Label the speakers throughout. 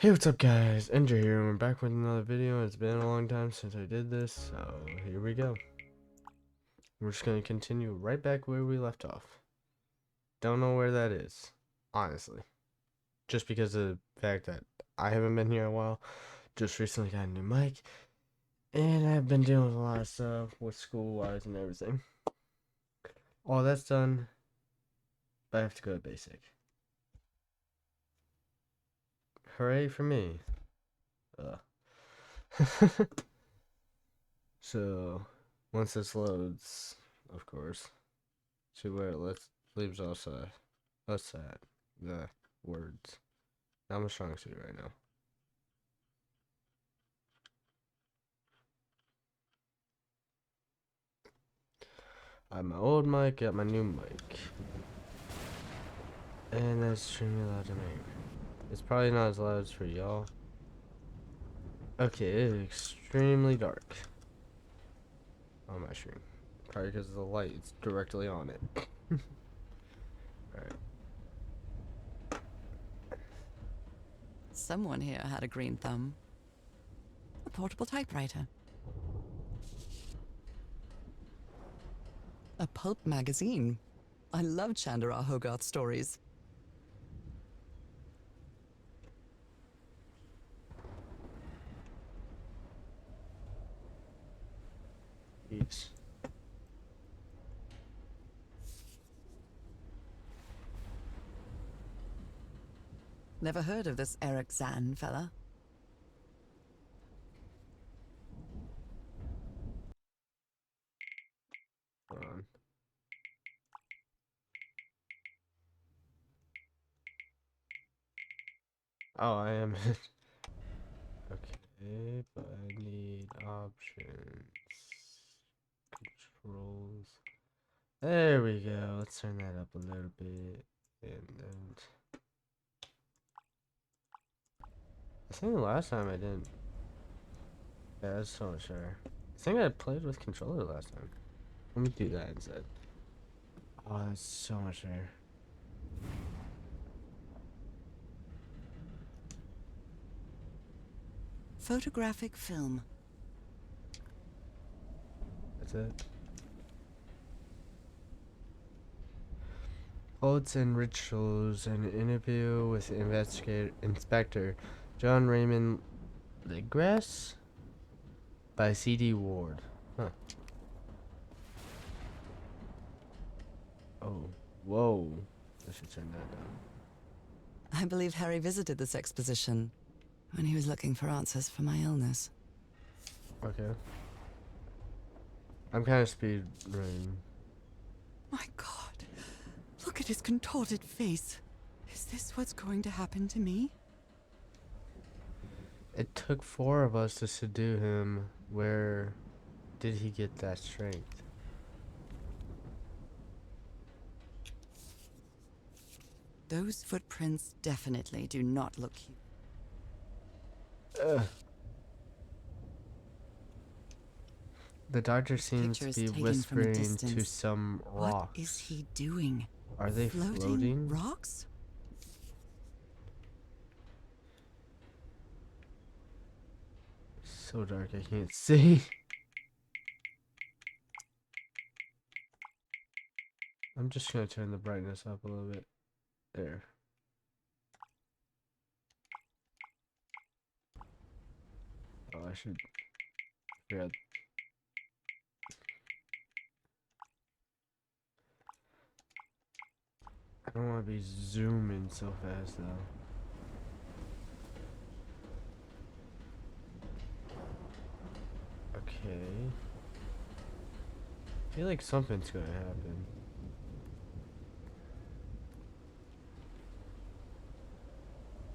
Speaker 1: Hey, what's up guys? Ender here, and we're back with another video. It's been a long time since I did this, so here we go. We're just gonna continue right back where we left off. Don't know where that is, honestly. Just because of the fact that I haven't been here a while. Just recently got a new mic, and I've been dealing with a lot of stuff with school-wise and everything. All that's done, but I have to go to basic. Hooray for me. So, once this loads, of course, see where it leaves us at the words. I'm a strong suit right now. I have my old mic, got my new mic. And that's extremely loud to me. It's probably not as loud as for y'all. Okay, it is extremely dark on my stream. Probably because of the light, it's directly on it. Alright.
Speaker 2: Someone here had a green thumb. A portable typewriter. A pulp magazine. I love Chandra Hogarth stories.
Speaker 1: Jeez.
Speaker 2: Never heard of this Eric Zahn fella.
Speaker 1: Hold on. Oh, I am. Okay, but I need options. Controls. There we go. Let's turn that up a little bit. And then I think the last time I didn't. Yeah, that's so much better. I think I played with controller last time. Let me do that instead. Oh, that's so much better.
Speaker 2: Photographic film.
Speaker 1: That's it. Odes and Rituals, an interview with Inspector John Raymond Legress by C.D. Ward. Huh. Oh, whoa. I should turn that down.
Speaker 2: I believe Harry visited this exposition when he was looking for answers for my illness.
Speaker 1: Okay. I'm kind of speed running.
Speaker 2: My God. Look at his contorted face. Is this what's going to happen to me?
Speaker 1: It took 4 of us to subdue him. Where did he get that strength?
Speaker 2: Those footprints definitely do not look human.
Speaker 1: Ugh. The doctor seems
Speaker 2: Picture
Speaker 1: to
Speaker 2: is
Speaker 1: be
Speaker 2: taken from a
Speaker 1: whispering to
Speaker 2: distance.
Speaker 1: some
Speaker 2: What
Speaker 1: rocks.
Speaker 2: is he doing?
Speaker 1: Are they floating?
Speaker 2: Rocks?
Speaker 1: So dark I can't see. I'm just gonna turn the brightness up a little bit. There. Oh, I should grab. I don't want to be zooming so fast though. Okay. I feel like something's gonna happen.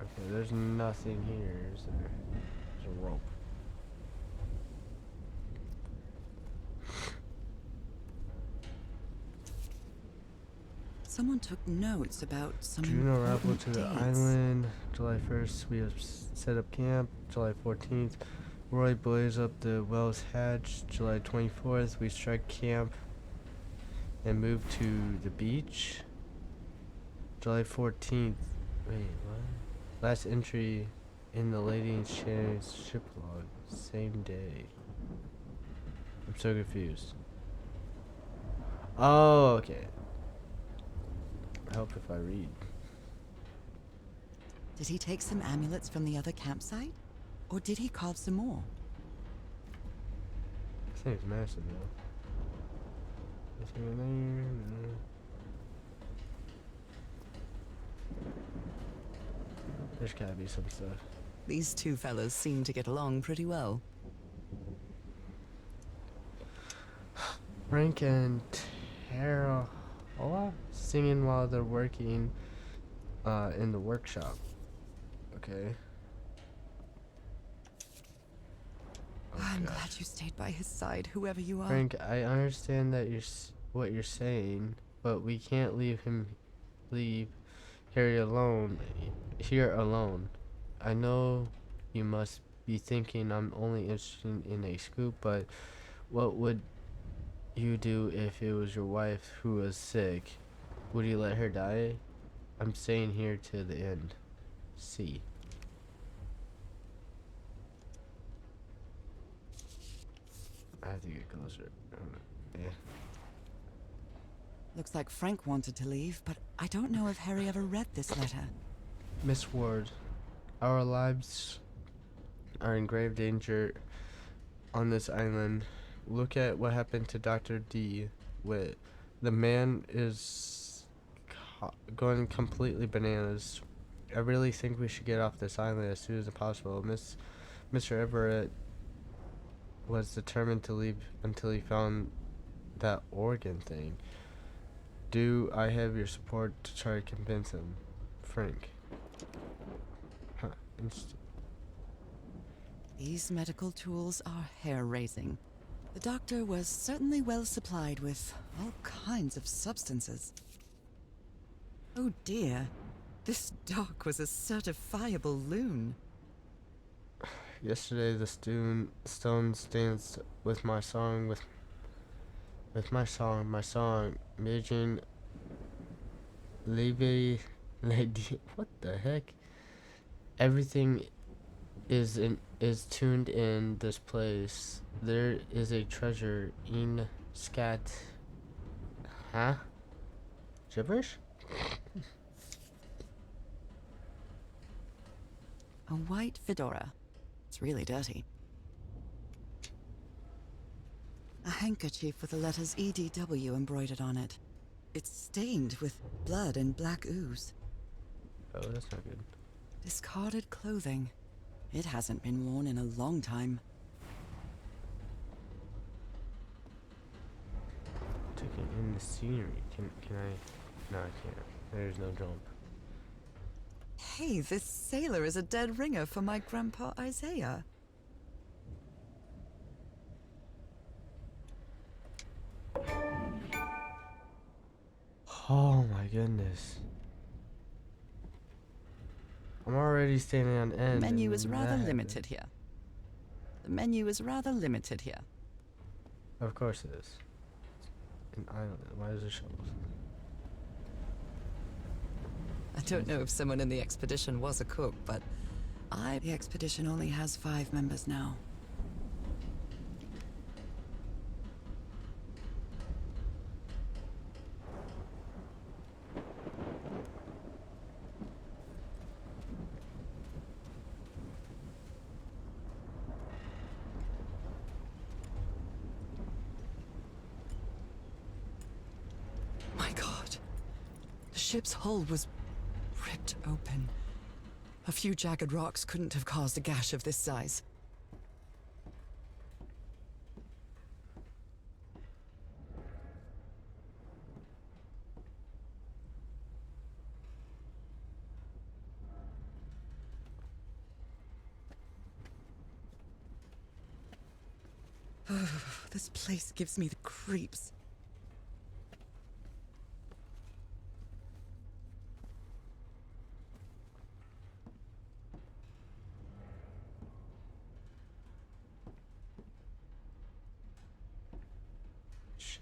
Speaker 1: Okay, there's nothing here, is there? There's a rope.
Speaker 2: Someone took notes about some
Speaker 1: Juno Raffle
Speaker 2: important
Speaker 1: to the
Speaker 2: dates.
Speaker 1: island. July 1st, we have set up camp. July 14th, Roy blows up the Wells Hatch. July 24th, we strike camp and move to the beach. July 14th. Wait, what? Last entry in the Lady and Shannon's ship log. Same day. I'm so confused. Oh, okay. Help if I read.
Speaker 2: Did he take some amulets from the other campsite? Or did he carve some more?
Speaker 1: This thing's massive though. Nothing in there. No. There's gotta be some stuff.
Speaker 2: These two fellas seem to get along pretty well.
Speaker 1: Frank and Tara singing while they're working in the workshop. Okay. Oh,
Speaker 2: I'm
Speaker 1: gosh.
Speaker 2: glad you stayed by his side, whoever you are.
Speaker 1: Frank, I understand that what you're saying, but we can't leave Harry alone here alone. I know you must be thinking I'm only interested in a scoop, but what would you do if it was your wife who was sick? Would you let her die? I'm staying here to the end. See. I have to get closer. Yeah.
Speaker 2: Looks like Frank wanted to leave, but I don't know if Harry ever read this letter.
Speaker 1: Miss Ward, our lives are in grave danger on this island. Look at what happened to Dr. D. Witt. The man is going completely bananas. I really think we should get off this island as soon as possible. Mr. Everett was determined to leave until he found that organ thing. Do I have your support to try to convince him? Frank. Huh. Interesting.
Speaker 2: These medical tools are hair-raising. The doctor was certainly well supplied with all kinds of substances. Oh dear, this doc was a certifiable loon.
Speaker 1: Yesterday the stones danced with my song, my song, Mijin Lady, what the heck? Everything is tuned in this place. There is a treasure in scat. Huh? Gibberish?
Speaker 2: A white fedora. It's really dirty. A handkerchief with the letters EDW embroidered on it. It's stained with blood and black ooze.
Speaker 1: Oh, that's not good.
Speaker 2: Discarded clothing. It hasn't been worn in a long time.
Speaker 1: Taking in the scenery. Can I? No, I can't. There's no jump.
Speaker 2: Hey, this sailor is a dead ringer for my grandpa Isaiah.
Speaker 1: Oh my goodness. I'm already standing on end.
Speaker 2: The menu
Speaker 1: and
Speaker 2: is rather
Speaker 1: that
Speaker 2: limited here. The menu is rather limited here.
Speaker 1: Of course it is. An island. Why is there shovels?
Speaker 2: I don't know if someone in the expedition was a cook, but the expedition only has 5 members now. My God. The ship's hull was ripped open. A few jagged rocks couldn't have caused a gash of this size. This place gives me the creeps.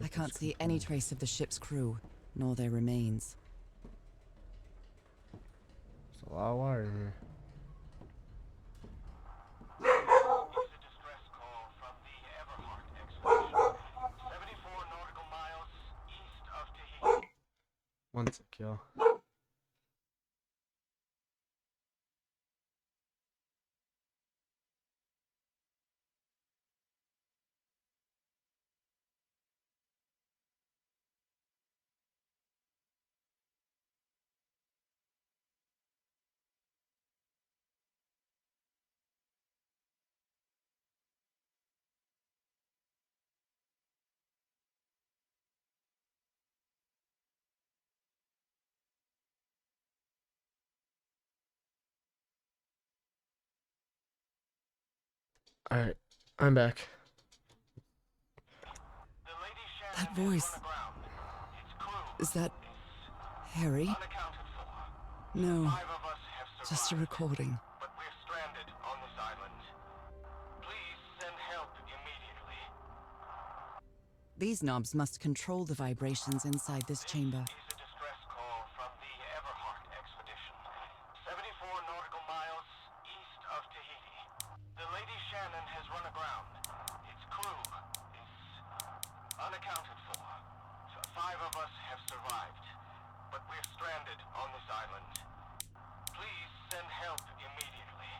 Speaker 2: I can't see any trace of the ship's crew, nor their remains.
Speaker 1: There's a lot of water in here. One sec, y'all. Alright, I'm back.
Speaker 2: That voice. Is that Harry? No, just a recording.
Speaker 3: But we're stranded on this island. Please send help immediately.
Speaker 2: These knobs must control the vibrations inside this chamber.
Speaker 3: Is a distress call from the Everhart expedition. 74 nautical miles east of Tahiti. The Lady Shannon has run aground. Its crew is unaccounted for. 5 of us have survived, but we're stranded on this island. Please send help immediately.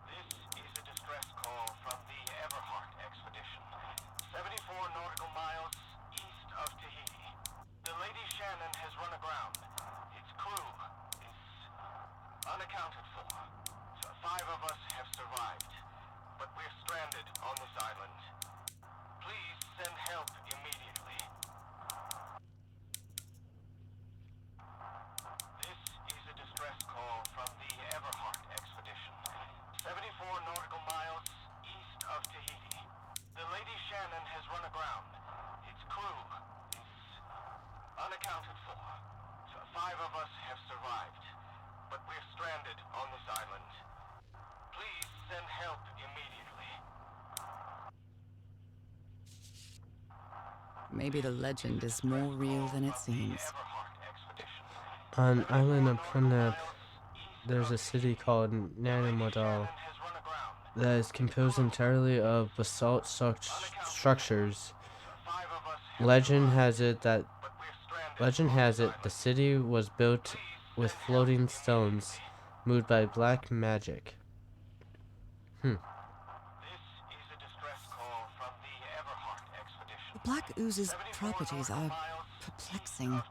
Speaker 3: This is a distress call from the Everhart expedition. 74 nautical miles east of Tahiti. The Lady Shannon has run aground. Its crew is unaccounted for. 5 of us have survived, but we're stranded on this island. Please send help immediately. This is a distress call from the Everhart expedition. 74 nautical miles east of Tahiti. The Lady Shannon has run aground. Its crew is unaccounted for. 5 of us have survived, but we're stranded on this island. Please send help immediately.
Speaker 2: Maybe the legend is more real than it seems.
Speaker 1: On island of Prenep, there's a city called Nanimodal that is composed entirely of basalt structures. Legend has it the city was built with floating stones moved by black magic.
Speaker 2: The Black Ooze's properties are perplexing.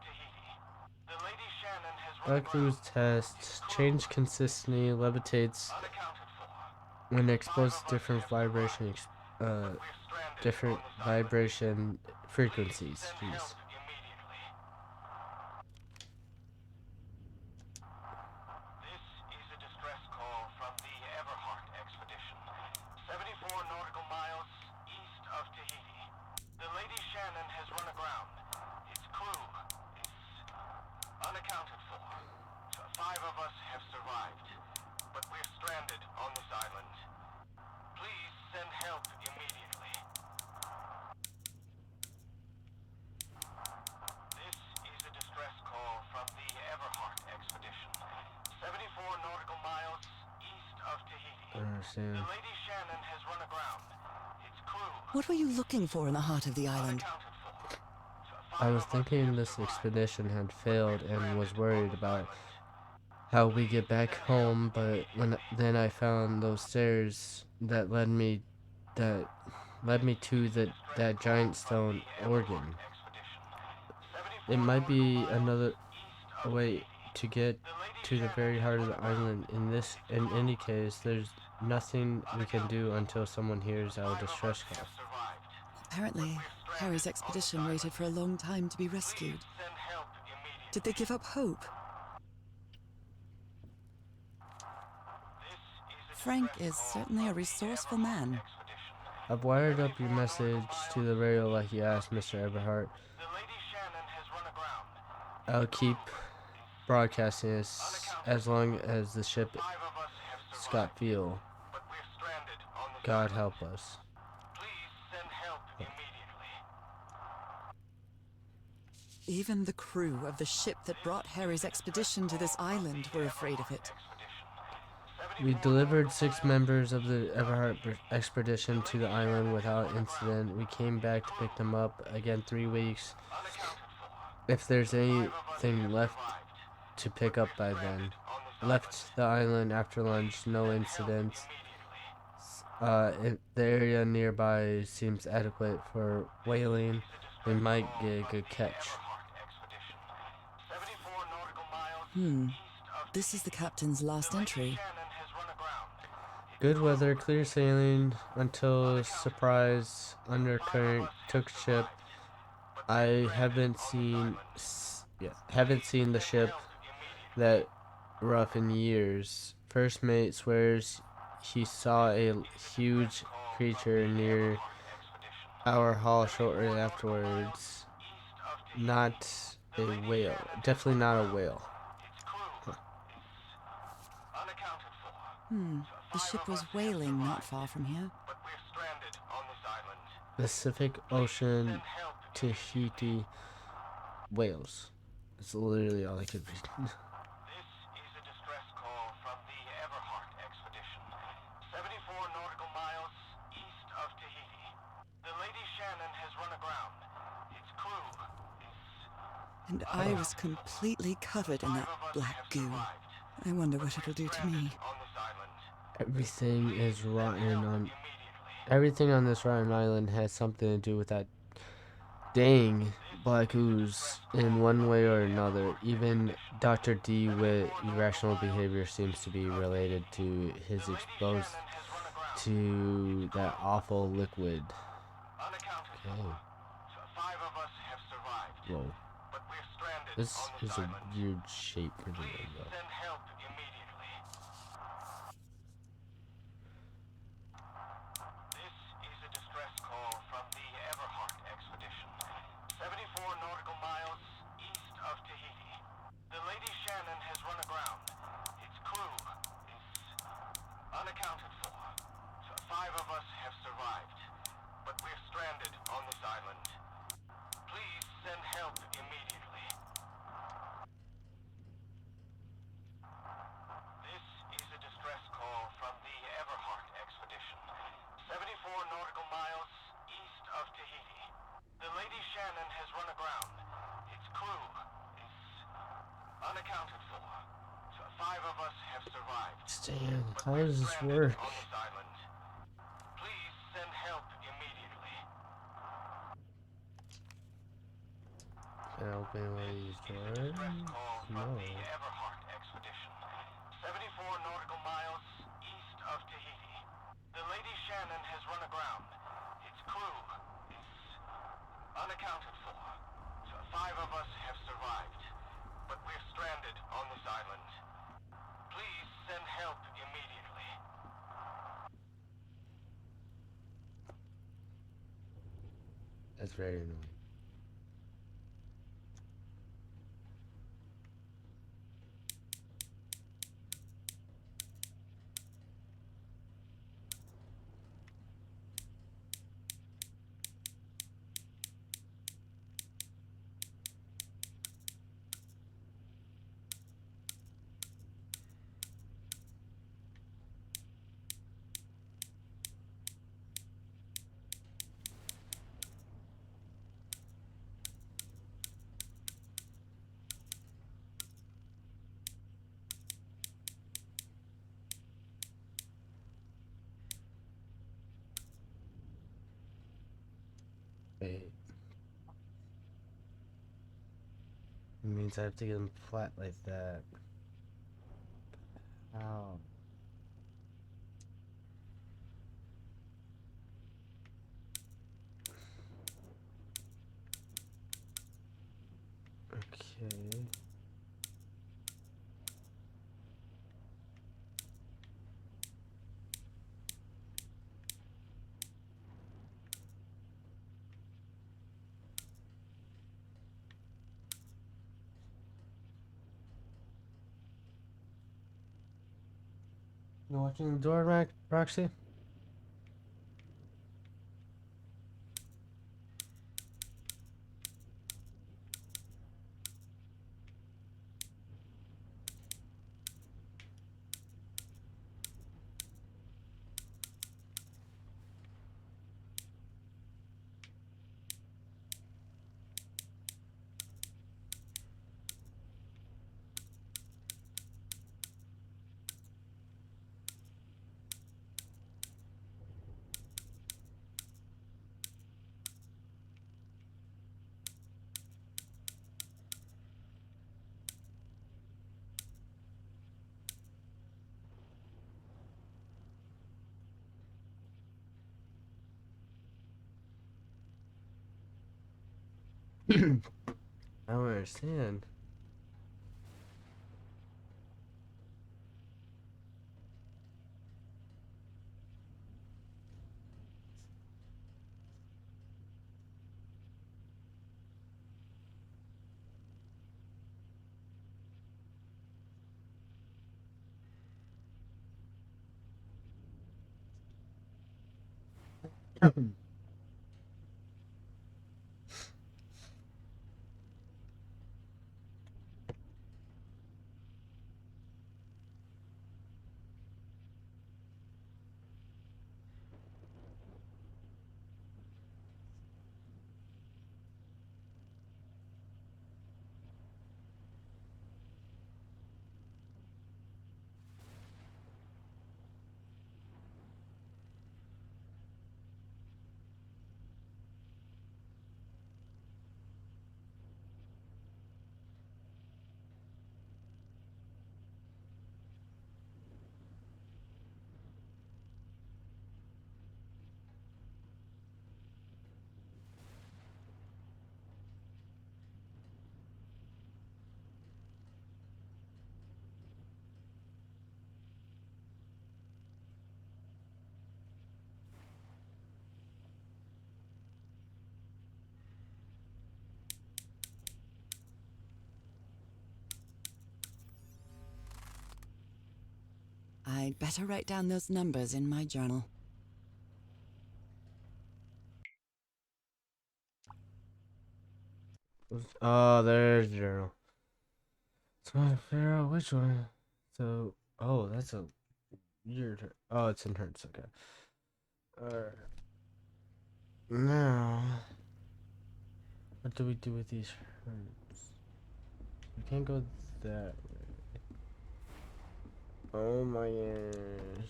Speaker 1: Black Ooze tests change consistently, levitates when exposed to different vibration frequencies. Jeez.
Speaker 3: This is a distress call from the Everhart expedition. 74 nautical miles east of Tahiti. The Lady Shannon has run aground. Its crew is unaccounted for. 5 of us have survived, but we're stranded on this island. Please send help immediately. This is a distress call from the Everhart expedition. 74 nautical miles east of Tahiti.
Speaker 1: I don't understand.
Speaker 3: The Lady Shannon has run aground. Its crew
Speaker 2: What were you looking for in the heart of the island?
Speaker 3: unaccounted for.
Speaker 1: I was thinking this expedition had failed and was worried about how we get back home, but then I found those stairs that led me to that giant stone organ. It might be another way to get to the very heart of the island. In any case, there's nothing we can do until someone hears our distress call.
Speaker 2: Apparently, Harry's expedition waited for a long time to be rescued.
Speaker 3: Send help immediately.
Speaker 2: Did they give up hope? Frank is certainly a resourceful man.
Speaker 1: I've wired up your message to the radio like you asked, Mr. Everhart.
Speaker 3: The Lady Shannon has run aground.
Speaker 1: I'll keep broadcasting as long as the ship
Speaker 3: 5 of us have survived,
Speaker 1: Scott Field.
Speaker 3: but we're stranded on this
Speaker 1: God
Speaker 3: island.
Speaker 1: help us.
Speaker 3: Please send help immediately.
Speaker 2: Even the crew of the ship that brought Harry's expedition to this island were afraid of it.
Speaker 1: We delivered 6 members of the Everhart expedition to the island without incident. We came back to pick them up again 3 weeks. If there's anything left to pick up by then. Left the island after lunch, no incidents. If the area nearby seems adequate for whaling, we might get a good catch.
Speaker 2: This is the captain's last entry.
Speaker 1: Good weather, clear sailing until surprise undercurrent took ship. I haven't seen the ship that rough in years. First mate swears he saw a huge creature near our hull shortly afterwards. Not a whale. Definitely not a whale.
Speaker 2: The ship was whaling not far from here.
Speaker 1: Pacific Ocean, Tahiti, Wales. It's literally all I could read.
Speaker 3: This is a distress call from the Everhart expedition, 74 nautical miles east of Tahiti. The Lady Shannon has run aground. Its crew is...
Speaker 2: And I was completely covered in that black goo. I wonder what it'll do to me.
Speaker 1: Everything on this rotten island has something to do with that dang black ooze in one way or another. Even Dr. DeWitt irrational behavior seems to be related to his exposed to that awful liquid. Okay. Whoa. This is a weird shape for the window. Stan, how does this work?
Speaker 3: Please send help immediately.
Speaker 1: Can I open one of these doors? No.
Speaker 3: The Everhart expedition, 74 nautical miles east of Tahiti. The Lady Shannon has run aground. Its crew is unaccounted for. 5 of us have survived, but we're stranded on this island. Please send help immediately.
Speaker 1: That's very annoying. Wait. It means I have to get them flat like that. How? Okay. You watching the door, Roxy? I don't understand.
Speaker 2: I'd better write down those numbers in my journal.
Speaker 1: Oh, there's the journal. So I figure out which one. So, oh, that's a your turn. Oh, it's in hers. Okay. Alright. Now, what do we do with these herds? We can't go that way. Oh my gosh.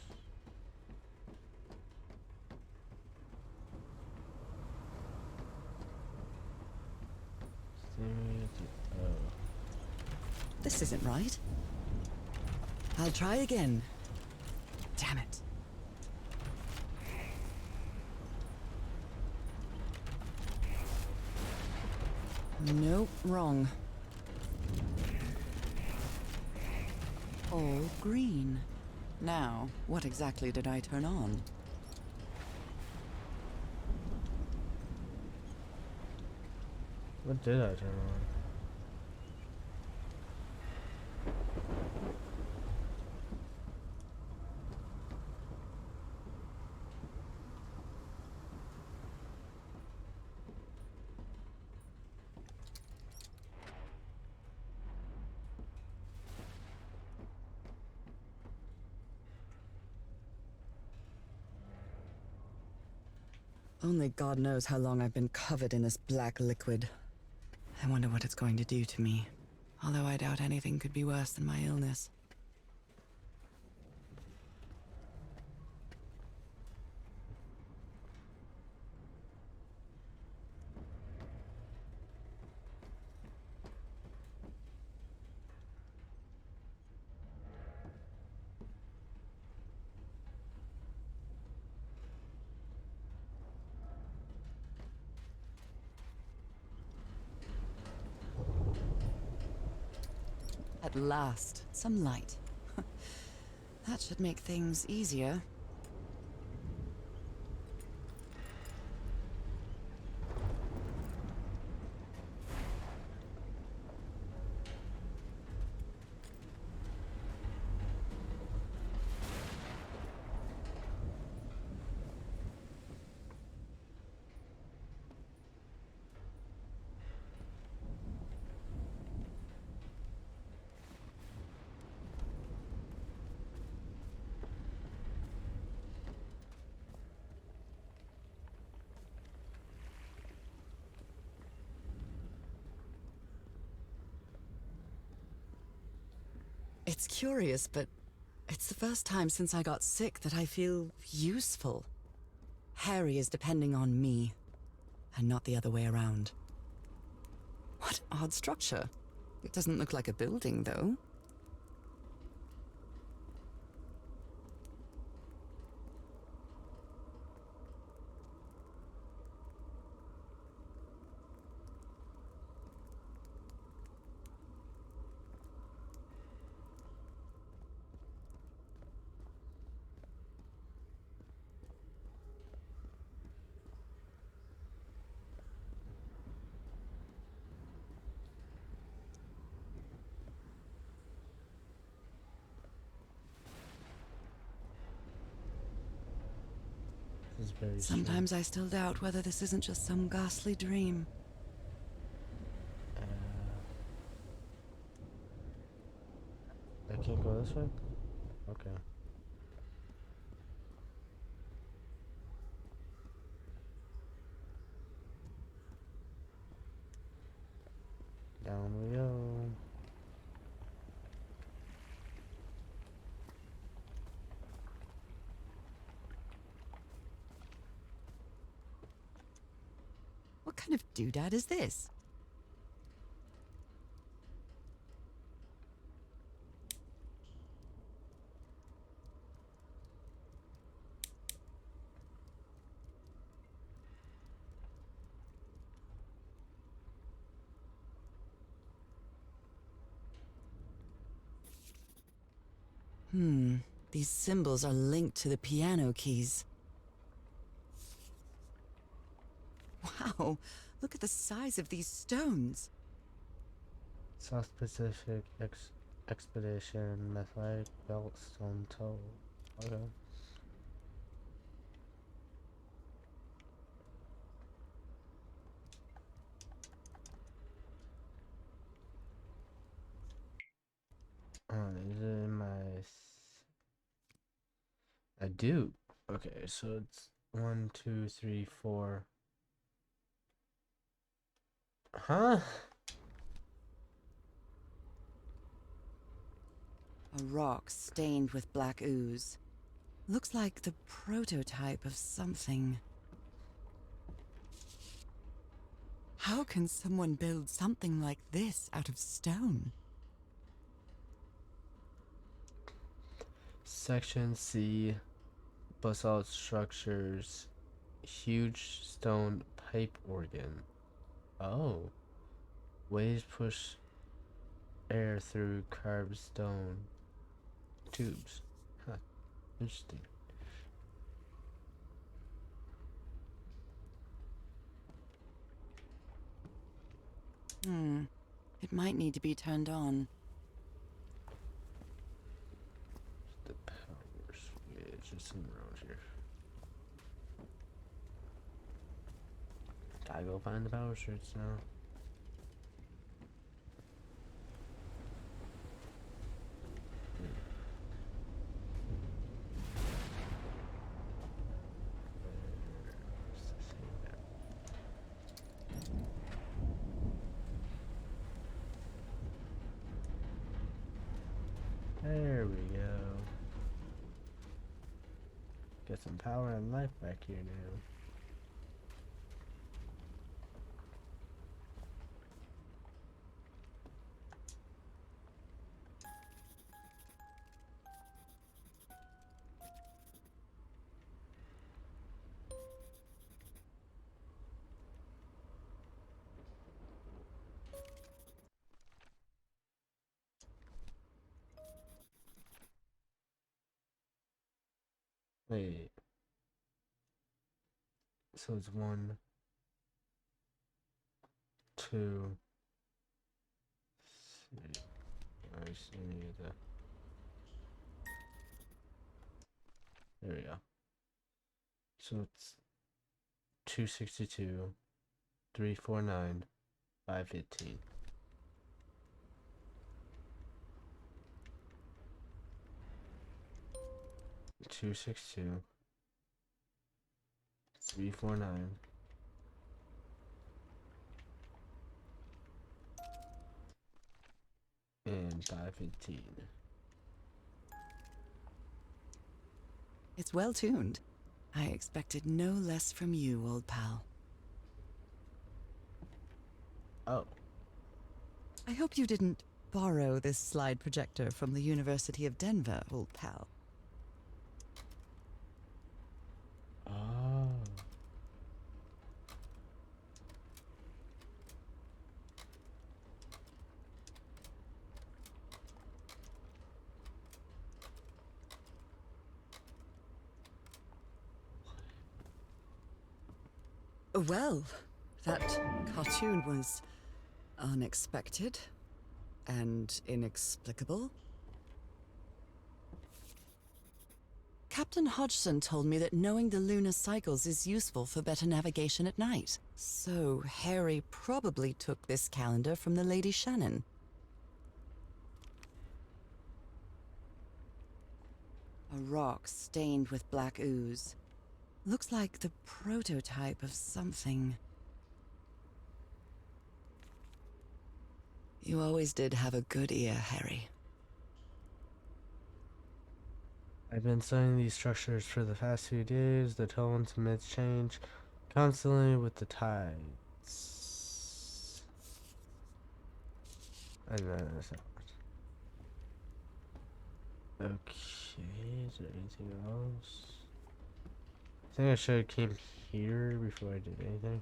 Speaker 1: Oh.
Speaker 2: This isn't right. I'll try again. Damn it. Nope, wrong. All green. Now, what exactly did I turn on?
Speaker 1: What did I turn on?
Speaker 2: Only God knows how long I've been covered in this black liquid. I wonder what it's going to do to me. Although I doubt anything could be worse than my illness. At last, some light. That should make things easier. It's curious, but it's the first time since I got sick that I feel useful. Harry is depending on me, and not the other way around. What odd structure. It doesn't look like a building, though.
Speaker 1: Very
Speaker 2: Sometimes I still doubt whether this isn't just some ghastly dream.
Speaker 1: I can't go this way? Okay. Down we go.
Speaker 2: What kind of doodad is this? These symbols are linked to the piano keys. Wow, look at the size of these stones.
Speaker 1: South Pacific Expedition, Metallic Belt Stone Toe. Okay. Is it in my... I do. Okay, so it's 1, 2, 3, 4. Huh?
Speaker 2: A rock stained with black ooze. Looks like the prototype of something. How can someone build something like this out of stone?
Speaker 1: Section C, basalt structures, huge stone pipe organ. Oh, waves push air through carved stone tubes. Huh, interesting.
Speaker 2: It might need to be turned on.
Speaker 1: The power switch is somewhere around here. Gotta go find the power switch now. There we go. Get some power and life back here now. Wait. So it's 1, 2, 3. I see any of the. There we go. So it's 262, 349, 515. Two six two 349 and 515.
Speaker 2: It's well tuned. I expected no less from you, old pal.
Speaker 1: Oh,
Speaker 2: I hope you didn't borrow this slide projector from the University of Denver, old pal.
Speaker 1: oh.
Speaker 2: Well, that cartoon was unexpected and inexplicable. Captain Hodgson told me that knowing the lunar cycles is useful for better navigation at night. So Harry probably took this calendar from the Lady Shannon. A rock stained with black ooze. Looks like the prototype of something. You always did have a good ear, Harry.
Speaker 1: I've been studying these structures for the past few days. The tones and myths change constantly with the tides. And then okay, is there anything else? I think I should have came here before I did anything.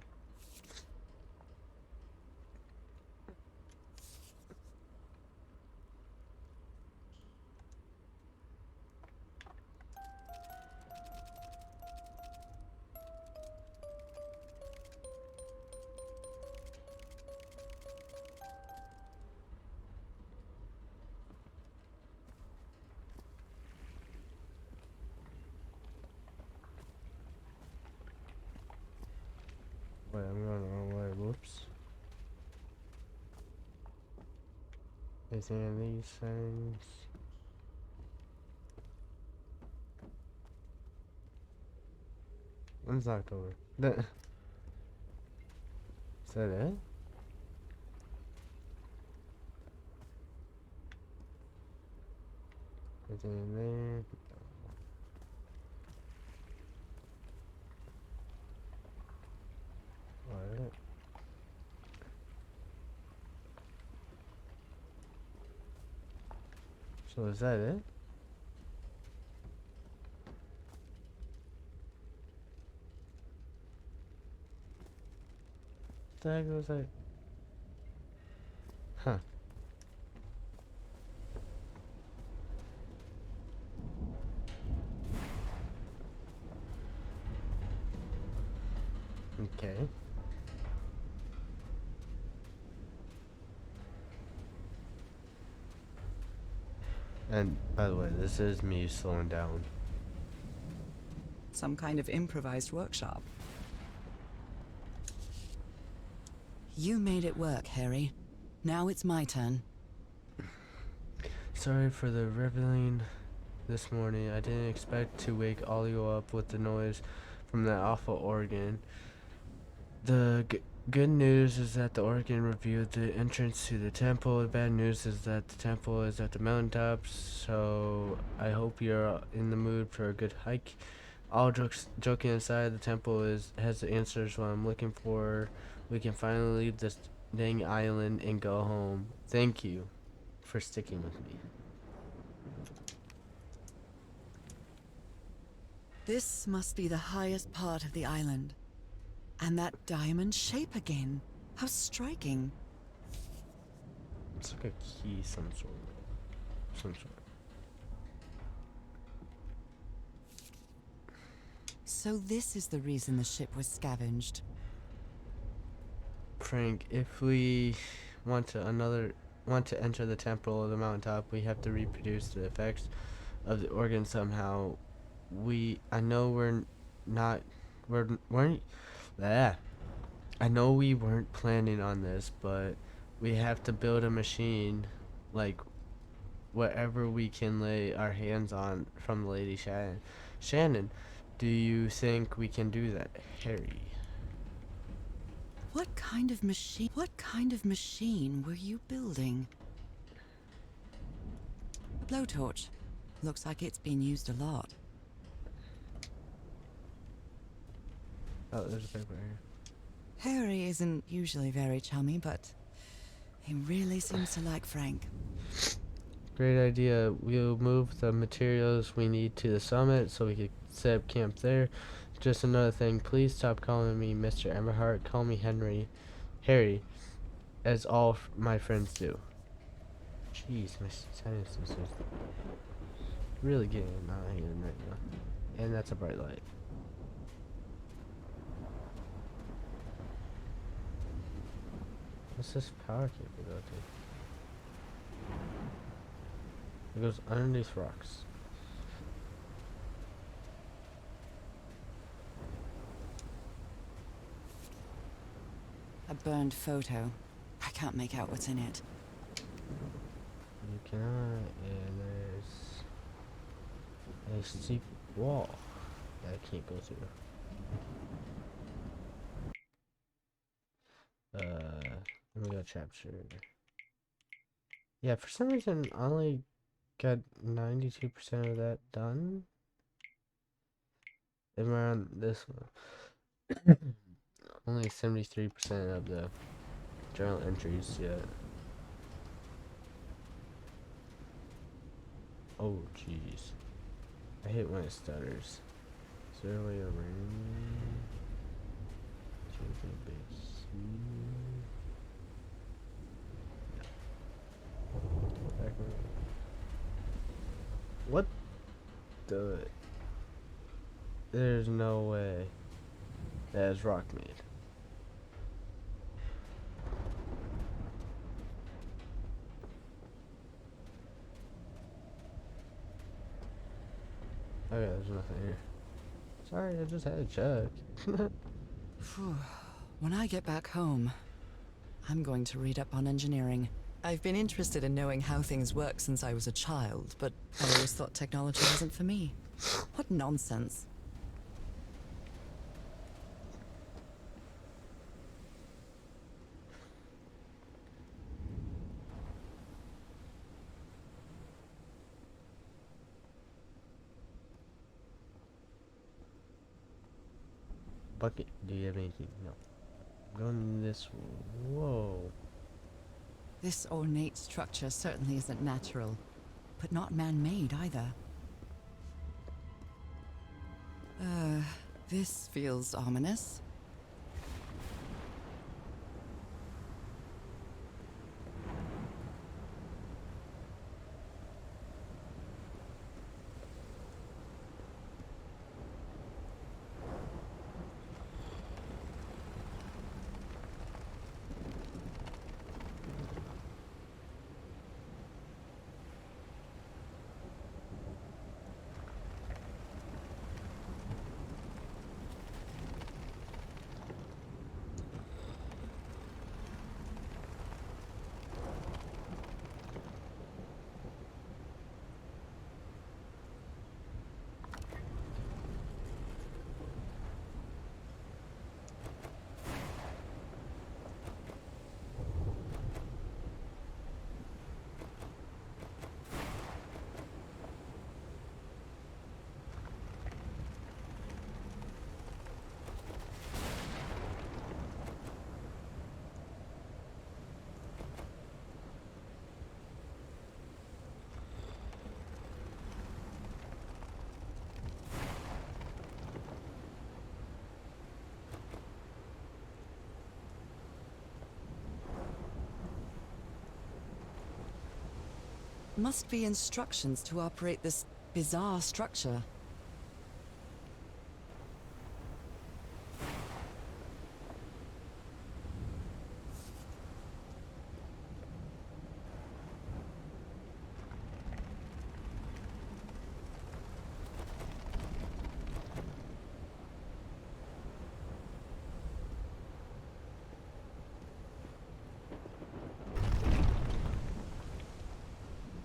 Speaker 1: Wait, I'm going the wrong way. Whoops. Anything in these things? When's October? Is that it? Anything in there? Alright. So is that it? What the heck was that? Huh. Okay. And by the way, this is me slowing down.
Speaker 2: Some kind of improvised workshop. You made it work, Harry. Now it's my turn.
Speaker 1: Sorry for the reveling this morning. I didn't expect to wake Olio up with the noise from that awful organ. The good news is that the organ revealed the entrance to the temple. The bad news is that the temple is at the mountaintops, so I hope you're in the mood for a good hike. All joking aside, the temple has the answers what I'm looking for. We can finally leave this dang island and go home. Thank you for sticking with me.
Speaker 2: This must be the highest part of the island. And that diamond shape again. How striking.
Speaker 1: It's like a key, some sort.
Speaker 2: So this is the reason the ship was scavenged.
Speaker 1: Frank, if we want to enter the temple or the mountaintop, we have to reproduce the effects of the organ somehow. I know we weren't planning on this, but we have to build a machine, like whatever we can lay our hands on from Lady Shannon. Shannon, do you think we can do that, Harry?
Speaker 2: What kind of machine were you building? A blowtorch. Looks like it's been used a lot.
Speaker 1: Oh, there's a paper here.
Speaker 2: Harry isn't usually very chummy, but he really seems to like Frank.
Speaker 1: Great idea. We'll move the materials we need to the summit so we can set up camp there. Just another thing, please stop calling me Mr. Everhart. Call me Harry, as all my friends do. Jeez, my sentences is really getting out of hand right now. And that's a bright light. What's this power cable go to? It goes underneath rocks.
Speaker 2: A burned photo. I can't make out what's in it.
Speaker 1: You cannot, and there's a steep wall that I can't go through. Let me go chapter. Yeah, for some reason I only got 92% of that done. And we're on this one. Only 73% of the journal entries yet. Oh, jeez. I hate when it stutters. Is there a way around? What the? There's no way that is rock made. Okay, there's nothing here. Sorry, I just had to check.
Speaker 2: Phew. When I get back home, I'm going to read up on engineering. I've been interested in knowing how things work since I was a child, but I always thought technology wasn't for me. What nonsense.
Speaker 1: Bucket, do you have anything? No. Going this. Whoa.
Speaker 2: This ornate structure certainly isn't natural, but not man-made either. This feels ominous. Must be instructions to operate this bizarre structure.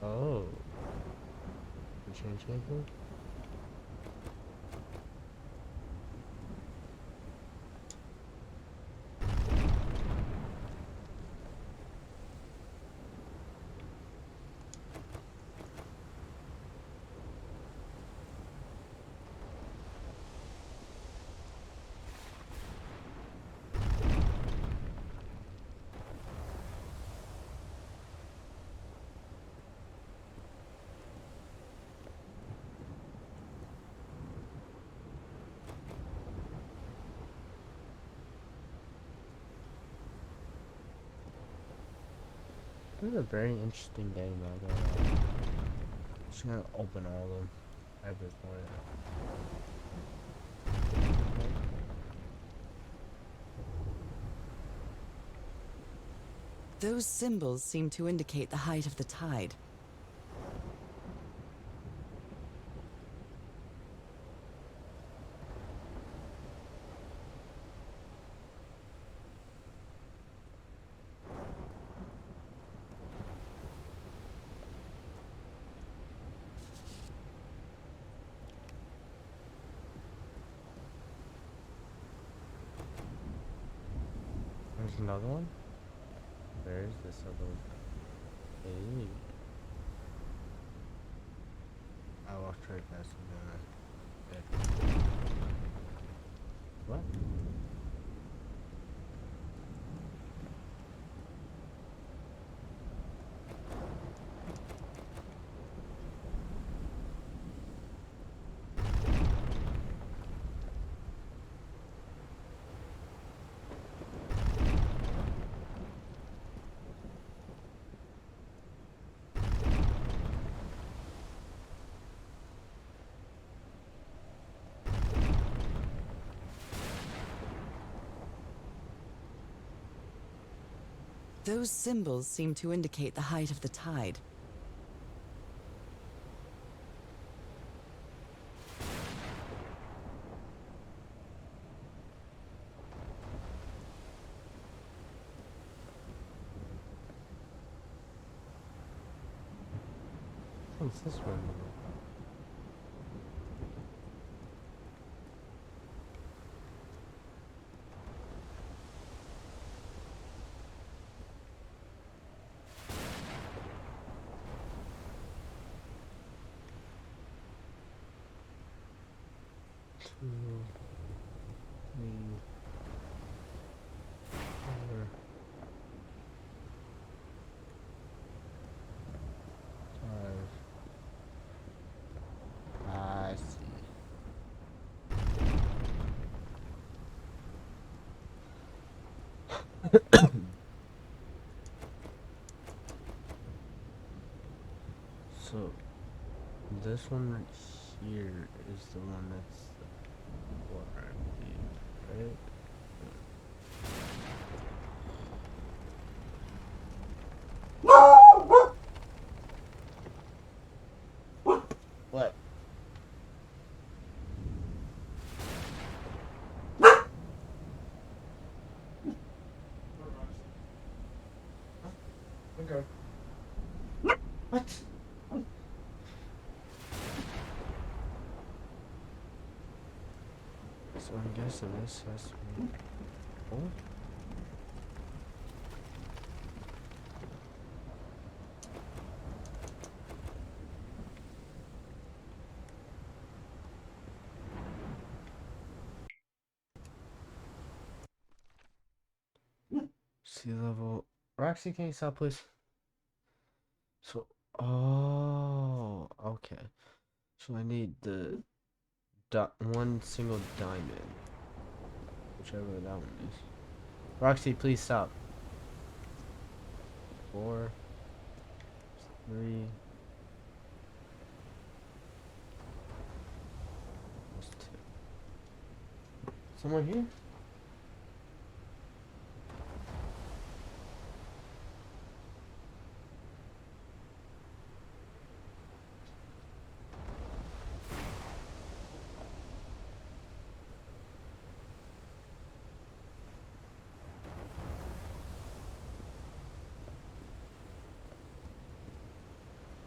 Speaker 1: Oh. You change anything? This is a very interesting game, though. Just gonna open all of them at this point.
Speaker 2: Those symbols seem to indicate the height of the tide.
Speaker 1: There's another one? Where is this other one? Hey. I walked right past him, didn't I? Okay. What?
Speaker 2: Those symbols seem to indicate the height of the tide.
Speaker 1: What's this one? Two, three, four, five. I see. So, this one right here is the one that's what I believe, right? What? Okay. What? So I'm guessing this has to be. Oh. Sea level. Roxy, can you stop, please? So, oh, okay. So I need the one single diamond, whichever that one is. Roxy, please stop. 4, 3. That's 2. Someone here?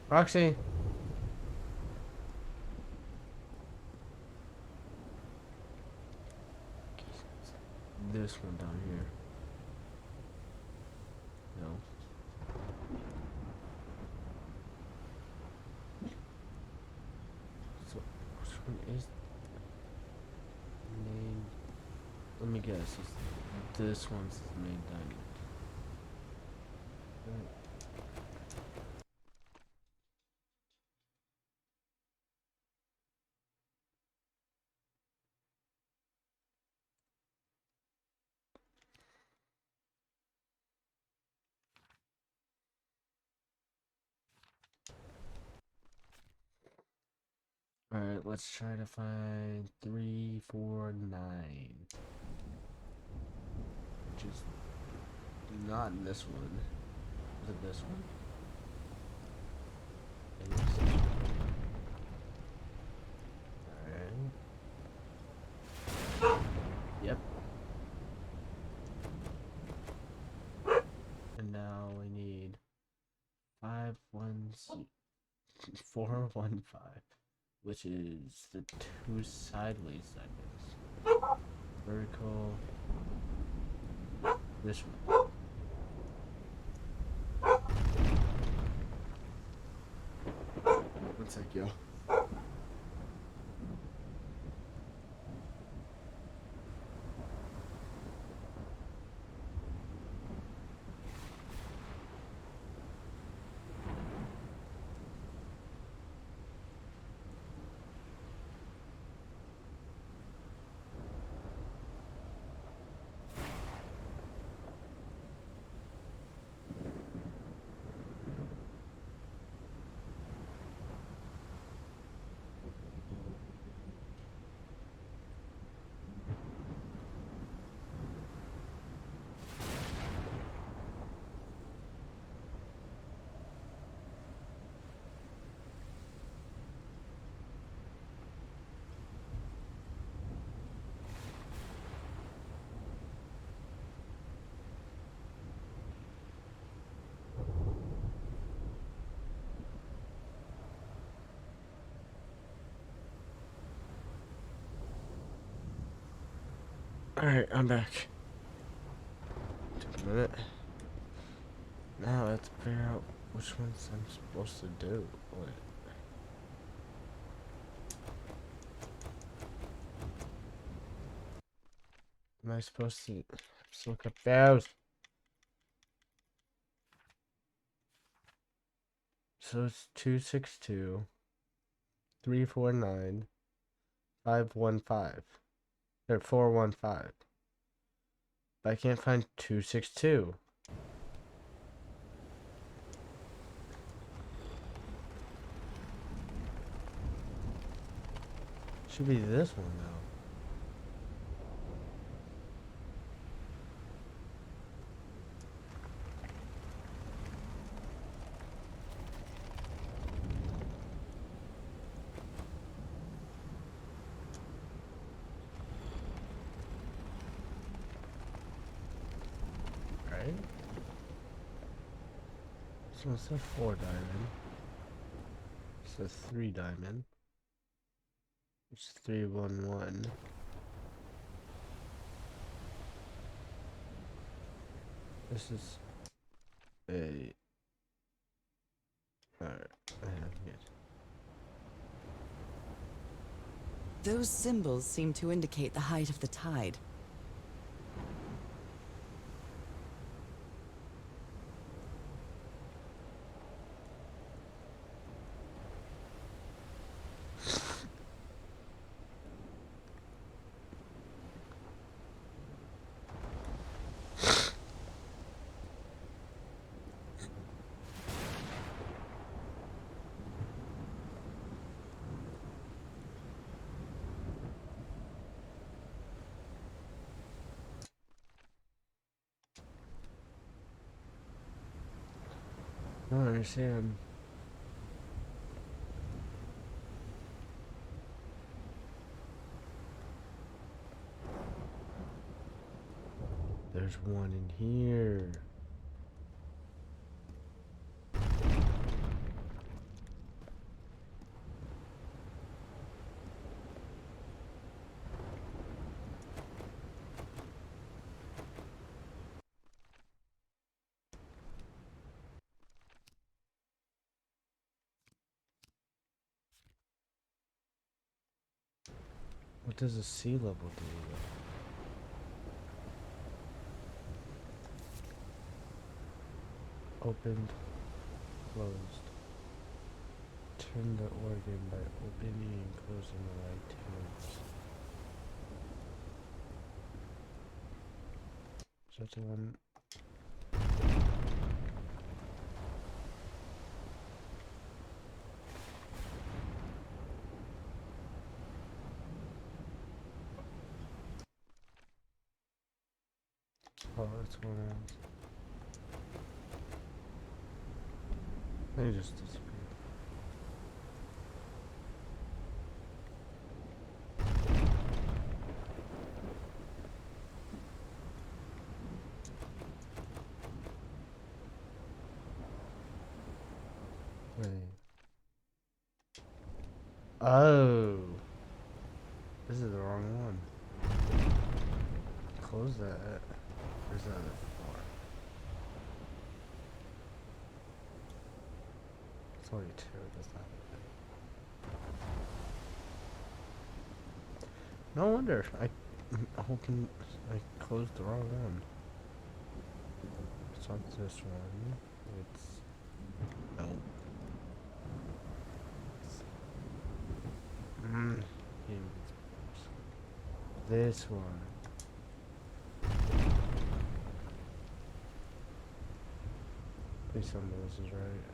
Speaker 1: Roxy. This one down here. No. So, which one is main? Let me guess. This one's the main diamond. Right. Alright, let's try to find 3, 4, 9. Which is not in this one. Is it this one? It is this one. Alright. Yep. And now we need 5, 1, 4, 1, 5. Which is the 2 sideways diamonds. Vertical. This one. One sec, yo. Alright, I'm back. Took a minute. Now let's figure out which ones I'm supposed to do. Wait. Am I supposed to just look up those? So it's 262 349 515 or 415. But I can't find 262. Should be this one though. Right? So it's a 4 diamond. It's a 3 diamond. It's 311. This is a. Alright, I have it.
Speaker 2: Those symbols seem to indicate the height of the tide.
Speaker 1: I don't understand. There's one in here. What does a sea level do? Opened, closed. Turn the organ by opening and closing the right tubes. Is that the one? Oh, that's one else. They just disappeared. Wait. Oh. This is the wrong one. Close that. Where's that? 42. That's not bad. No wonder I opened. I closed the wrong one. It's not this one. It's no. Mm. This one. Please tell me this is right.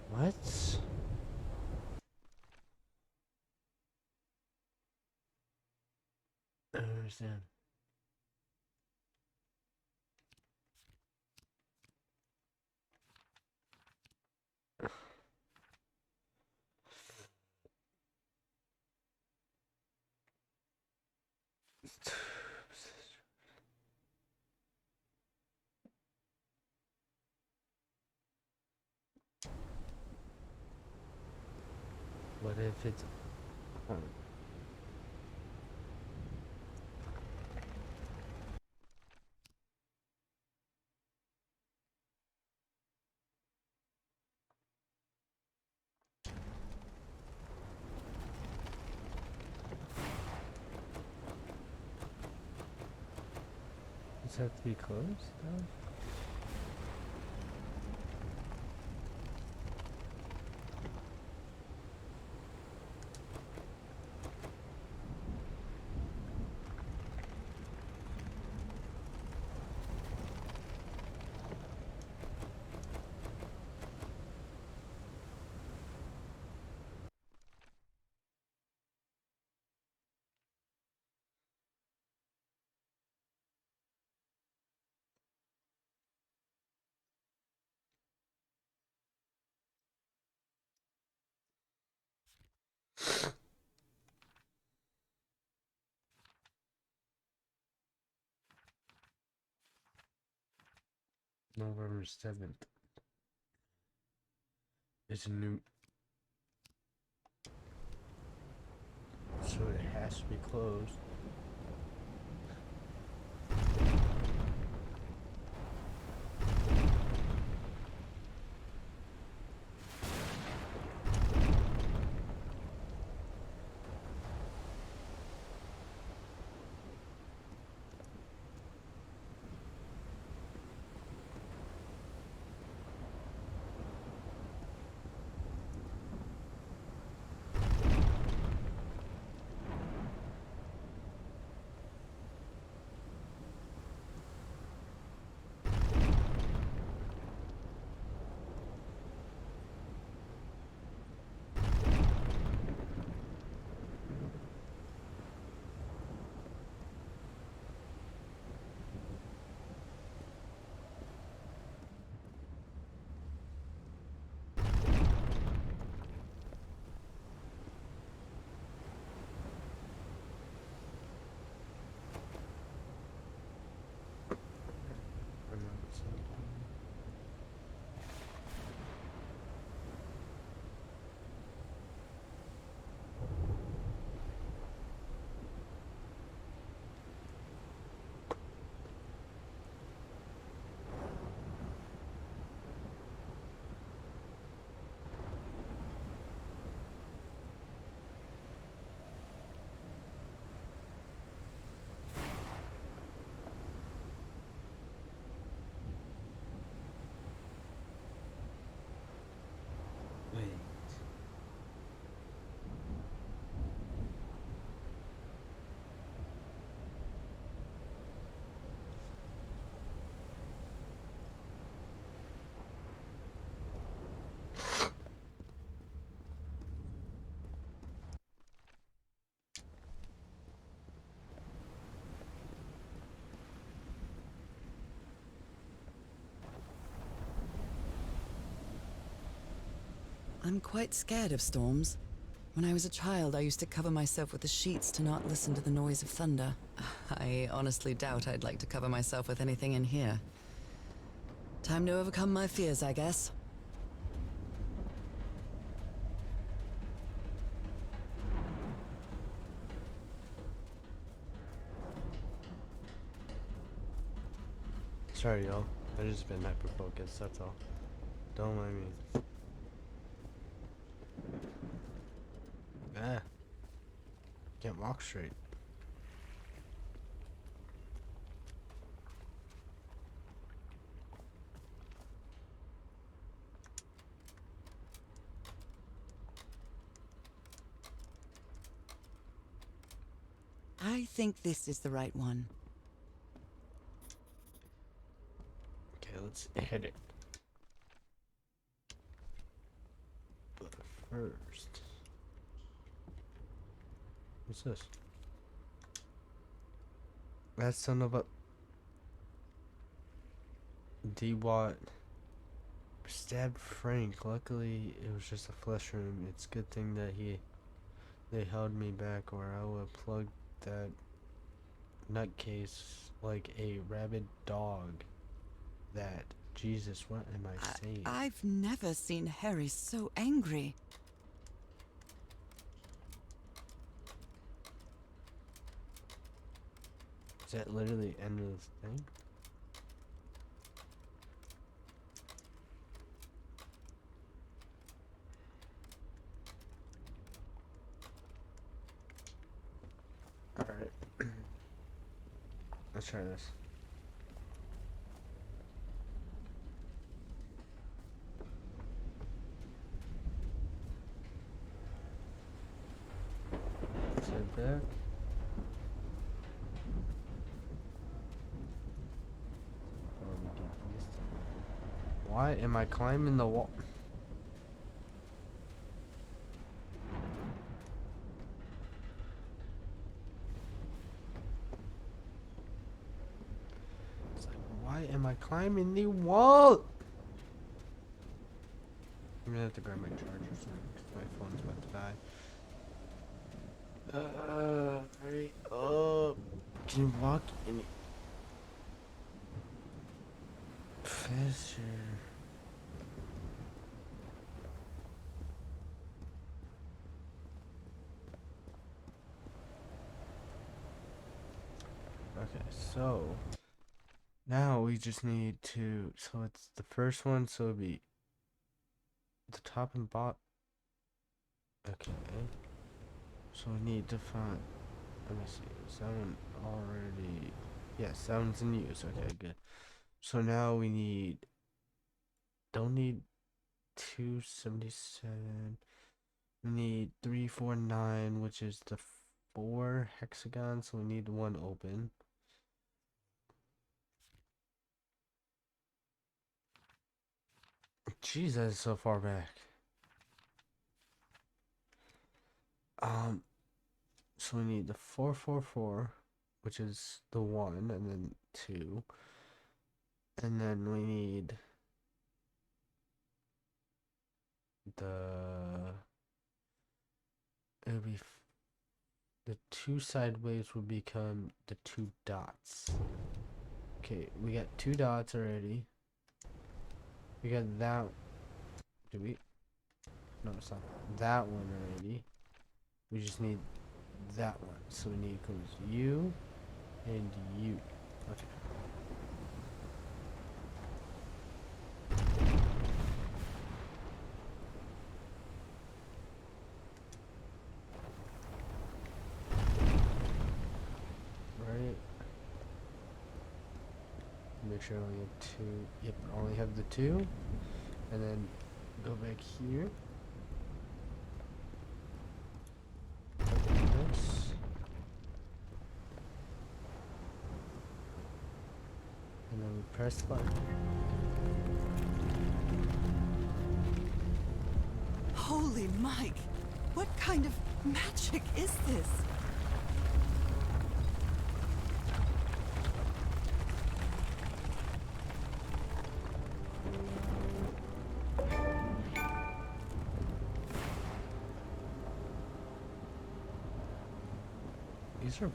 Speaker 1: What? I don't understand. What if it's on? Does it have to be closed though? November 7th. It's a new. So it has to be closed. Wait.
Speaker 2: I'm quite scared of storms. When I was a child, I used to cover myself with the sheets to not listen to the noise of thunder. I honestly doubt I'd like to cover myself with anything in here. Time to overcome my fears, I guess.
Speaker 1: Sorry, y'all. I just been hyper focused. That's all. Don't mind me. Ah. Can't walk straight.
Speaker 2: I think this is the right one.
Speaker 1: Okay, let's hit it. But first, what's this? That son of a D-Watt stabbed Frank. Luckily, it was just a flesh wound. It's a good thing that they held me back, or I would have plugged that nutcase like a rabid dog. That Jesus, what am I saying?
Speaker 2: I've never seen Harry so angry.
Speaker 1: Is that literally the end of this thing? Alright. Let's try this. Sit back. Why am I climbing the wall? It's like, why am I climbing the wall? I'm gonna have to grab my charger soon because my phone's about to die. Hurry up. Can you walk any faster? Okay, so now we just need to, so it's the first one, so it'll be the top and bottom. Okay, so we need to find, let me see, is that one already, yes, that one's in use. Okay, good. So now we need, don't need 277, we need 349, which is the 4 hexagons, so we need one open. Jeez, that is so far back. So we need the 444, which is the 1, and then 2. And then we need the, it'll be, the 2 sideways will become the 2 dots. Okay, we got 2 dots already. We got that, do we? No, it's not that one already. We just need that one. So we need goes U and U. Okay. Right. Make sure I only have 2. Yep, I only have the 2. And then go back here. This. And then we press the button.
Speaker 2: Holy Mike! What kind of magic is this?
Speaker 1: These are.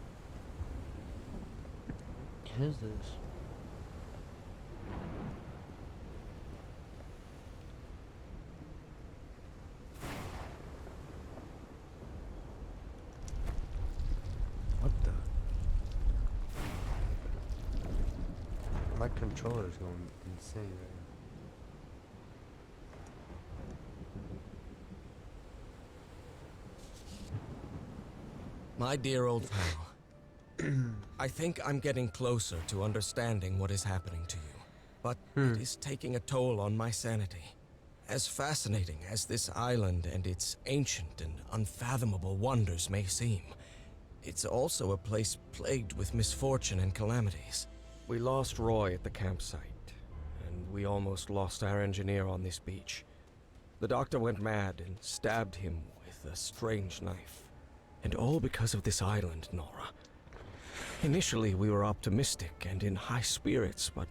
Speaker 1: What is this? What the? Am I controller's going insane right
Speaker 4: My dear old pal, I think I'm getting closer to understanding what is happening to you, but it is taking a toll on my sanity. As fascinating as this island and its ancient and unfathomable wonders may seem, it's also a place plagued with misfortune and calamities. We lost Roy at the campsite, and we almost lost our engineer on this beach. The doctor went mad and stabbed him with a strange knife. And all because of this island, Nora. Initially, we were optimistic and in high spirits, but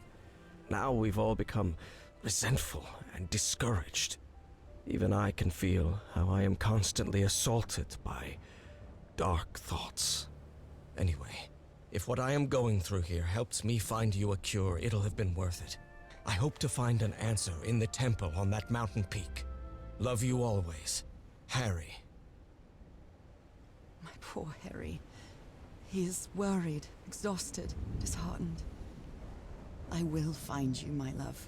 Speaker 4: now we've all become resentful and discouraged. Even I can feel how I am constantly assaulted by dark thoughts. Anyway, if what I am going through here helps me find you a cure, it'll have been worth it. I hope to find an answer in the temple on that mountain peak. Love you always, Harry.
Speaker 2: My poor Harry. He is worried, exhausted, disheartened. I will find you, my love.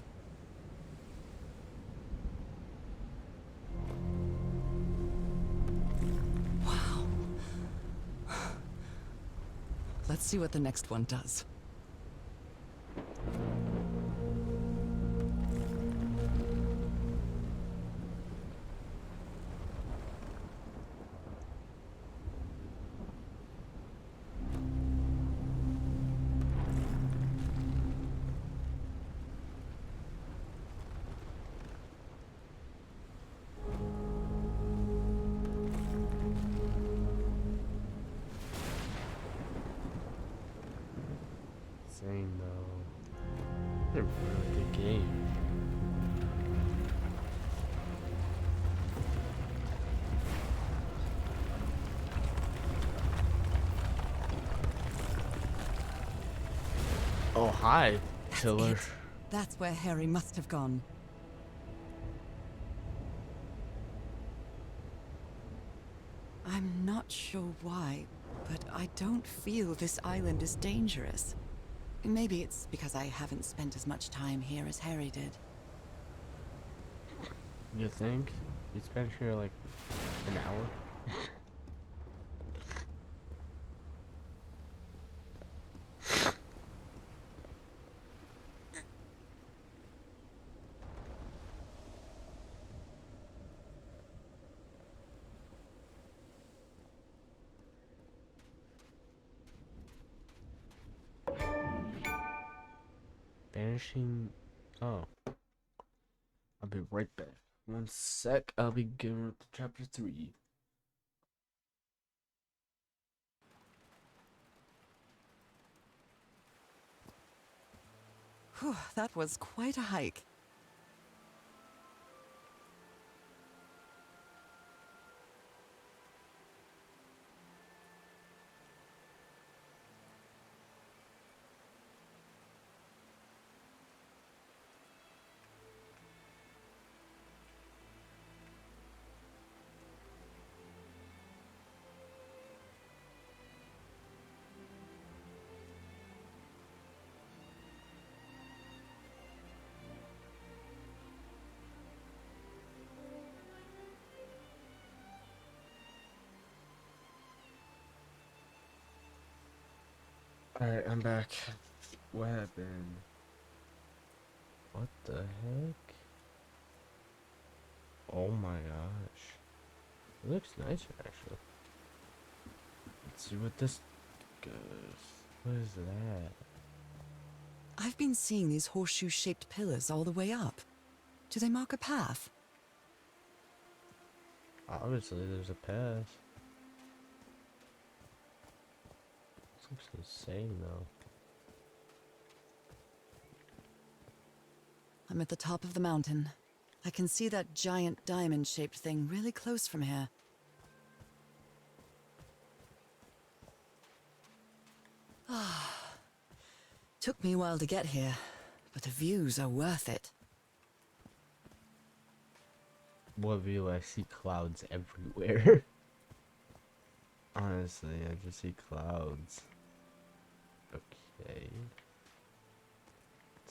Speaker 2: Wow. Let's see what the next one does.
Speaker 1: insane though. They're a really good game. Oh, hi, killer.
Speaker 2: It. That's where Harry must have gone. I'm not sure why, but I don't feel this island is dangerous. Maybe it's because I haven't spent as much time here as Harry did.
Speaker 1: You think? You spent here like an hour? Vanishing. Oh. I'll be right back. One sec. I'll be getting with chapter 3.
Speaker 2: Whew, that was quite a hike.
Speaker 1: Alright, I'm back. What happened? What the heck? Oh my gosh. It looks nicer actually. Let's see what this goes. What is that?
Speaker 2: I've been seeing these horseshoe-shaped pillars all the way up. Do they mark a path?
Speaker 1: Obviously there's a path. This looks insane though.
Speaker 2: I'm at the top of the mountain. I can see that giant diamond-shaped thing really close from here. Ah, took me a while to get here, but the views are worth it.
Speaker 1: What view? I see clouds everywhere. Honestly, I just see clouds. Okay.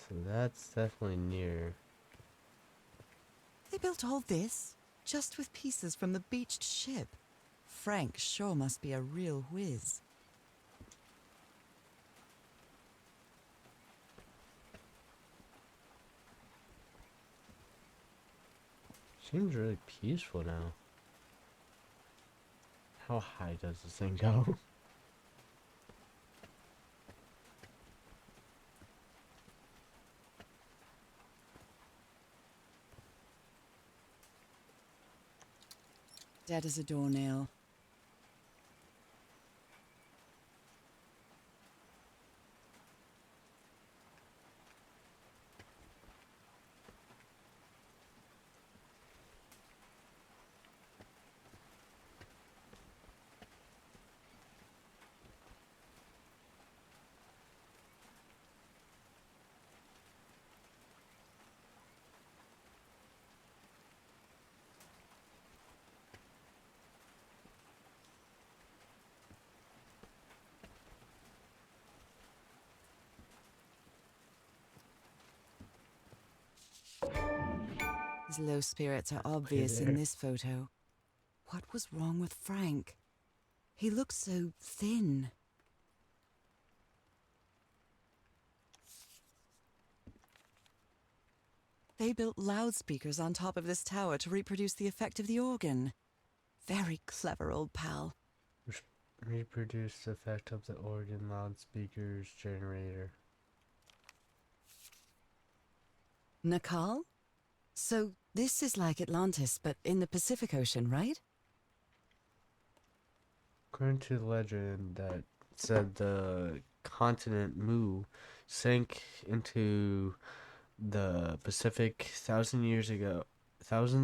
Speaker 1: So that's definitely near.
Speaker 2: They built all this just with pieces from the beached ship. Frank sure must be a real whiz.
Speaker 1: Seems really peaceful now. How high does this thing go?
Speaker 2: Dead as a doornail. His low spirits are obvious in
Speaker 1: there.
Speaker 2: this photo. What was wrong with Frank? He looked so thin. They built loudspeakers on top of this tower to reproduce the effect of the organ. Very clever, old pal.
Speaker 1: Reproduce the effect of the organ loudspeakers generator.
Speaker 2: Nakal? So this is like Atlantis, but in the Pacific Ocean, right?
Speaker 1: According to the legend that said the continent Mu sank into the Pacific thousands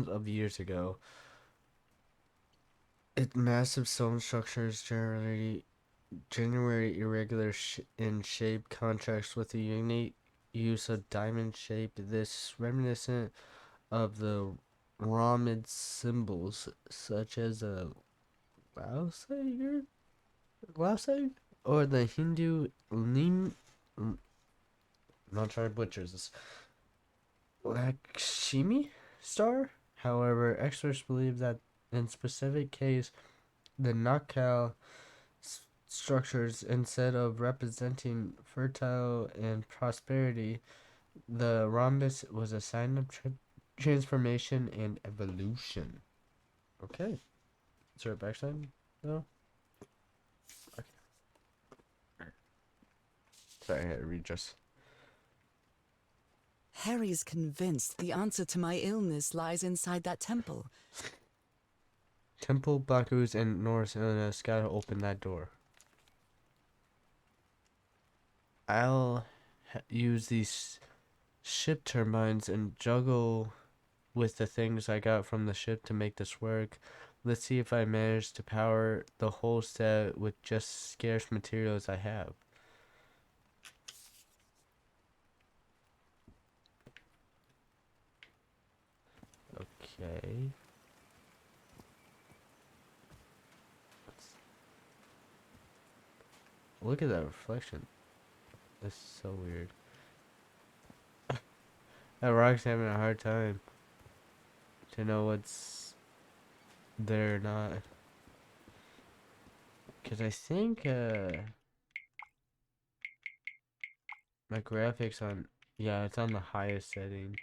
Speaker 1: of years ago. Its massive stone structures generally irregular in shape contrasts with the unique use of diamond shape. This reminiscent of the Ramid symbols such as a Lao Say or the Hindu Lim. I'm not trying to butcher this. Lakshmi star. However, experts believe that in specific case, the Nakal structures, instead of representing fertile and prosperity, the rhombus was a sign of transformation and evolution. Okay. Is there a backside? No? Okay. Sorry, I had to read just.
Speaker 2: Harry's convinced the answer to my illness lies inside that temple.
Speaker 1: Temple, Bakus, and Norris Illinois gotta open that door. I'll use these ship turbines and juggle with the things I got from the ship to make this work. Let's see if I manage to power the whole set with just scarce materials I have. Okay. Look at that reflection. This is so weird. That rock's having a hard time to know what's there or not. Because I think my graphics on, yeah, it's on the highest setting.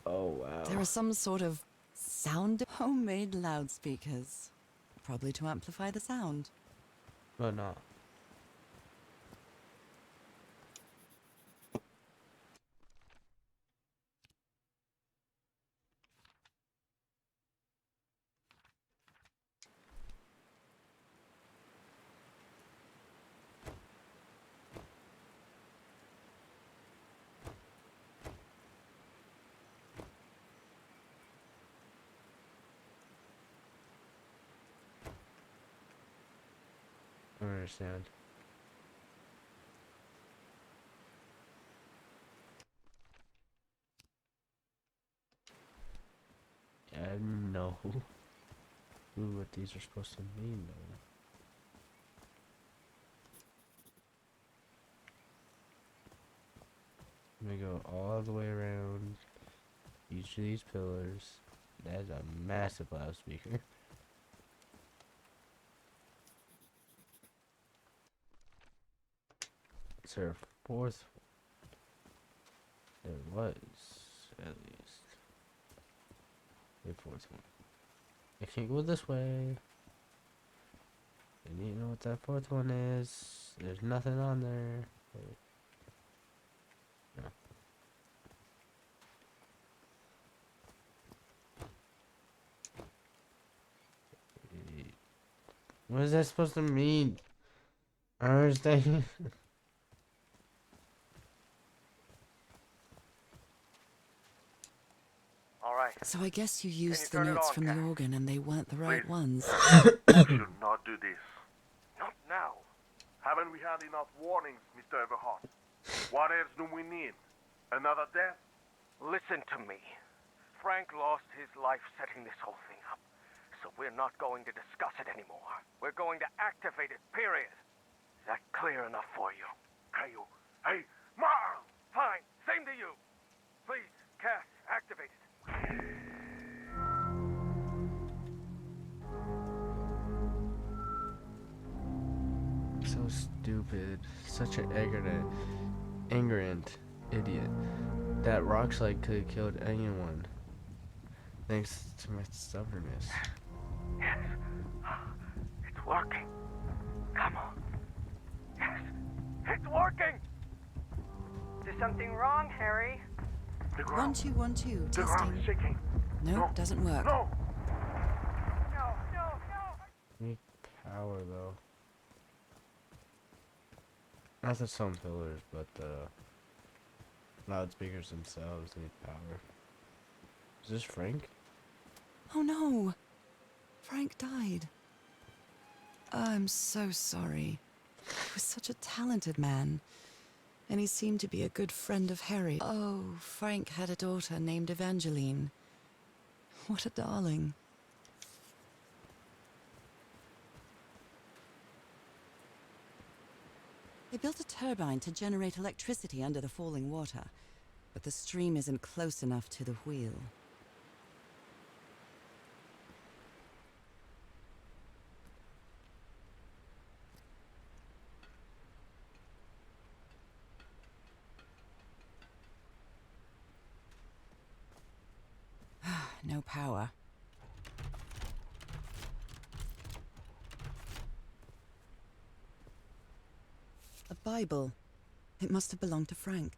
Speaker 1: Oh wow.
Speaker 2: There are some sort of homemade loudspeakers. Probably to amplify the sound.
Speaker 1: Oh no. I don't understand. Yeah, I have no Ooh, what these are supposed to mean though. Let me go all the way around each of these pillars. That's a massive loudspeaker. Is there a fourth? There was, at least. A fourth one. I can't go this way. I need to know what that fourth one is. There's nothing on there. Wait. No. What is that supposed to mean? I don't understand.
Speaker 3: All right.
Speaker 2: So I guess you
Speaker 3: you
Speaker 2: used the
Speaker 3: turn it
Speaker 2: notes
Speaker 3: on,
Speaker 2: from the
Speaker 3: Cass?
Speaker 2: organ and they weren't the right
Speaker 5: Please.
Speaker 2: ones.
Speaker 5: You should not do this.
Speaker 3: Not now.
Speaker 5: Haven't we had enough warnings, Mr. Everhart? What else do we need? Another death?
Speaker 3: Listen to me. Frank lost his life setting this whole thing up. So we're not going to discuss it anymore. We're going to activate it, period. Is that clear enough for you?
Speaker 5: Caillou. Hey, Miles!
Speaker 3: Fine. Same to you. Please, Cass, activate it.
Speaker 1: So stupid. Such an ignorant idiot. That rock slide could have killed anyone. Thanks to my stubbornness.
Speaker 3: Yes. It's working. Come on. Yes. It's working!
Speaker 6: Is there something wrong, Harry?
Speaker 5: The ground.
Speaker 2: 1212,
Speaker 5: The ground
Speaker 2: testing.
Speaker 5: is shaking.
Speaker 2: Nope,
Speaker 5: No.
Speaker 2: doesn't work.
Speaker 5: No!
Speaker 6: No, no, no!
Speaker 1: Need power though. Not the stone pillars, but the loudspeakers themselves need power. Is this Frank?
Speaker 2: Oh no! Frank died. I'm so sorry. He was such a talented man. And he seemed to be a good friend of Harry. Oh, Frank had a daughter named Evangeline. What a darling. They built a turbine to generate electricity under the falling water, but the stream isn't close enough to the wheel. No power. A Bible. It must have belonged to Frank.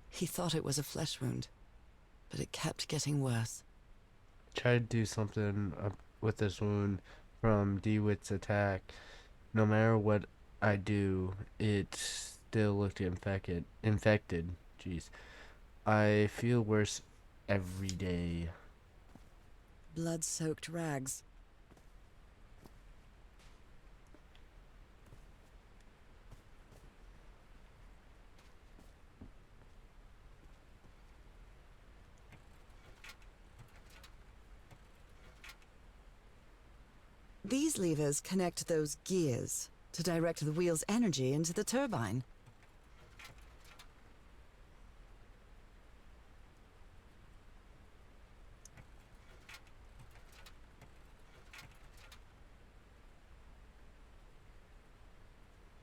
Speaker 2: He thought it was a flesh wound, but it kept getting worse.
Speaker 1: Try to do something with this wound from DeWitt's attack. No matter what I do, it still looked infected. Jeez. I feel worse every day.
Speaker 2: Blood-soaked rags. These levers connect those gears to direct the wheel's energy into the turbine.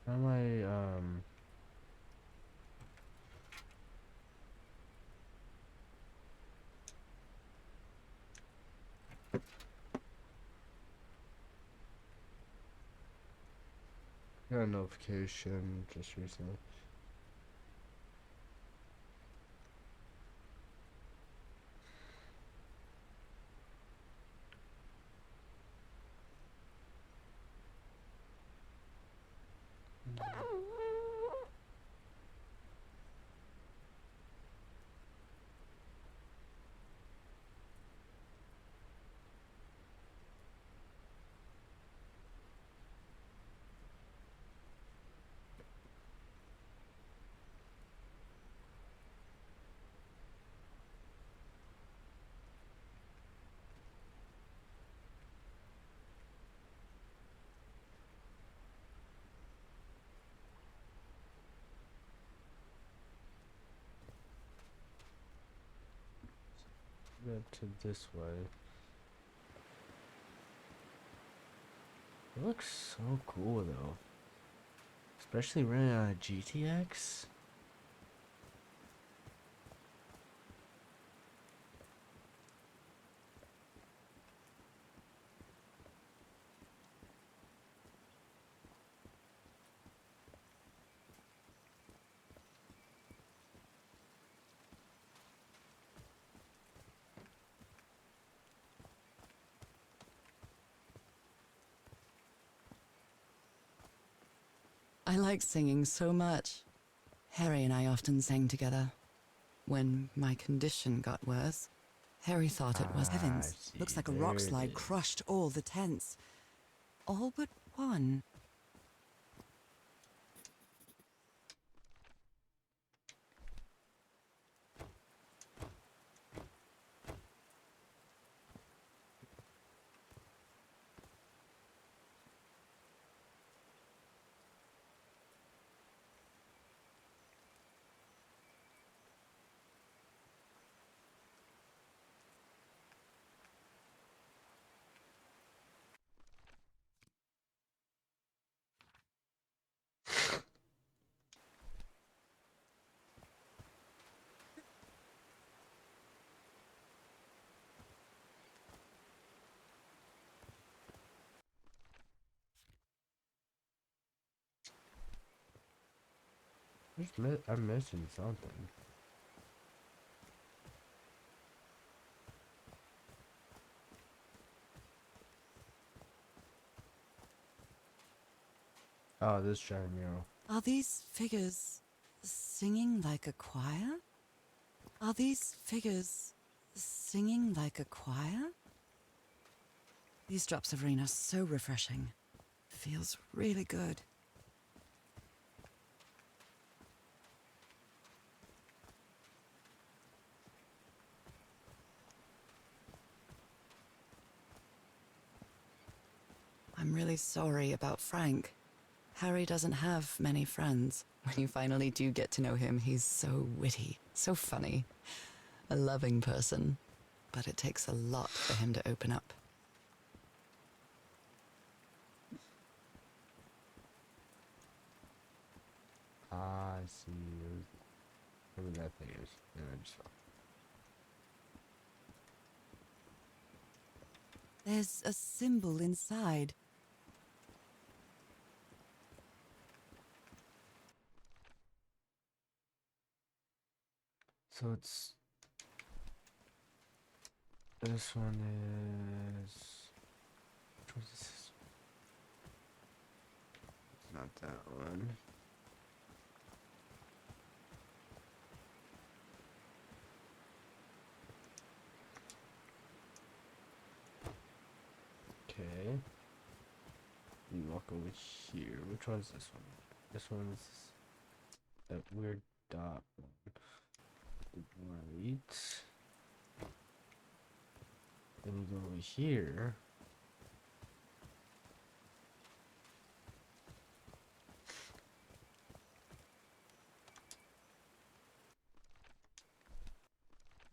Speaker 1: How am I, got a notification just recently. get to this way. It looks so cool though. Especially running on a GTX.
Speaker 2: I like singing so much. Harry and I often sang together. When my condition got worse, Harry thought it was heavens.
Speaker 1: See,
Speaker 2: Looks like a
Speaker 1: there
Speaker 2: rock
Speaker 1: it
Speaker 2: slide
Speaker 1: is.
Speaker 2: crushed all the tents. All but one.
Speaker 1: I'm missing something. Oh, this giant mural.
Speaker 2: Are these figures singing like a choir? Are these figures singing like a choir? These drops of rain are so refreshing. Feels really good. I'm really sorry about Frank. Harry doesn't have many friends. When you finally do get to know him, he's so witty, so funny, a loving person. But it takes a lot for him to open up.
Speaker 1: I see. Whatever that thing is. Yeah, I just saw.
Speaker 2: There's a symbol inside.
Speaker 1: So it's this one is which one is this? It's not that one. Okay. You walk over here. Which one's this one? This one's that weird dot one. Right. Then you go over here.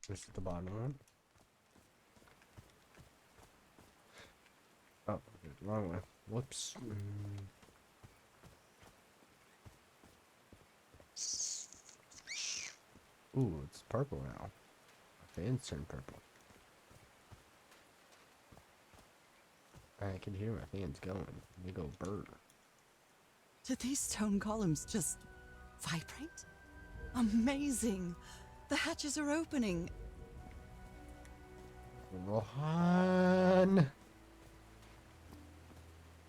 Speaker 1: This is the bottom one. Oh, okay, wrong way. Whoops. Ooh, it's purple now. Fans turn purple. I can hear my fans going. They go burr.
Speaker 2: Do these stone columns just vibrate? Amazing! The hatches are opening.
Speaker 1: Rohan!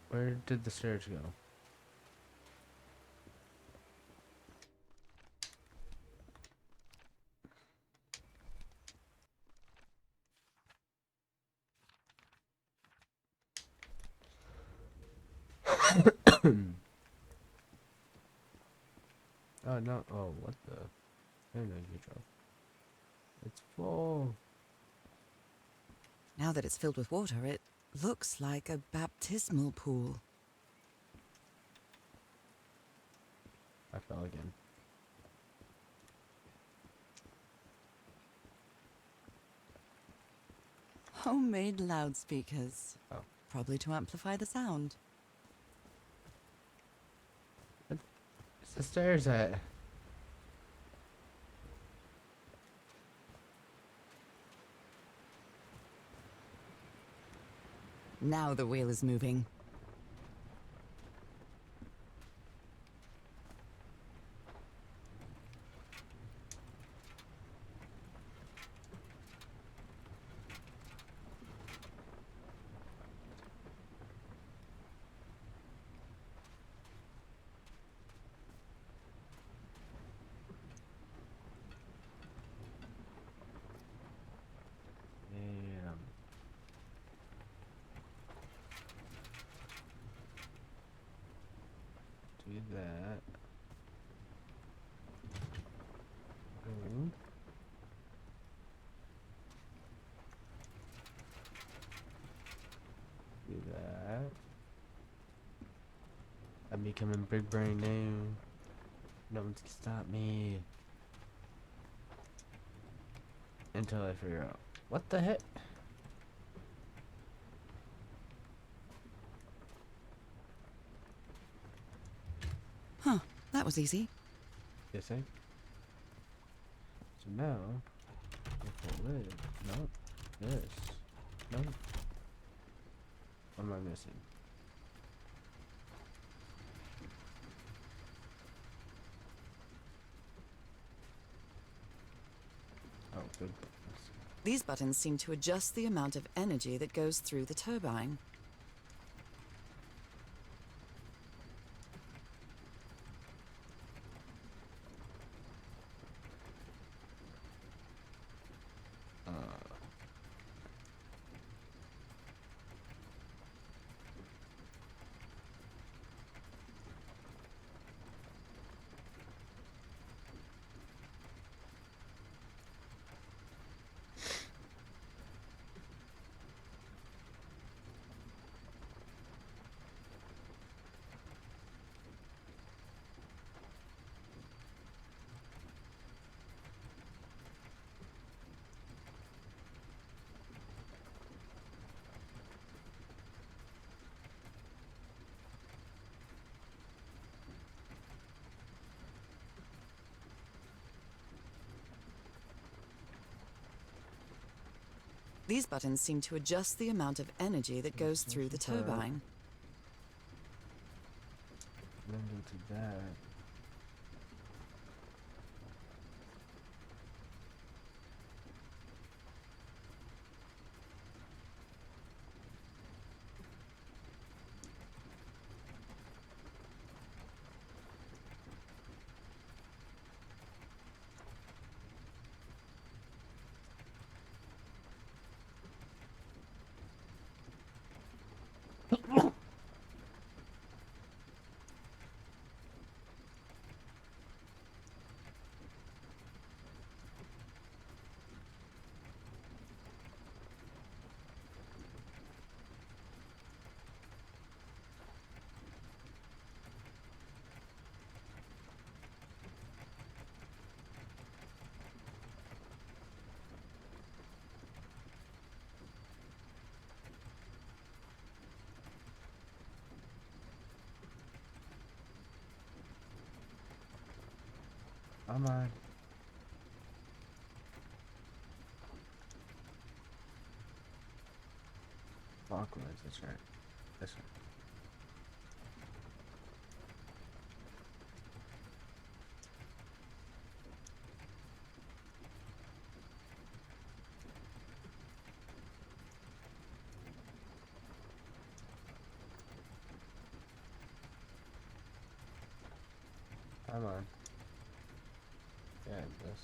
Speaker 1: Where did the stairs go? Oh no! Oh, what the? I didn't know you could drop. It's full.
Speaker 2: Now that it's filled with water, it looks like a baptismal pool.
Speaker 1: I fell again.
Speaker 2: Homemade loudspeakers.
Speaker 1: Oh.
Speaker 2: Probably to amplify the sound.
Speaker 1: Where's the stairs at?
Speaker 2: Now the wheel is moving.
Speaker 1: Damn. Do that. Boom. Do that. I'm becoming big brain now. No one can stop me. Until I figure out what the heck.
Speaker 2: Huh, that was easy.
Speaker 1: You think? So now, if I live, no, this, no. What am I missing? Oh, good.
Speaker 2: These buttons seem to adjust the amount of energy that goes through the turbine. These buttons seem to adjust the amount of energy that goes through the turbine.
Speaker 1: Then go to that. Come on. Clockwise, that's right. This one. Come on. Yeah, this.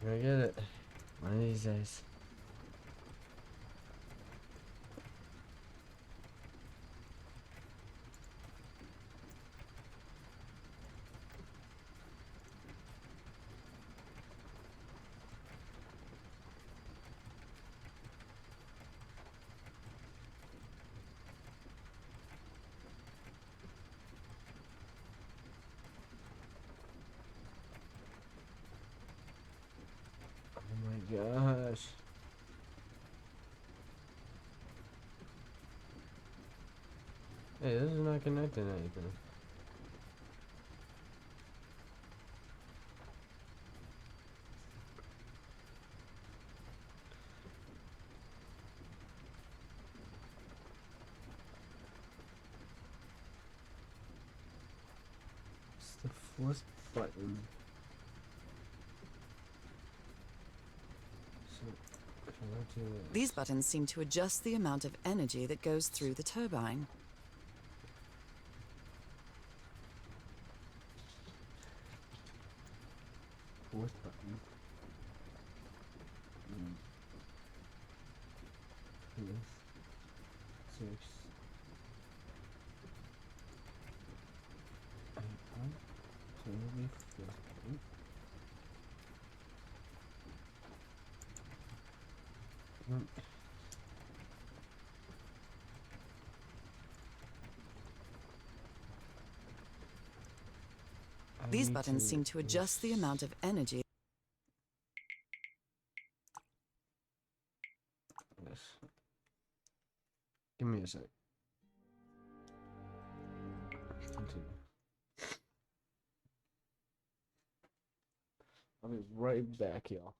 Speaker 1: I get it. One of these days. Oh my gosh. Hey, this is not connecting anything. It's the fourth button. So, can I do this?
Speaker 2: These buttons seem to adjust the amount of energy that goes through the turbine.
Speaker 1: Fourth button. Fifth, sixth, eighth, so maybe fifth button. I
Speaker 2: These
Speaker 1: need
Speaker 2: buttons seem to adjust the amount of energy.
Speaker 1: Yes. Give me a sec. Continue. I'll be right back, y'all.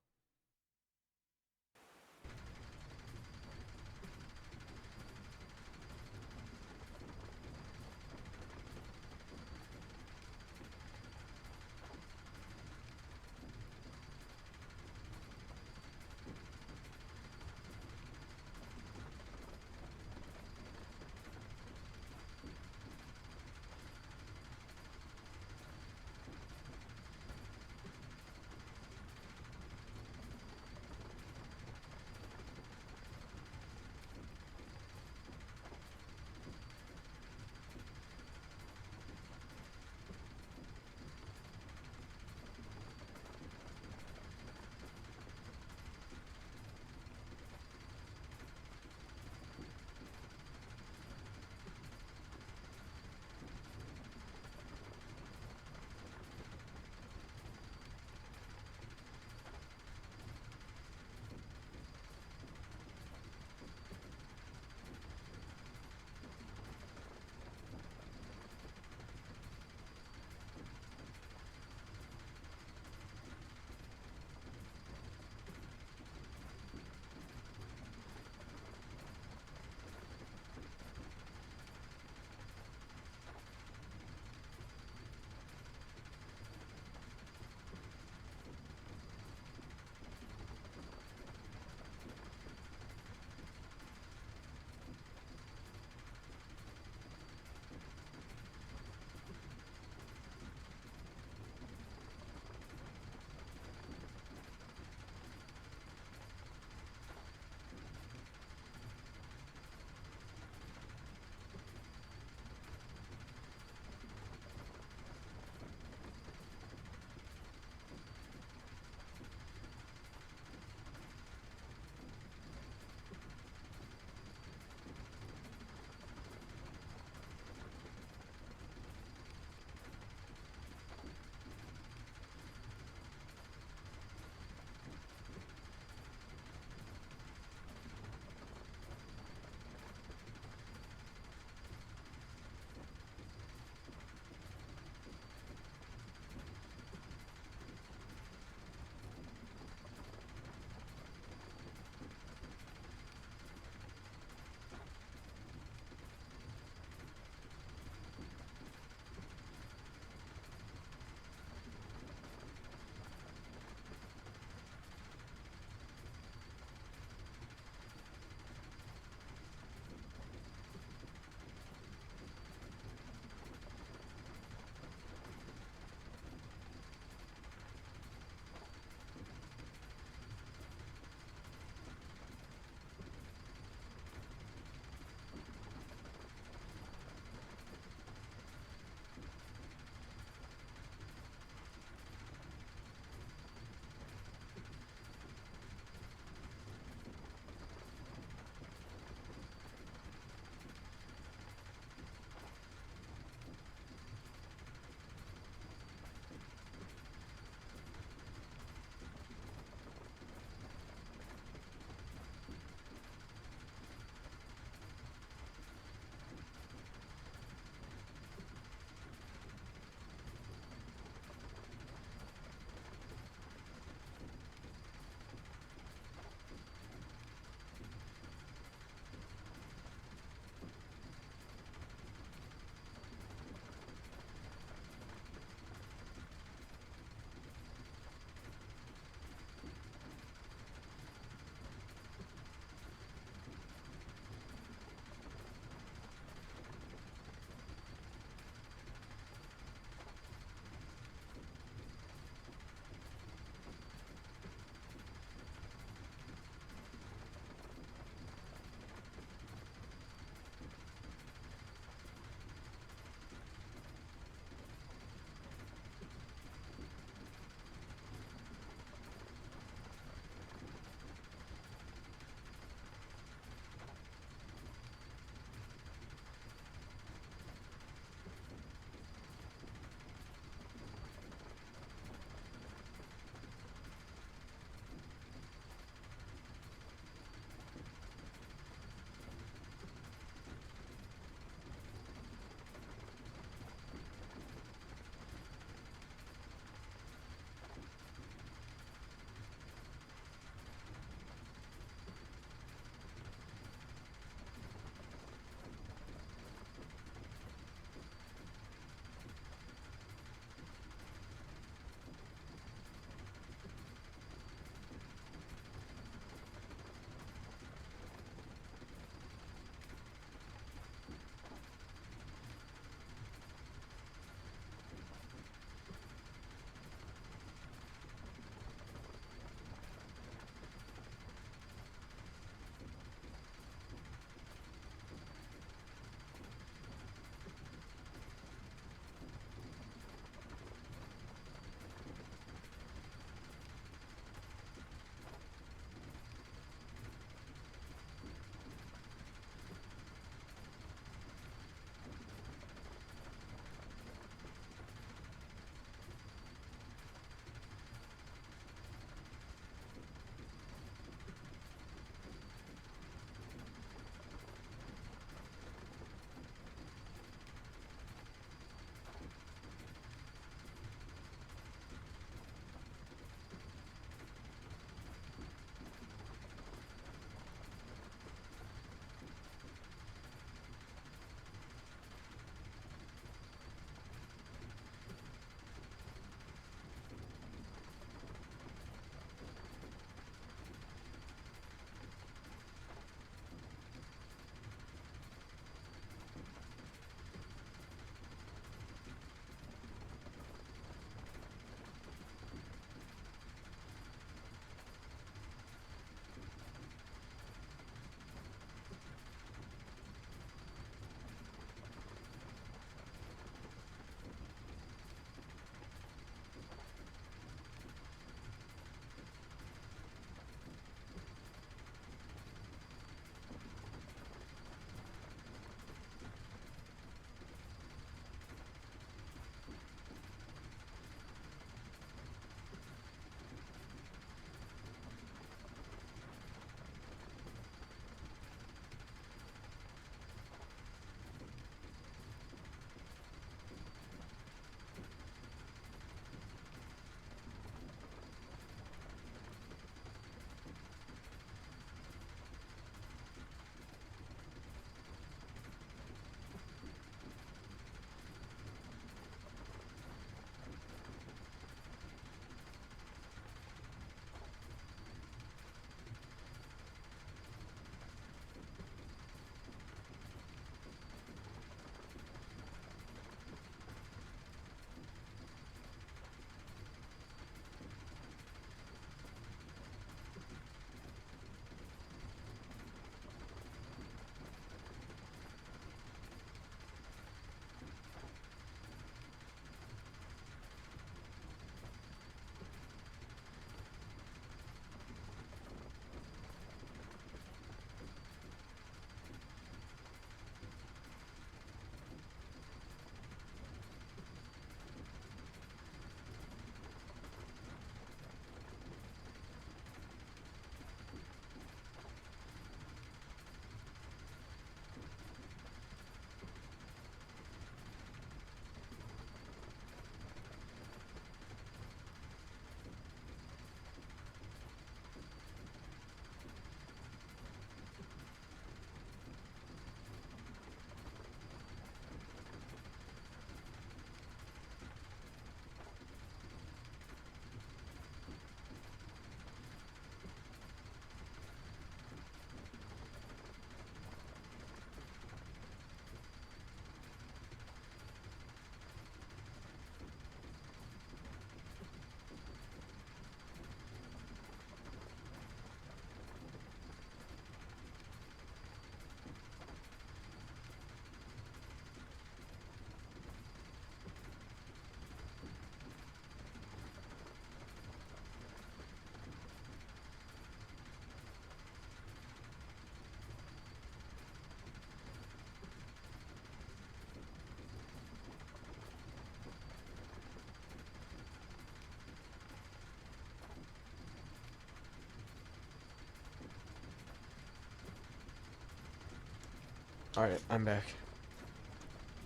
Speaker 1: Alright, I'm back.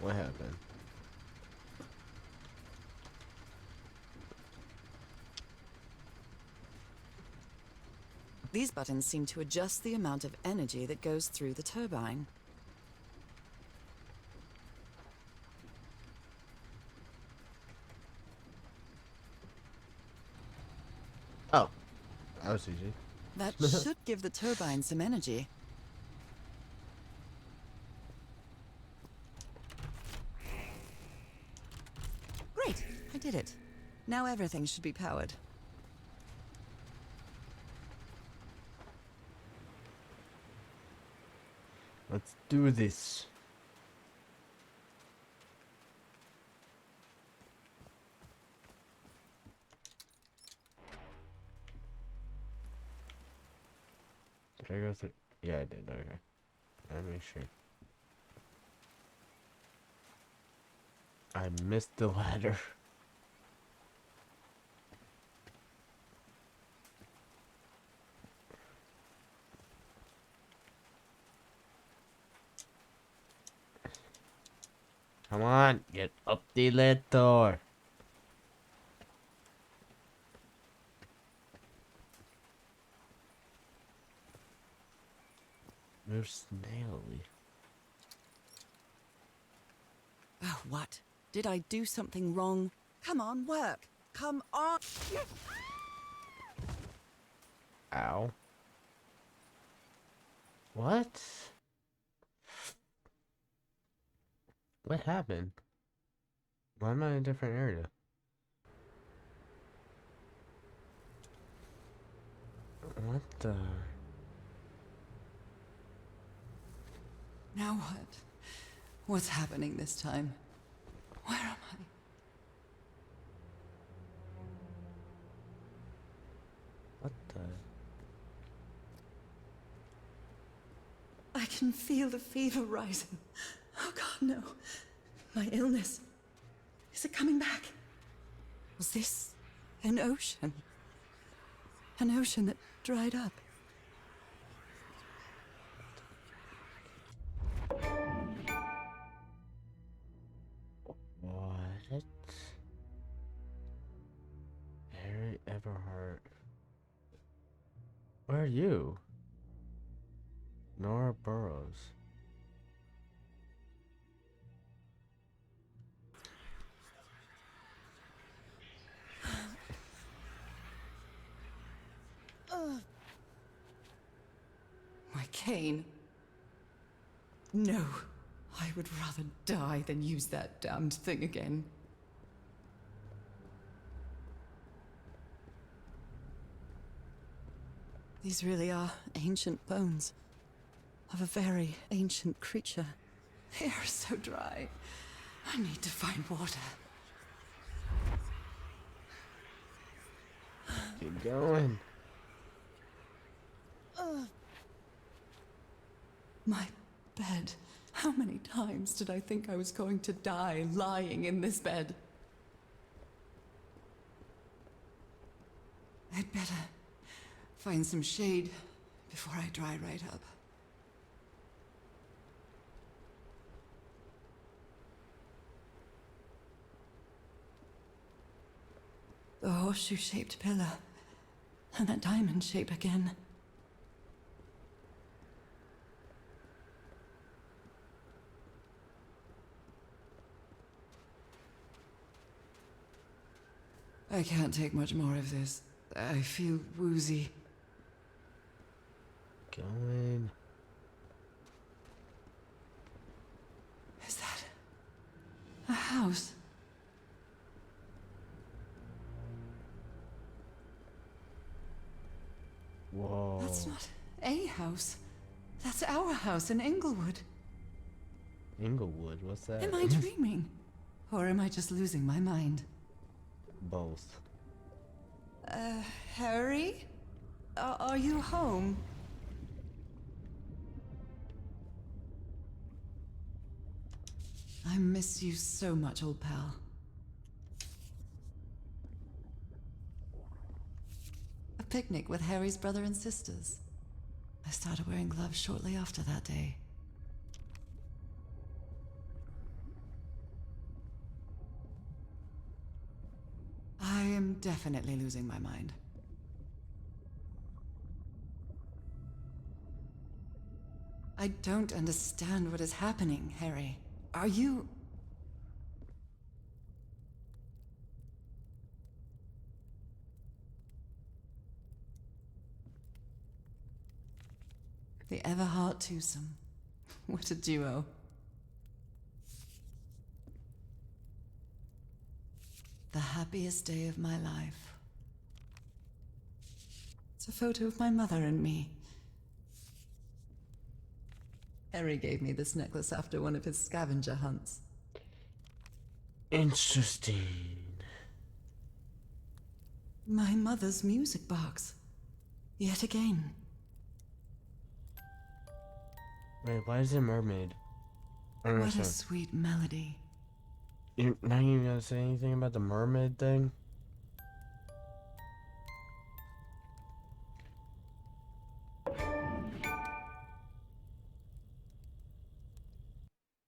Speaker 1: What happened?
Speaker 2: These buttons seem to adjust the amount of energy that goes through the turbine.
Speaker 1: Oh, that was easy.
Speaker 2: That should give the turbine some energy. Great, I did it. Now everything should be powered.
Speaker 1: Let's do this. Did I go through? Yeah, I did. Okay. Let me sure. I missed the ladder. Come on, get up the ladder. Move snaily.
Speaker 2: Oh, what? Did I do something wrong? Come on, work. Come on.
Speaker 1: Ow. What? What happened? Why am I in a different area? What the?
Speaker 2: Now what? What's happening this time? Where am
Speaker 1: What the?
Speaker 2: I can feel the fever rising. Oh God, no. My illness. Is it coming back? Was this an ocean? An ocean that dried up?
Speaker 1: What? Harry Everhart. Where are you? Nora Burrows.
Speaker 2: My cane. No. I would rather die than use that damned thing again. These really are ancient bones of a very ancient creature. They are so dry. I need to find water.
Speaker 1: Keep going.
Speaker 2: My bed. How many times did I think I was going to die lying in this bed? I'd better find some shade before I dry right up. The horseshoe-shaped pillar. And that diamond shape again. I can't take much more of this. I feel woozy.
Speaker 1: Going.
Speaker 2: Is that a house?
Speaker 1: Whoa.
Speaker 2: That's not a house. That's our house in Inglewood.
Speaker 1: Inglewood, what's that?
Speaker 2: Am I dreaming? Or am I just losing my mind?
Speaker 1: Both.
Speaker 2: Harry? Are you home? I miss you so much, old pal. A picnic with Harry's brother and sisters. I started wearing gloves shortly after that day. am definitely losing my mind. I don't understand what is happening, Harry. Are you... The Everhart twosome. What a duo. The happiest day of my life. It's a photo of my mother and me. Harry gave me this necklace after one of his scavenger hunts.
Speaker 1: Interesting.
Speaker 2: My mother's music box. Yet again.
Speaker 1: Wait, why is it mermaid? I don't
Speaker 2: What a
Speaker 1: understand.
Speaker 2: sweet melody.
Speaker 1: You're not even gonna say anything about the mermaid thing?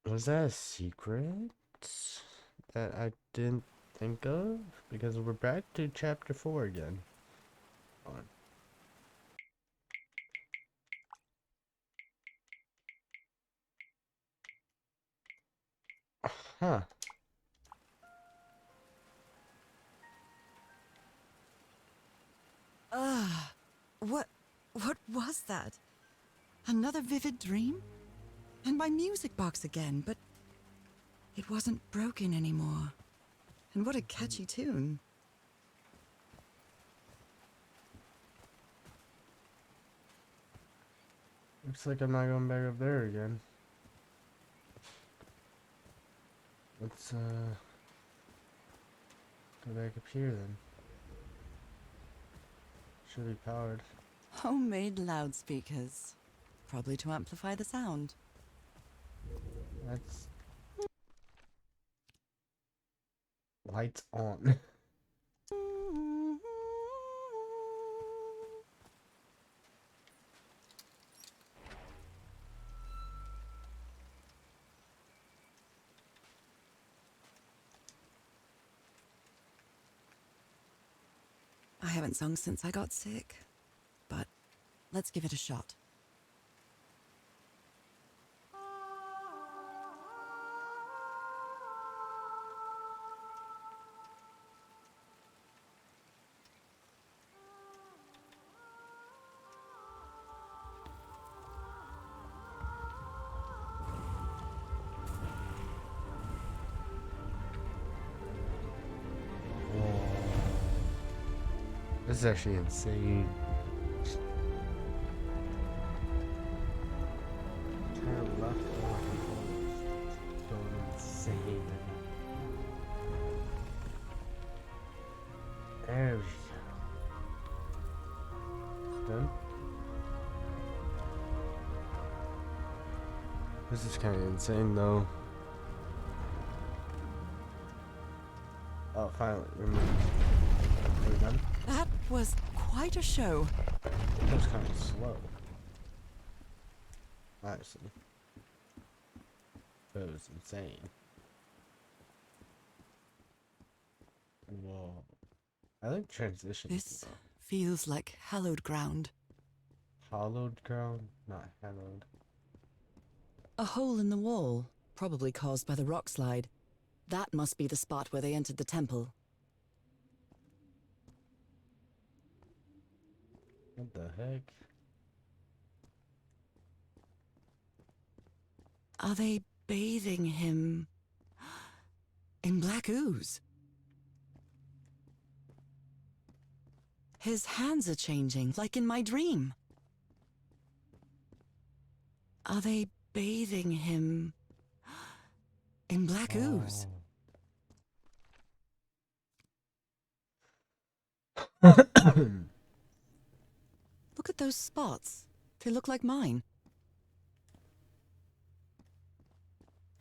Speaker 1: Was that a secret that I didn't think of? Because we're back to chapter 4 again. Hold on. Huh.
Speaker 2: What was that? Another vivid dream? And my music box again, but it wasn't broken anymore. And what a catchy tune.
Speaker 1: Looks like I'm not going back up there again. Let's go back up here then. Should be powered.
Speaker 2: Homemade loudspeakers. Probably to amplify the sound.
Speaker 1: That's lights on.
Speaker 2: I haven't sung since I got sick, but let's give it a shot.
Speaker 1: This is actually insane. Turn left going insane. There we go. Done. This is kind of insane though. Oh, finally, removed. Are we done?
Speaker 2: That was quite a show.
Speaker 1: That was kind of slow. Honestly. That was insane. Whoa. I like transitions.
Speaker 2: This feels like hallowed ground.
Speaker 1: Hollowed ground? Not hallowed.
Speaker 2: A hole in the wall, probably caused by the rock slide. That must be the spot where they entered the temple.
Speaker 1: What the heck?
Speaker 2: Are they bathing him in black ooze? His hands are changing, like in my dream. Are they bathing him in black ooze? Look at those spots. They look like mine.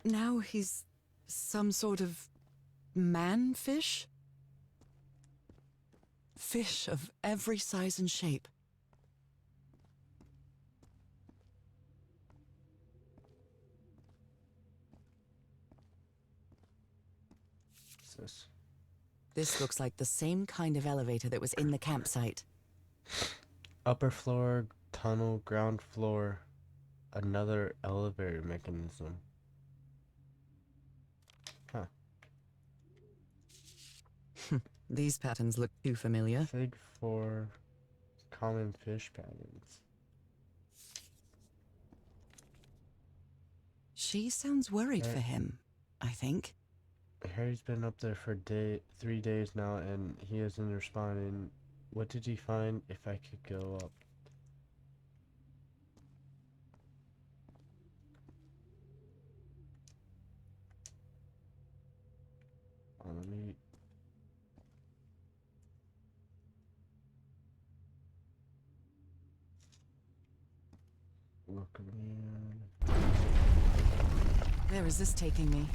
Speaker 2: Now he's some sort of man-fish? Fish of every size and shape.
Speaker 1: What's this?
Speaker 2: This looks like the same kind of elevator that was in the campsite.
Speaker 1: Upper floor, tunnel, ground floor, another elevator mechanism. Huh.
Speaker 2: These patterns look too familiar.
Speaker 1: Fig 4 common fish patterns.
Speaker 2: She sounds worried
Speaker 1: Right.
Speaker 2: for him, I think.
Speaker 1: Harry's been up there for 3 days now and he hasn't responded. What did he find? If I could go up. Let me. Look around.
Speaker 2: Where is this taking me?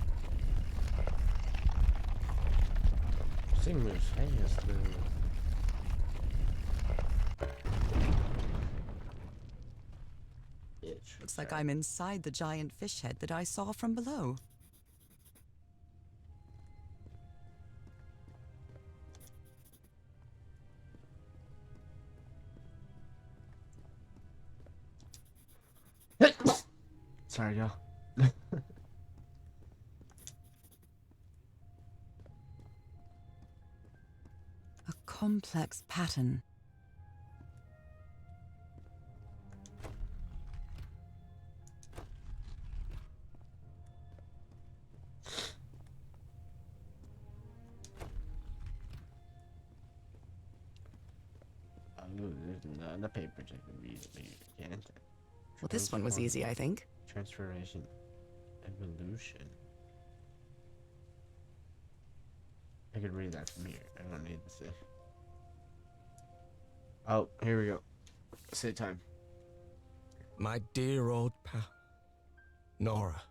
Speaker 1: Thing moves fast, though.
Speaker 2: Looks like I'm inside the giant fish head that I saw from below.
Speaker 1: Sorry, y'all.
Speaker 2: A complex pattern.
Speaker 1: There's the papers I can read over here. Can't I?
Speaker 2: Well, this one was easy, I think.
Speaker 1: Transformation. Evolution. I could read that from here. I don't need to say. Oh, here we go. Say time.
Speaker 4: My dear old pal, Nora.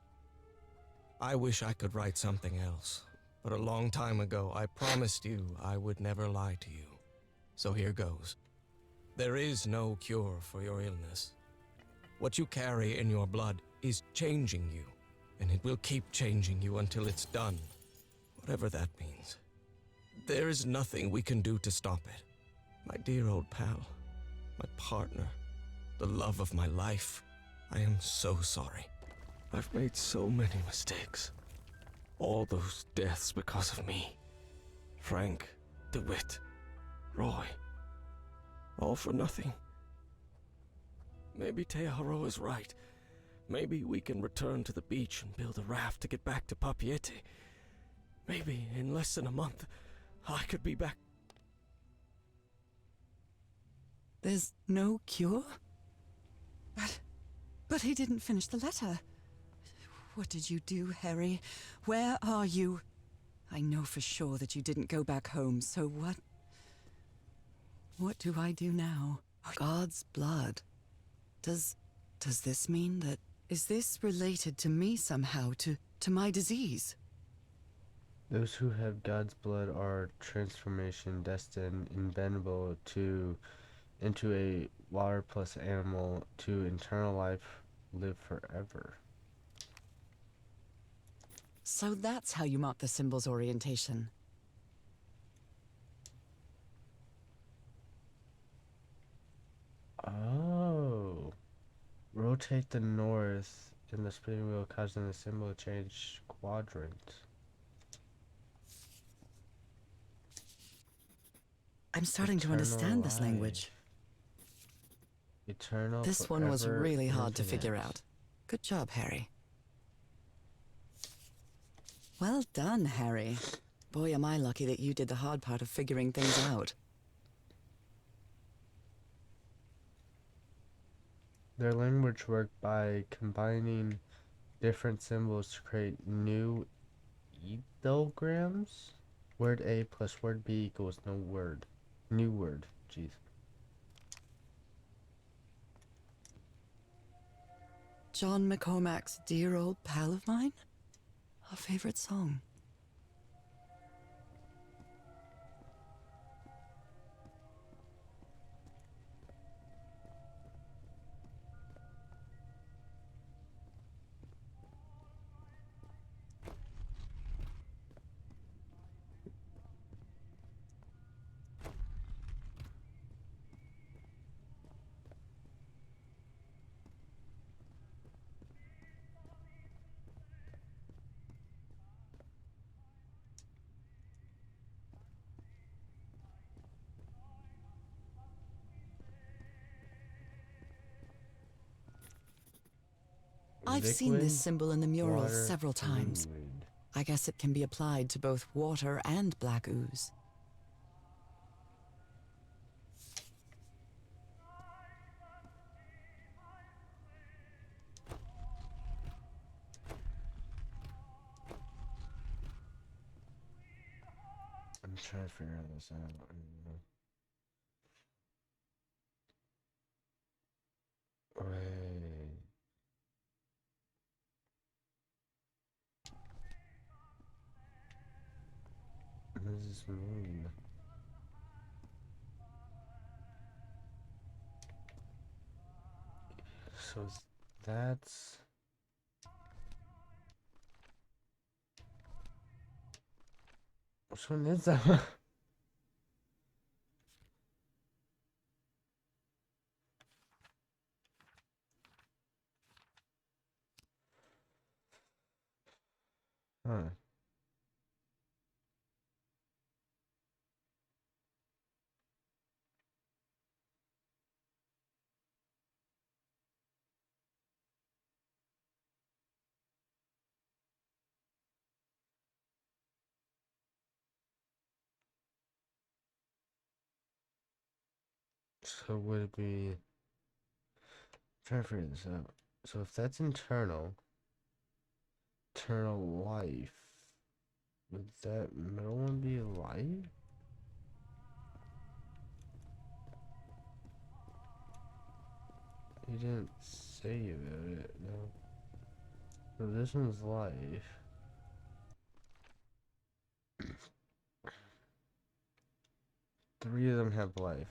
Speaker 4: I wish I could write something else, but a long time ago I promised you I would never lie to you. So here goes. There is no cure for your illness. What you carry in your blood is changing you, and it will keep changing you until it's done, whatever that means. There is nothing we can do to stop it. My dear old pal, my partner, the love of my life, I am so sorry. I've made so many mistakes. All those deaths because of me. Frank, DeWitt, Roy. All for nothing. Maybe Teodoro is right. Maybe we can return to the beach and build a raft to get back to Papeete. Maybe in less than a month, I could be back.
Speaker 2: There's no cure? But he didn't finish the letter. What did you do, Harry? Where are you? I know for sure that you didn't go back home, so what? What do I do now? God's blood. Does this mean that... Is this related to me somehow, to my disease?
Speaker 1: Those who have God's blood are transformation destined, inbendable into a water plus animal to eternal life, live forever.
Speaker 2: So that's how you mark the symbol's orientation.
Speaker 1: Oh. Rotate the north in the spinning wheel, causing the symbol to change quadrant.
Speaker 2: I'm starting to
Speaker 1: Eternal
Speaker 2: understand this
Speaker 1: life.
Speaker 2: language.
Speaker 1: Eternal.
Speaker 2: This one was
Speaker 1: forever,
Speaker 2: really hard to figure
Speaker 1: infinite.
Speaker 2: out. Good job, Harry. Well done, Harry. Boy, am I lucky that you did the hard part of figuring things out.
Speaker 1: Their language worked by combining different symbols to create new ideograms. Word A plus word B equals no word. New word. Jeez.
Speaker 2: John McCormack's Dear Old Pal of Mine? Our favorite song. I've seen this
Speaker 1: liquid,
Speaker 2: symbol in the murals
Speaker 1: water,
Speaker 2: several times.
Speaker 1: fluid.
Speaker 2: I guess it can be applied to both water and black ooze.
Speaker 1: I'm trying to figure this out. Wait. What does this mean? So that's... Which one is that? Huh. So would it be... Trying to figure this out. So if that's eternal life, would that middle one be life? He didn't say about it, no. So this one's life. Three of them have life.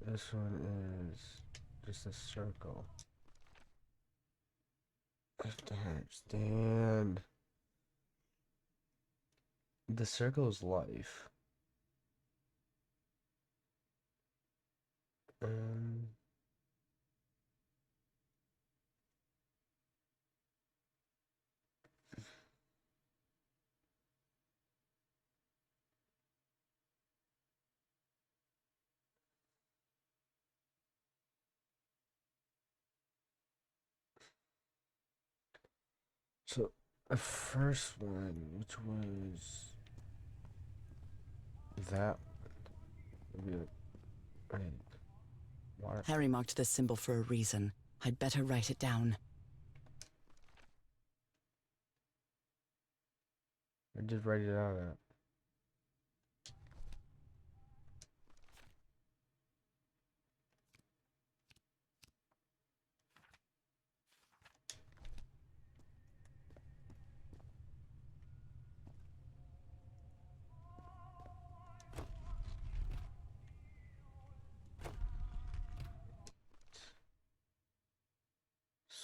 Speaker 1: This one is just a circle. I don't understand. The circle is life. Um, so the first one, which was that one, would be like, wait, water.
Speaker 2: Harry marked this symbol for a reason. I'd better write it down.
Speaker 1: I just write it out.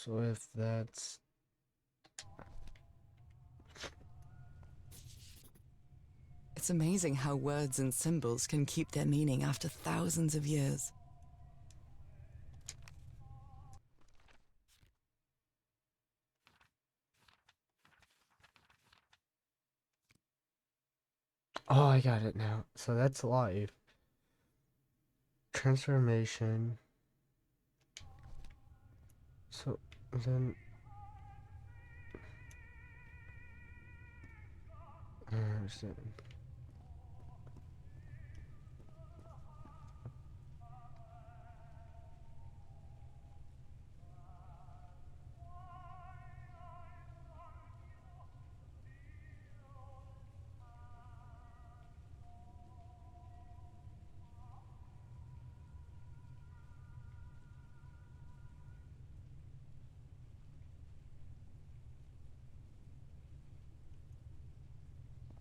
Speaker 1: So if that's
Speaker 2: It's amazing how words and symbols can keep their meaning after thousands of years.
Speaker 1: oh, I got it now. So that's life. Transformation. So then I don't understand.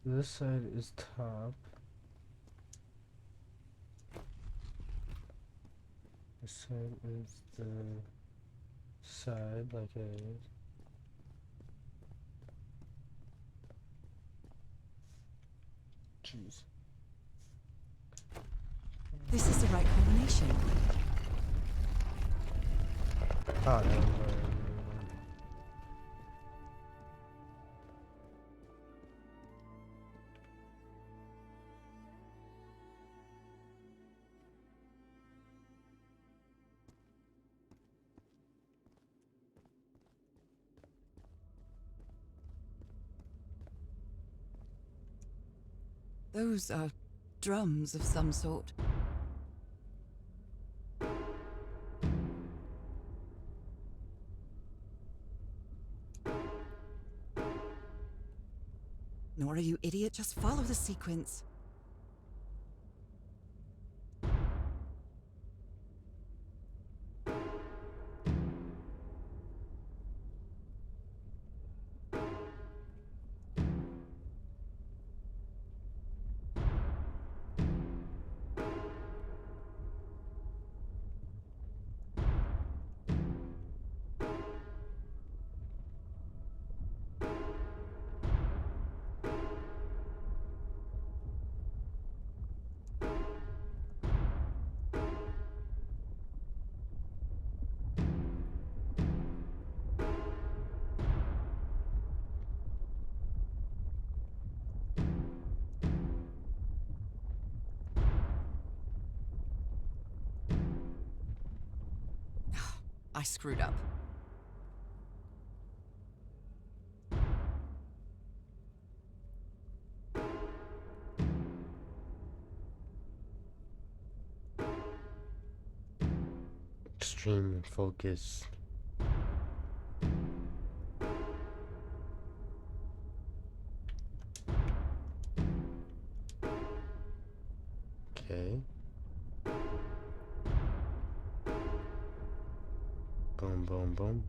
Speaker 1: This side is top. This side is the side like it is. Jeez.
Speaker 2: This is the right combination.
Speaker 1: Oh, that was
Speaker 2: Those are drums of some sort. Nora, you idiot, just follow the sequence. I screwed up.
Speaker 1: extreme focus. Okay. Boom, boom, boom.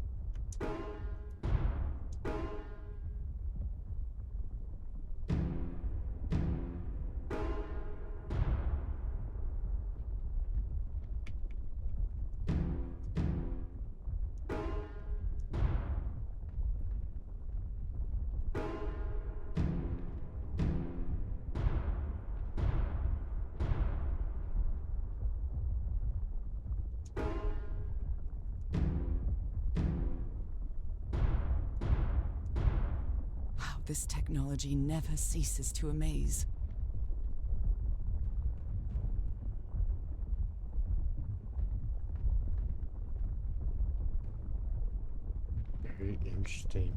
Speaker 2: Wow, this technology never ceases to amaze.
Speaker 1: Very interesting.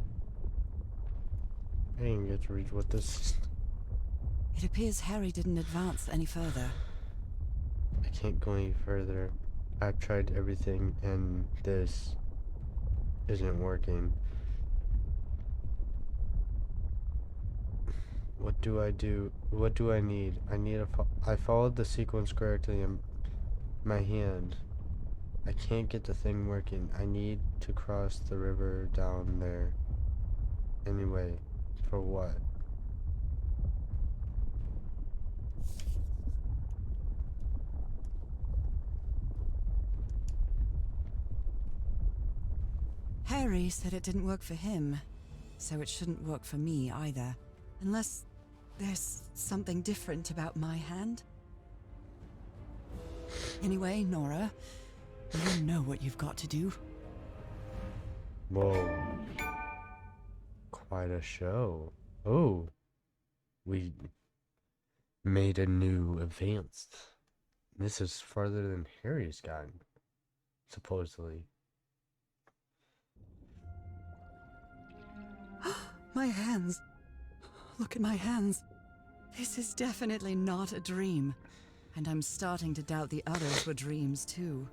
Speaker 1: I didn't get to read what this is.
Speaker 2: It appears Harry didn't advance any further.
Speaker 1: I can't go any further. I've tried everything and this isn't working. What do I do? What do I need? I followed the sequence correctly in my hand. I can't get the thing working. I need to cross the river down there. Anyway, for what?
Speaker 2: Harry said it didn't work for him, so it shouldn't work for me either. Unless there's something different about my hand. Anyway, Nora, you know what you've got to do.
Speaker 1: Whoa. Quite a show. Oh. We made a new advance. This is farther than Harry's gotten, supposedly.
Speaker 2: My hands. Look at my hands. This is definitely not a dream. And I'm starting to doubt the others were dreams too.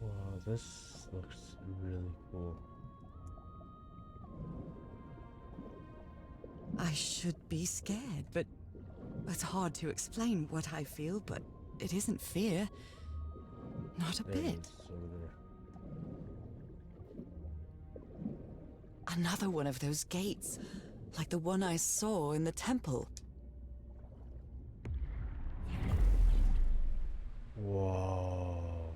Speaker 1: Wow, this looks really cool.
Speaker 2: I should be scared, but it's hard to explain what I feel, but it isn't fear. Not a
Speaker 1: There it
Speaker 2: bit.
Speaker 1: is, over there.
Speaker 2: Another one of those gates, like the one I saw in the temple.
Speaker 1: Whoa.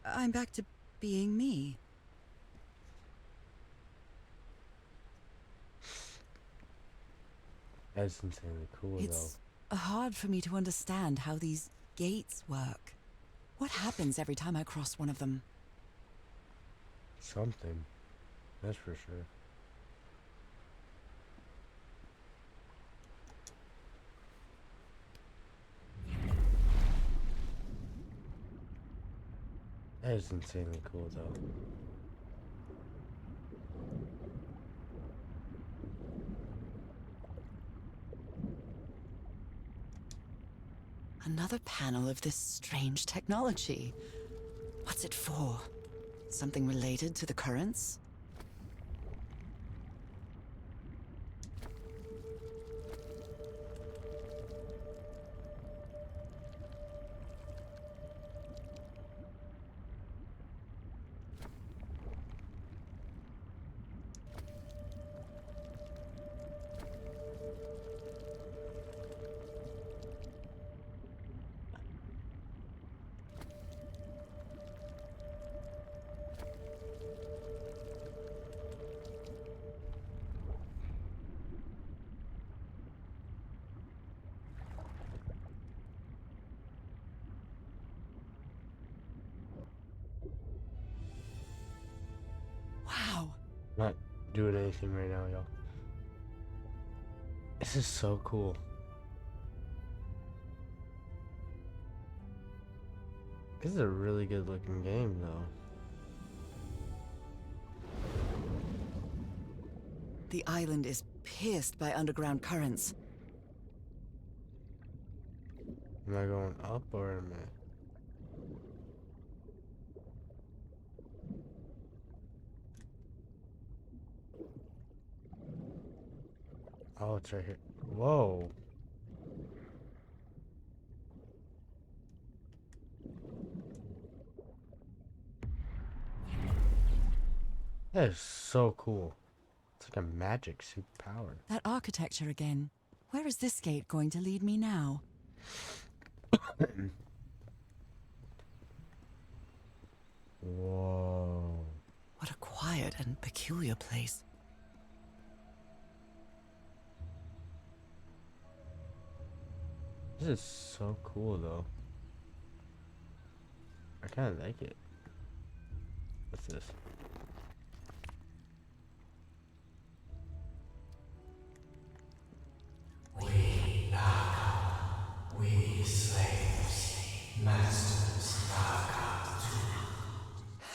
Speaker 2: I'm back to being me.
Speaker 1: That's insanely cool,
Speaker 2: It's hard for me to understand how these gates work. What happens every time I cross one of them?
Speaker 1: though. Something. That's for sure. That is insanely cool, though.
Speaker 2: Another panel of this strange technology. What's it for? Something related to the currents? Wow.
Speaker 1: Not doing anything right now, y'all. This is so cool. This is a really good looking game, though.
Speaker 2: The island is pierced by underground currents.
Speaker 1: Am I going up or am I? Oh, it's right here. Whoa. That is so cool. It's like a magic superpower.
Speaker 2: That architecture again. Where is this gate going to lead me now?
Speaker 1: Whoa.
Speaker 2: What a quiet and peculiar place.
Speaker 1: This is so cool, though. I kind of like it. What's this?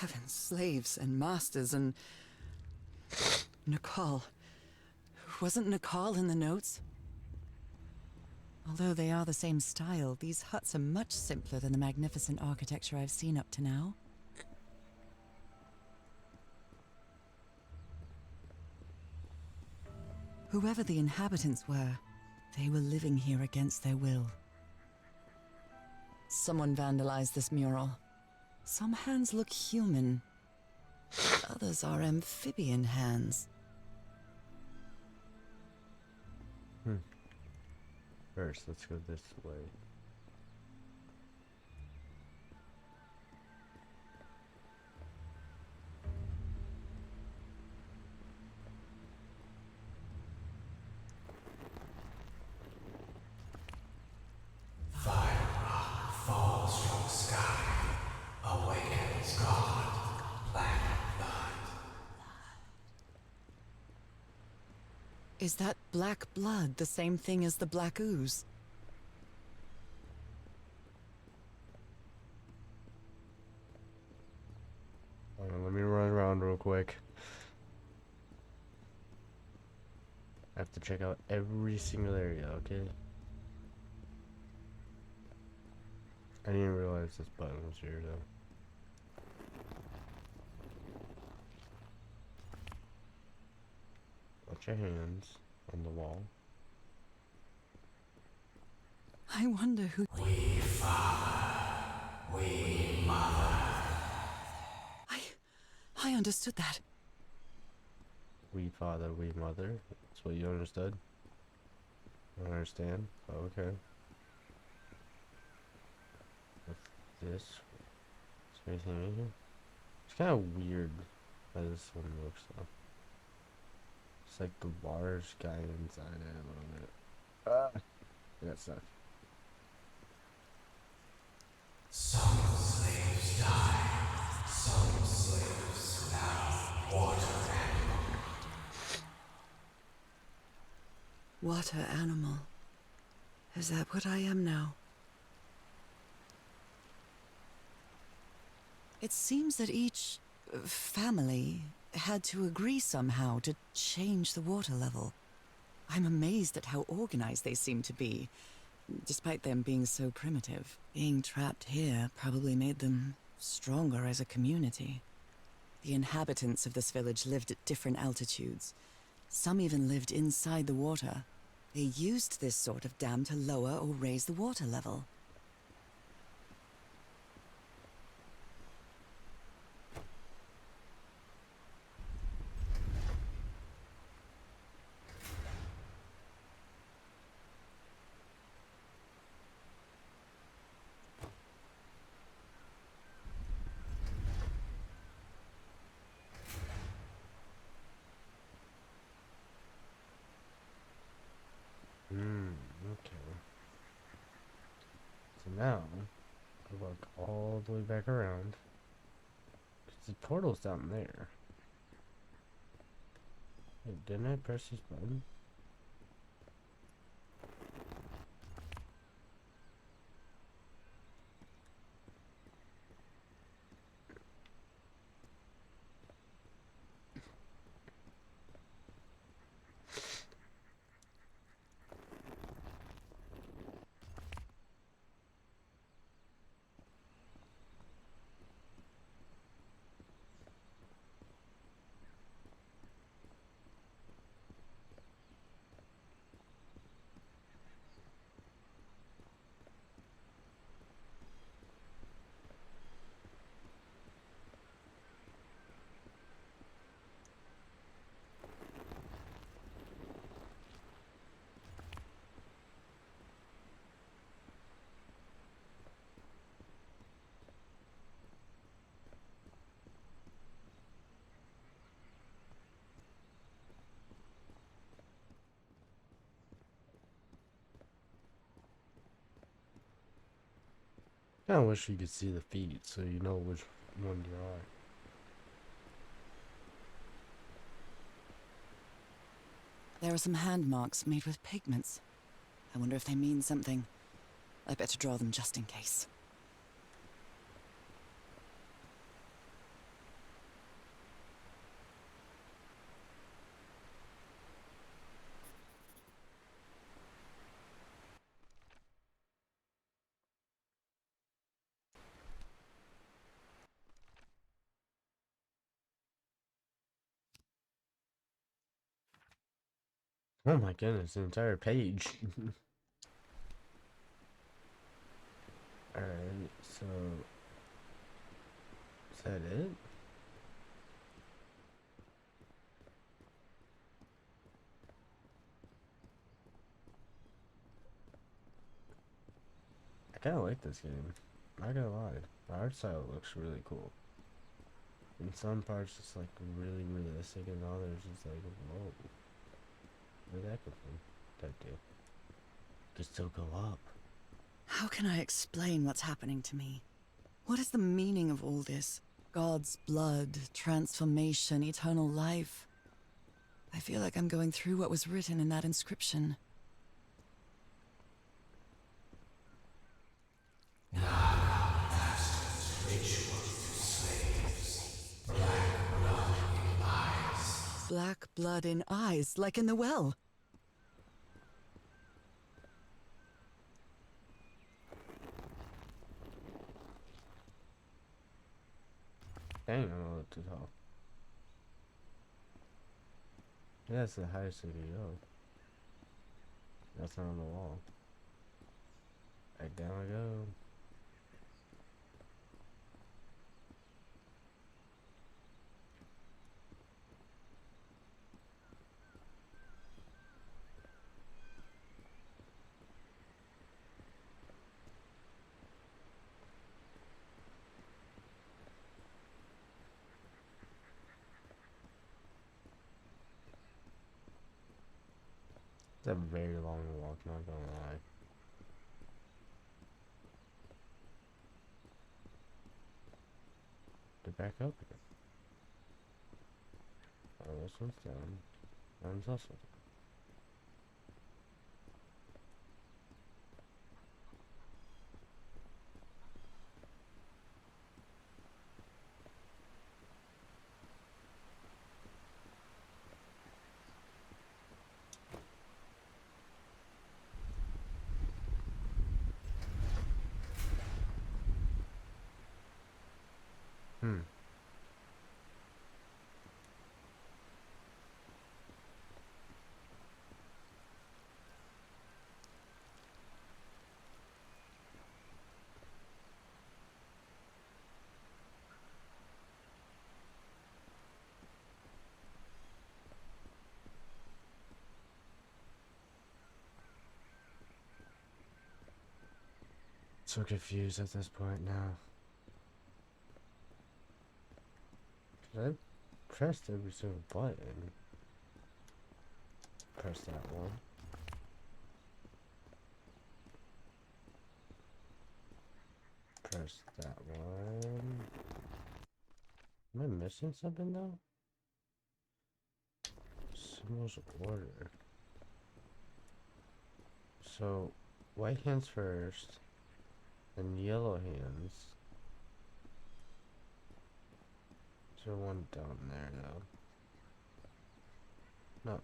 Speaker 2: Heaven, slaves and masters and... Nicole. Wasn't Nicole in the notes? Although they are the same style, these huts are much simpler than the magnificent architecture I've seen up to now. Whoever the inhabitants were, they were living here against their will. Someone vandalized this mural. Some hands look human. Others are amphibian hands.
Speaker 1: First, let's go this way.
Speaker 2: Is that black blood the same thing as the black ooze?
Speaker 1: Hold on, let me run around real quick. I have to check out every single area, okay? I didn't realize this button was here, though. Watch your hands on the wall.
Speaker 2: I wonder who...
Speaker 7: We father, we mother.
Speaker 2: I understood that.
Speaker 1: We father, we mother. That's what you understood? I don't understand. Oh, okay. What's this? Is there anything in here? It's kind of weird how this one looks though. It's like the water's got inside it a little bit. Ah, that sucks.
Speaker 7: Some slaves die. Some slaves now water animal.
Speaker 2: Water animal. Is that what I am now? It seems that each family had to agree somehow to change the water level. I'm amazed at how organized they seem to be, despite them being so primitive. Being trapped here probably made them stronger as a community. The inhabitants of this village lived at different altitudes. Some even lived inside the water. They used this sort of dam to lower or raise the water level.
Speaker 1: Okay. So now, I walk all the way back around. Cause the portal's down there. Wait, didn't I press this button? I wish you could see the feet so you know which one you are.
Speaker 2: There are some hand marks made with pigments. I wonder if they mean something. I better draw them just in case.
Speaker 1: Oh my goodness, the entire page. Alright, so is that it? I kinda like this game. Not gonna lie. The art style looks really cool. In some parts it's like really realistic and others it's like, whoa. Where'd that come from? That deal. Could still go up.
Speaker 2: How can I explain what's happening to me? What is the meaning of all this? God's blood, transformation, eternal life. I feel like I'm going through what was written in that inscription. Black blood in eyes, like in the well.
Speaker 1: Dang, I don't know what to tell. That's the highest it can go. That's not on the wall. Back down I go. It's a very long walk, not gonna lie. To back up here. Oh, this one's down. That one's also down. Hmm. So confused at this point now. 'Cause I pressed every single button. Press that one. Press that one. Am I missing something though? Symbols order. So, white hands first, then yellow hands. Is there one down there though? No.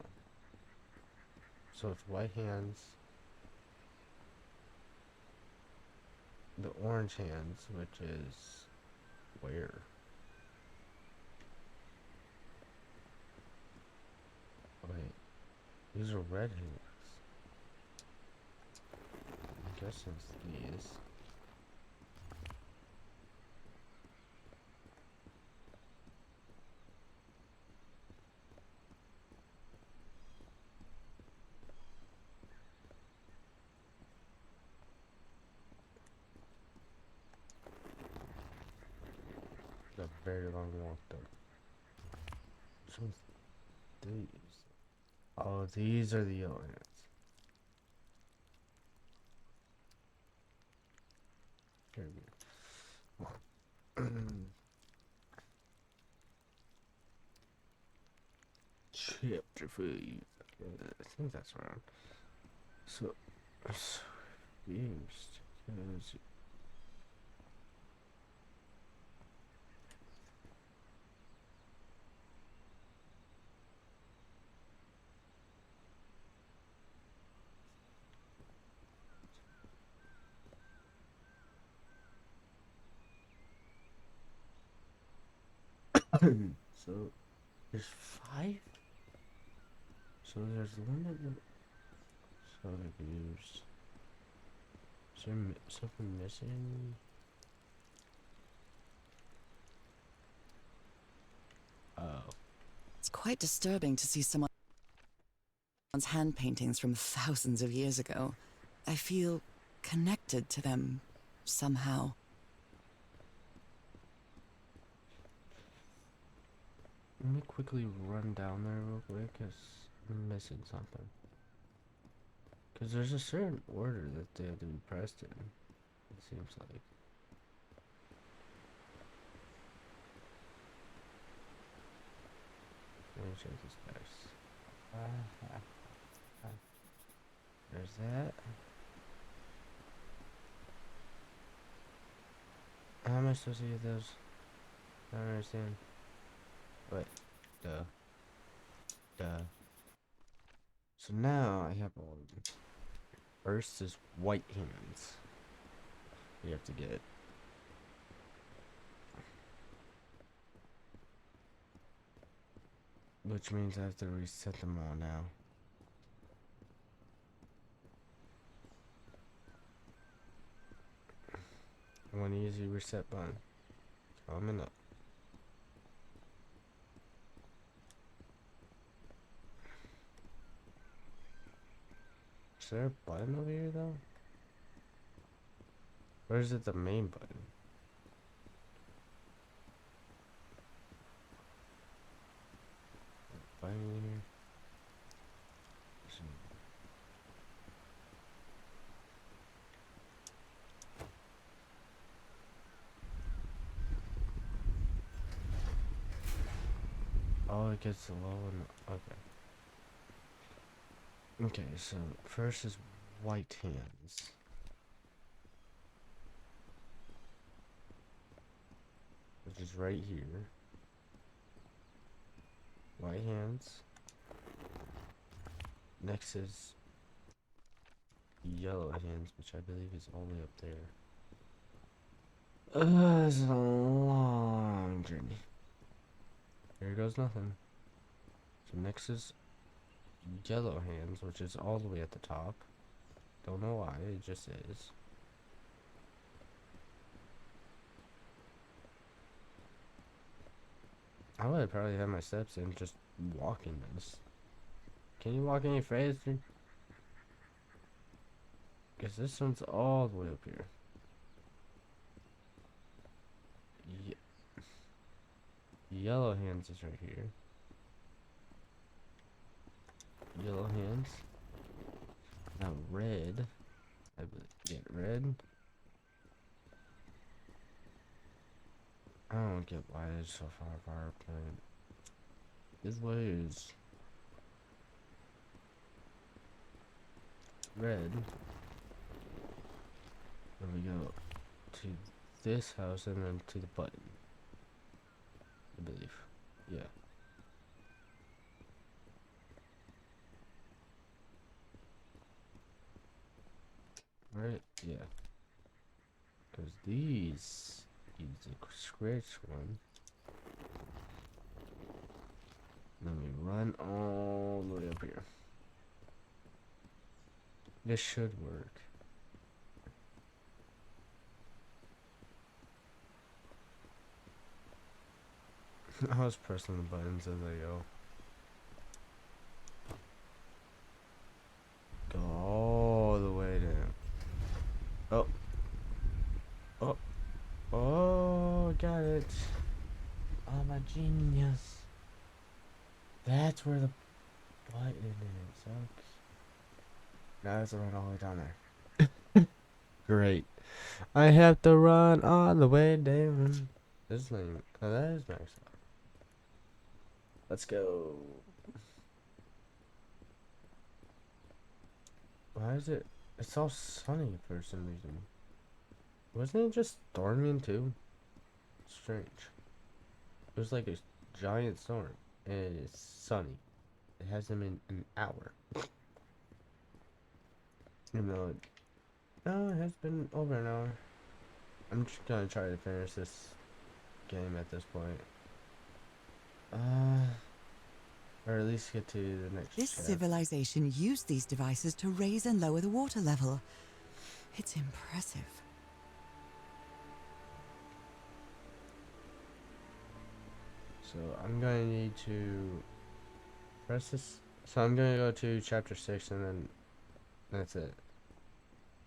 Speaker 1: So it's white hands, the orange hands, which is where? Wait, these are red hands. I guess it's these. It's a very long walk though. Which one's these? Oh, these are the yellow hands. Here we go. Chapter 5. I think that's around. So, I'm so confused. 'Cause so, there's 5? So there's limited. So confused. Is there something missing? Oh.
Speaker 2: It's quite disturbing to see someone's hand paintings from thousands of years ago. I feel connected to them somehow.
Speaker 1: Let me quickly run down there real quick, because I'm missing something. Because there's a certain order that they have to be pressed in, it seems like. Let me check this guys. There's that. How am I supposed to get those? I don't understand. Wait. Duh. So now I have all of them. First is white hands. You have to get. Which means I have to reset them all now. One easy reset button. Coming up. Is there a button over here though? Or is it the main button? Button here. Oh, it gets low and okay. Okay, so first is white hands. Which is right here. White hands. Next is yellow hands, which I believe is all the way up there. It's a long journey. Here goes nothing. So next is yellow hands, which is all the way at the top. Don't know why, it just is. I would probably have my steps in just walking this. Can you walk any faster? Because this one's all the way up here. Yellow hands is right here. Yellow hands. Now red. I believe, yeah, red. I don't get why it's so far apart, but this way is red. Then we go to this house and then to the button. I believe. Yeah. Right? Yeah. Because these is a scratch one. Then we run all the way up here. This should work. I was pressing the buttons as I go. Go all the way down. Oh. Oh. Oh, got it. I'm a genius. That's where the button is. Okay. Now I have to run all the way down there. Great. I have to run all the way down. This is not even. Oh, that is maxed out. Let's go. Why is it? It's all sunny for some reason. Wasn't it just storming too? Strange. It was like a giant storm, and it's sunny. It hasn't been an hour. Even though no, it has been over an hour. I'm just gonna try to finish this game at this point. Or at least get to the next
Speaker 2: This
Speaker 1: chapter.
Speaker 2: civilization used these devices to raise and lower the water level. It's impressive.
Speaker 1: So I'm gonna need to press this. So I'm gonna go to chapter 6 and then that's it.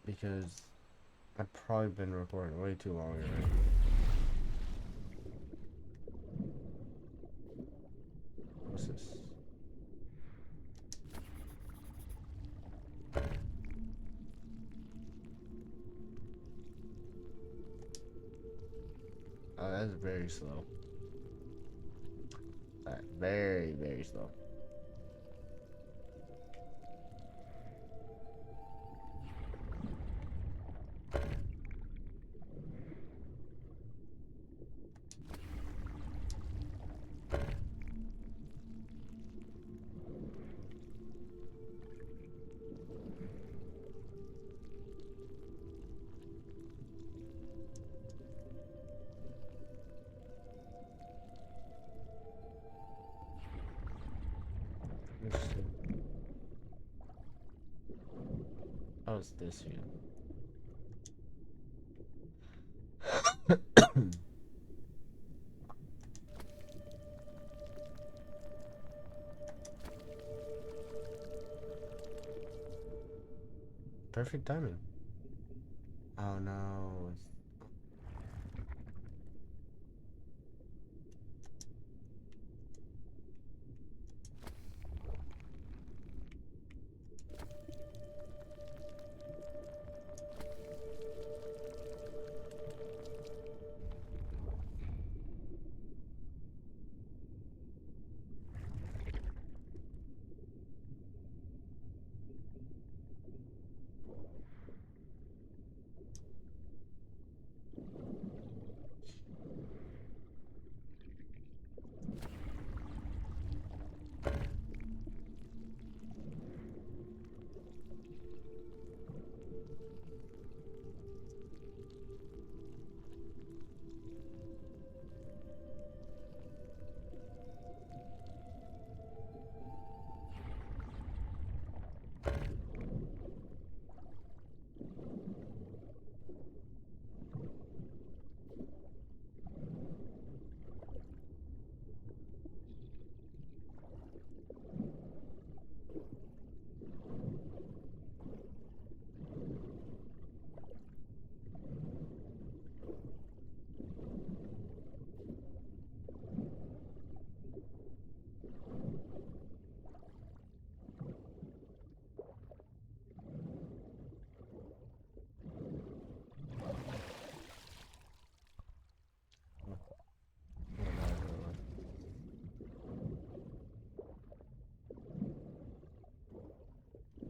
Speaker 1: Because I've probably been recording way too long already. What's this? Oh, that's very slow. Alright, very, very slow. Let's see. Oh, it's this view. Perfect timing. Oh no.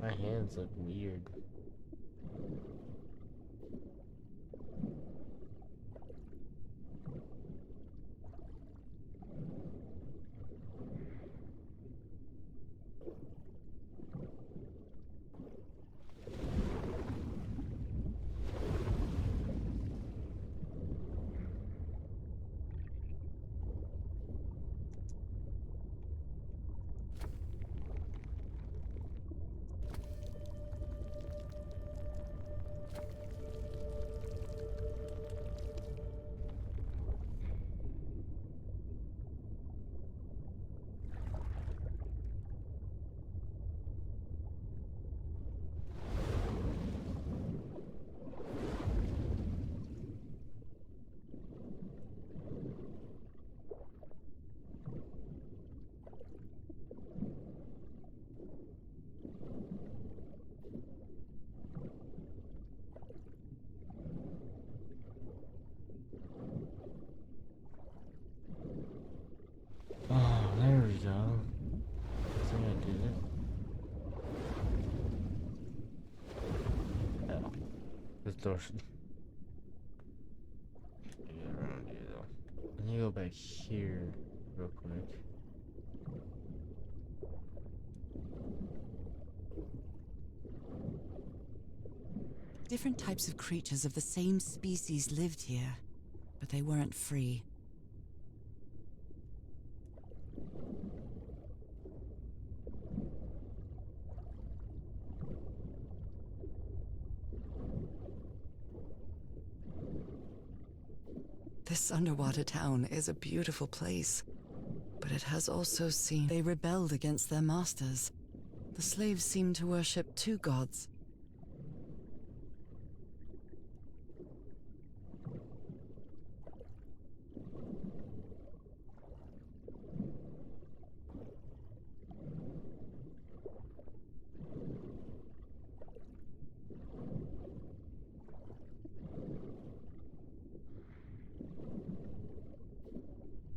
Speaker 1: My hands look weird. Oh, there we go. I think I did it. Oh, this door should get around here though. Let me go back here real quick.
Speaker 2: Different types of creatures of the same species lived here, but they weren't free. This underwater town is a beautiful place, but it has also seen they rebelled against their masters. The slaves seem to worship two gods.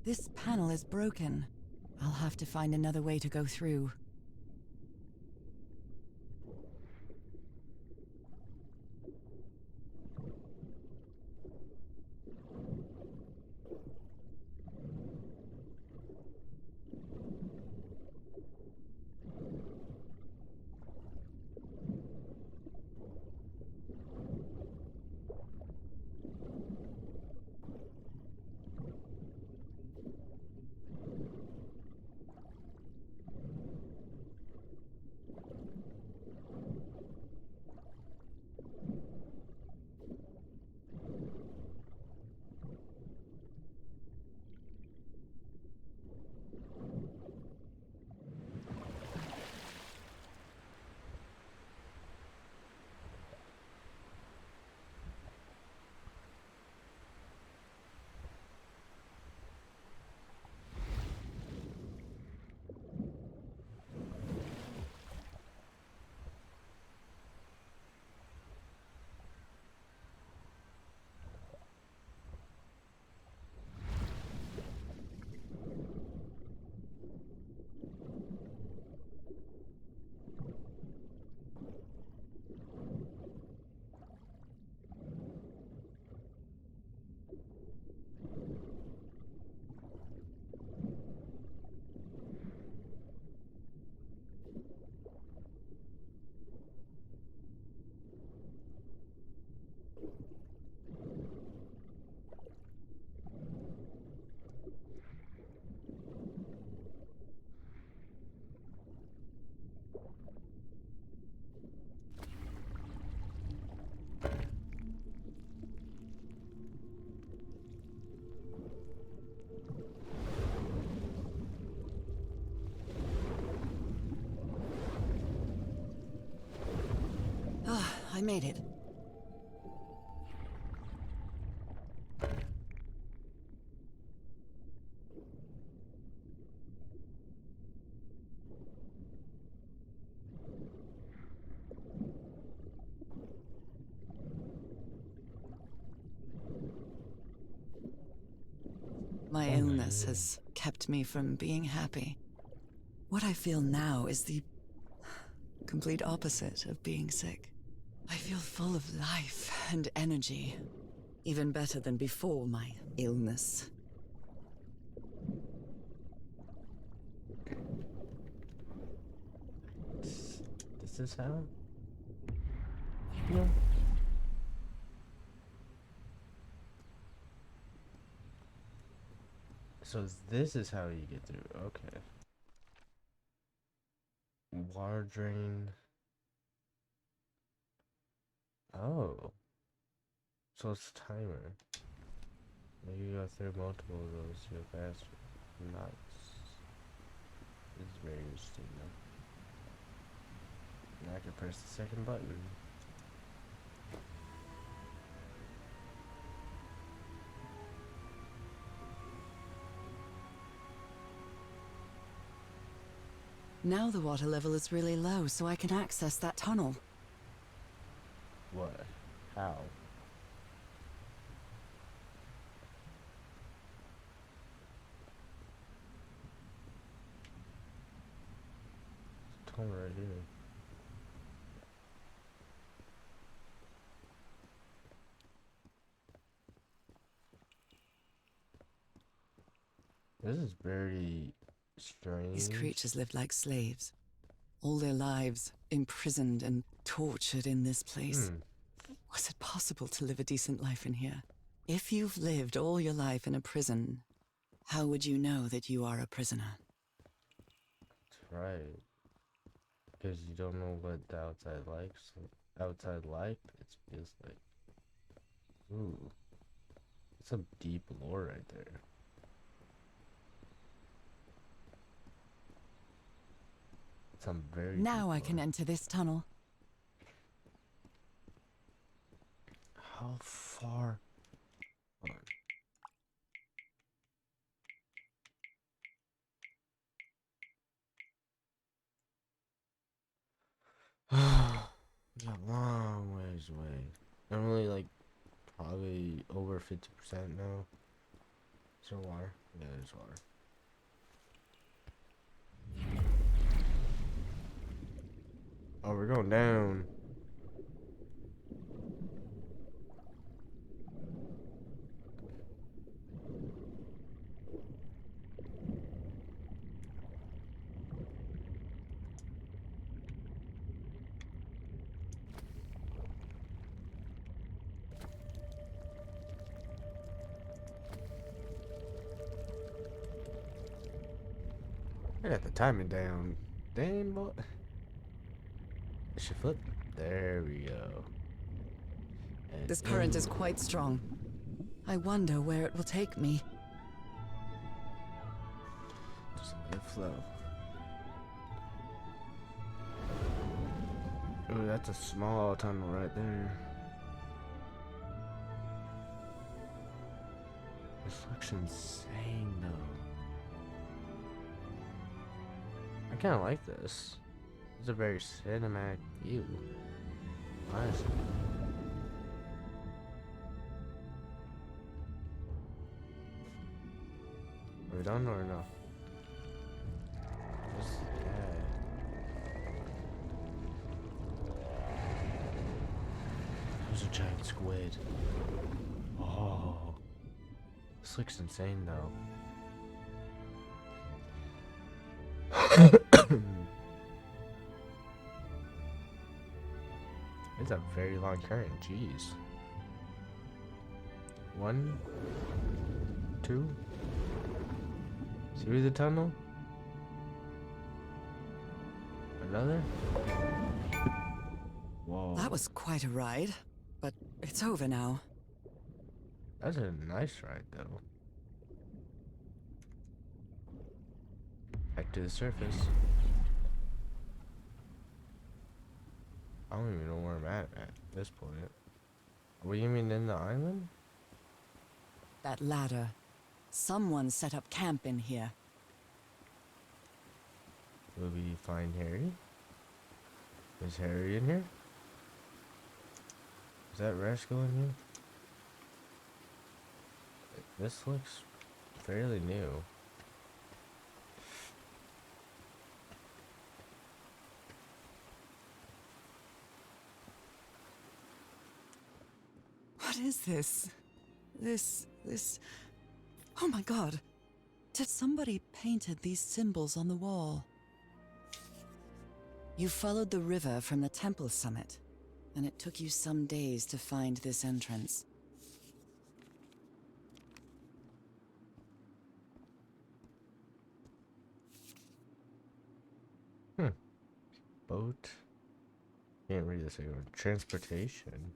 Speaker 2: This panel is broken. I'll have to find another way to go through. I made it. My illness has kept me from being happy. What I feel now is the complete opposite of being sick. I feel full of life and energy. Even better than before my illness.
Speaker 1: This is how? No. So this is how you get through. Okay. Water drain. Oh. So it's a timer. You go through multiple of those to go faster. Nice. This is very interesting though. Now I can press the second button.
Speaker 2: Now the water level is really low, so I can access that tunnel.
Speaker 1: What? How? Tunnel right here. This is very strange.
Speaker 2: These creatures lived like slaves. All their lives imprisoned and tortured in this place. Was it possible to live a decent life in here? If you've lived all your life in a prison, how would you know that you are a prisoner?
Speaker 1: That's right. Because you don't know what the outside likes. Outside life, it feels like. Ooh. It's some deep lore right there. Some very
Speaker 2: Now
Speaker 1: deep
Speaker 2: I can
Speaker 1: lore.
Speaker 2: enter this tunnel.
Speaker 1: How far? We got long ways away. I'm only like probably over 50% now. Is there water? Yeah, there's water. Oh, we're going down. I got the timing down. Damn, boy. It should flip. There we go. And
Speaker 2: This current is quite strong. I wonder where it will take me.
Speaker 1: just let it flow. Ooh, that's a small tunnel right there. This looks insane though. I kinda like this. It's a very cinematic view. Honestly. Are we done or no? What's that? There's a giant squid. Oh. This looks insane though. It's a very long current, jeez. 1, 2. See the tunnel? Another? Whoa.
Speaker 2: That was quite a ride, but it's over now.
Speaker 1: That's a nice ride though. Back to the surface. I don't even know where I'm at this point. Are we even in the island?
Speaker 2: That ladder. Someone set up camp in here.
Speaker 1: Will we find Harry? Is Harry in here? Is that Rascal in here? This looks fairly new.
Speaker 2: What is this? This. Oh my god. Did somebody painted these symbols on the wall? You followed the river from the temple summit, and it took you some days to find this entrance.
Speaker 1: Boat. Can't read this anymore. Transportation.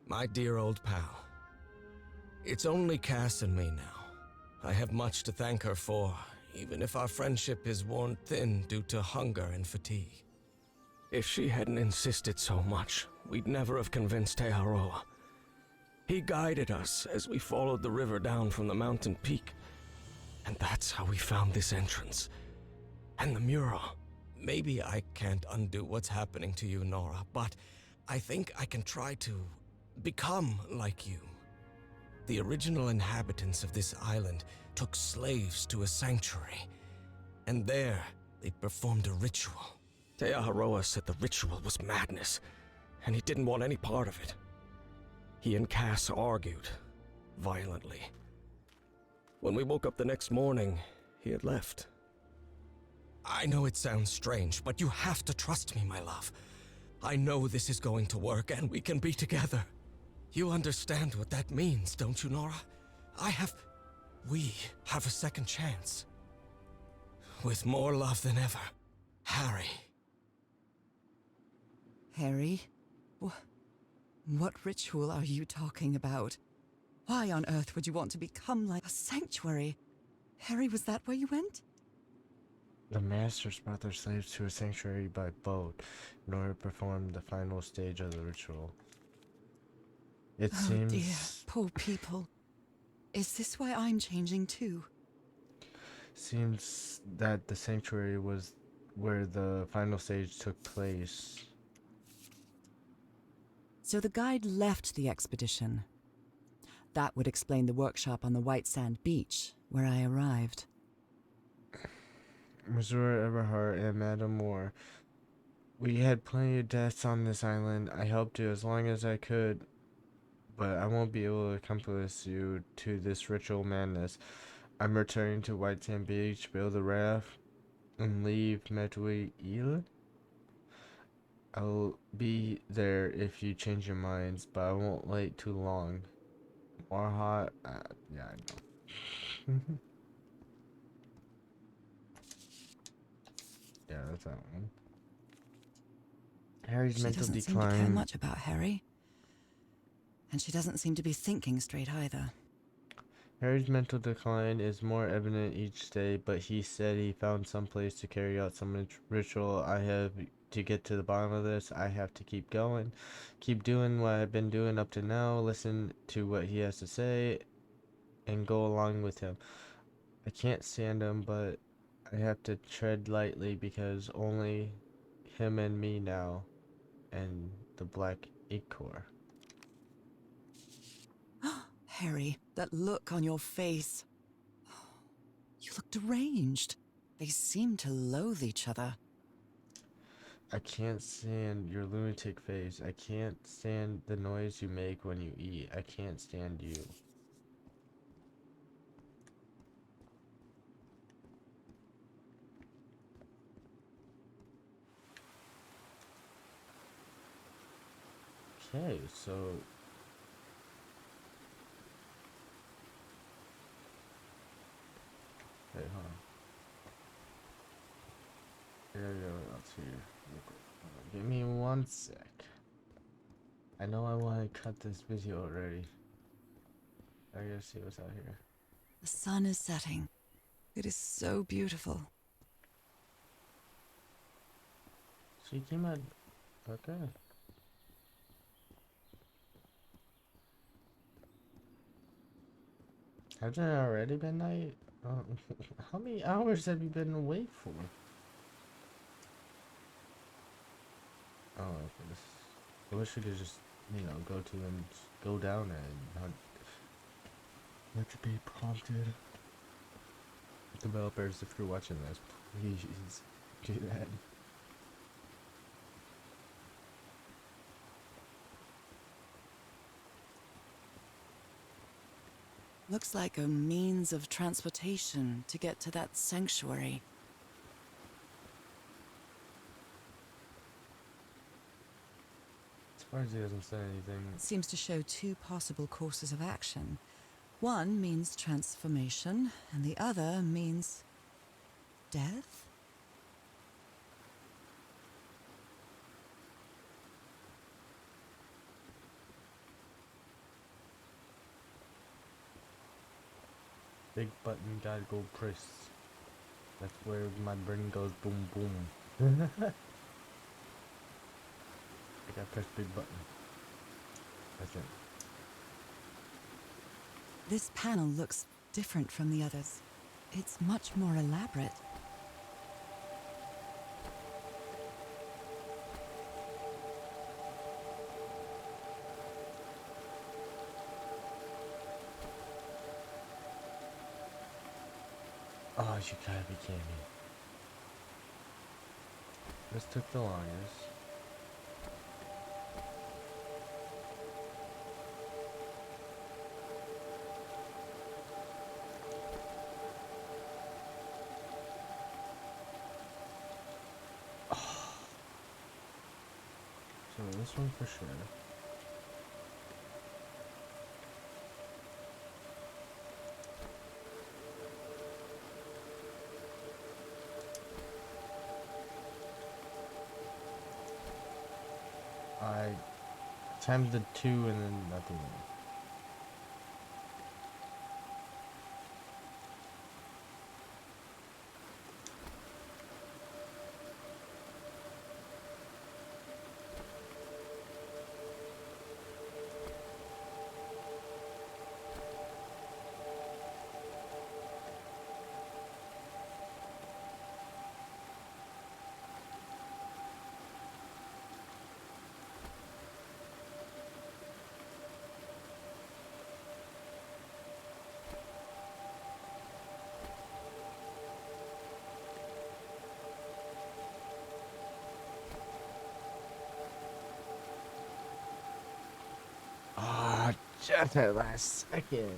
Speaker 4: My dear old pal. It's only Cass and me now. I have much to thank her for, even if our friendship is worn thin due to hunger and fatigue. If she hadn't insisted so much, we'd never have convinced Teharoa. He guided us as we followed the river down from the mountain peak. And that's how we found this entrance. And the mural. Maybe I can't undo what's happening to you, Nora, but I think I can try to become like you. The original inhabitants of this island took slaves to a sanctuary. And there, they performed a ritual. Teaharoa said the ritual was madness, and he didn't want any part of it. He and Cass argued, violently. When we woke up the next morning, he had left. I know it sounds strange, but you have to trust me, my love. I know this is going to work, and we can be together. You understand what that means, don't you, Nora? We have a second chance. With more love than ever, Harry.
Speaker 2: Harry? What ritual are you talking about? Why on earth would you want to become like a sanctuary? Harry, was that where you went?
Speaker 1: The masters brought their slaves to a sanctuary by boat in order to perform the final stage of the ritual. It
Speaker 2: Oh
Speaker 1: seems...
Speaker 2: dear, poor people. Is this why I'm changing too?
Speaker 1: Seems that the sanctuary was where the final stage took place.
Speaker 2: So the guide left the expedition. That would explain the workshop on the White Sand Beach, where I arrived.
Speaker 1: Missouri Everhart and Madam Moore. We had plenty of deaths on this island. I helped you as long as I could, but I won't be able to accomplish you to this ritual madness. I'm returning to White Sand Beach, build a raft, and leave Medway Isle. I'll be there if you change your minds, but I won't wait too long. More hot? Yeah, I know. Yeah, that's that one. Harry's
Speaker 2: She
Speaker 1: mental
Speaker 2: doesn't seem to care
Speaker 1: decline.
Speaker 2: much about Harry. And she doesn't seem to be thinking straight either.
Speaker 1: Harry's mental decline is more evident each day, but he said he found some place to carry out some ritual. I have to get to the bottom of this. I have to keep going. Keep doing what I've been doing up to now. Listen to what he has to say and go along with him. I can't stand him, but I have to tread lightly because only him and me now and the Black Ichor.
Speaker 2: Harry, that look on your face. You look deranged. They seem to loathe each other.
Speaker 1: I can't stand your lunatic face. I can't stand the noise you make when you eat. I can't stand you. Okay, so... Wait, hold on. I gotta go out here real quick. Hold on, give me 1 sec. I know I want to cut this video already. I gotta see what's out here.
Speaker 2: The sun is setting. It is so beautiful.
Speaker 1: So you came out... Okay. Hasn't it already been night? How many hours have you been awake for? Oh, okay. I wish we could just, go to and go down and not have to be prompted. Developers, if you're watching this, please do that.
Speaker 2: Looks like a means of transportation to get to that sanctuary.
Speaker 1: Surprised he doesn't say anything.
Speaker 2: It seems to show two possible courses of action. One means transformation, and the other means death?
Speaker 1: Big button gotta go press. That's where my brain goes boom boom. I gotta press big button. That's it.
Speaker 2: This panel looks different from the others. It's much more elaborate.
Speaker 1: Oh, you gotta be kidding me. This took the longest. So this one for sure. I times the 2 and then nothing more. Ah, just at last second.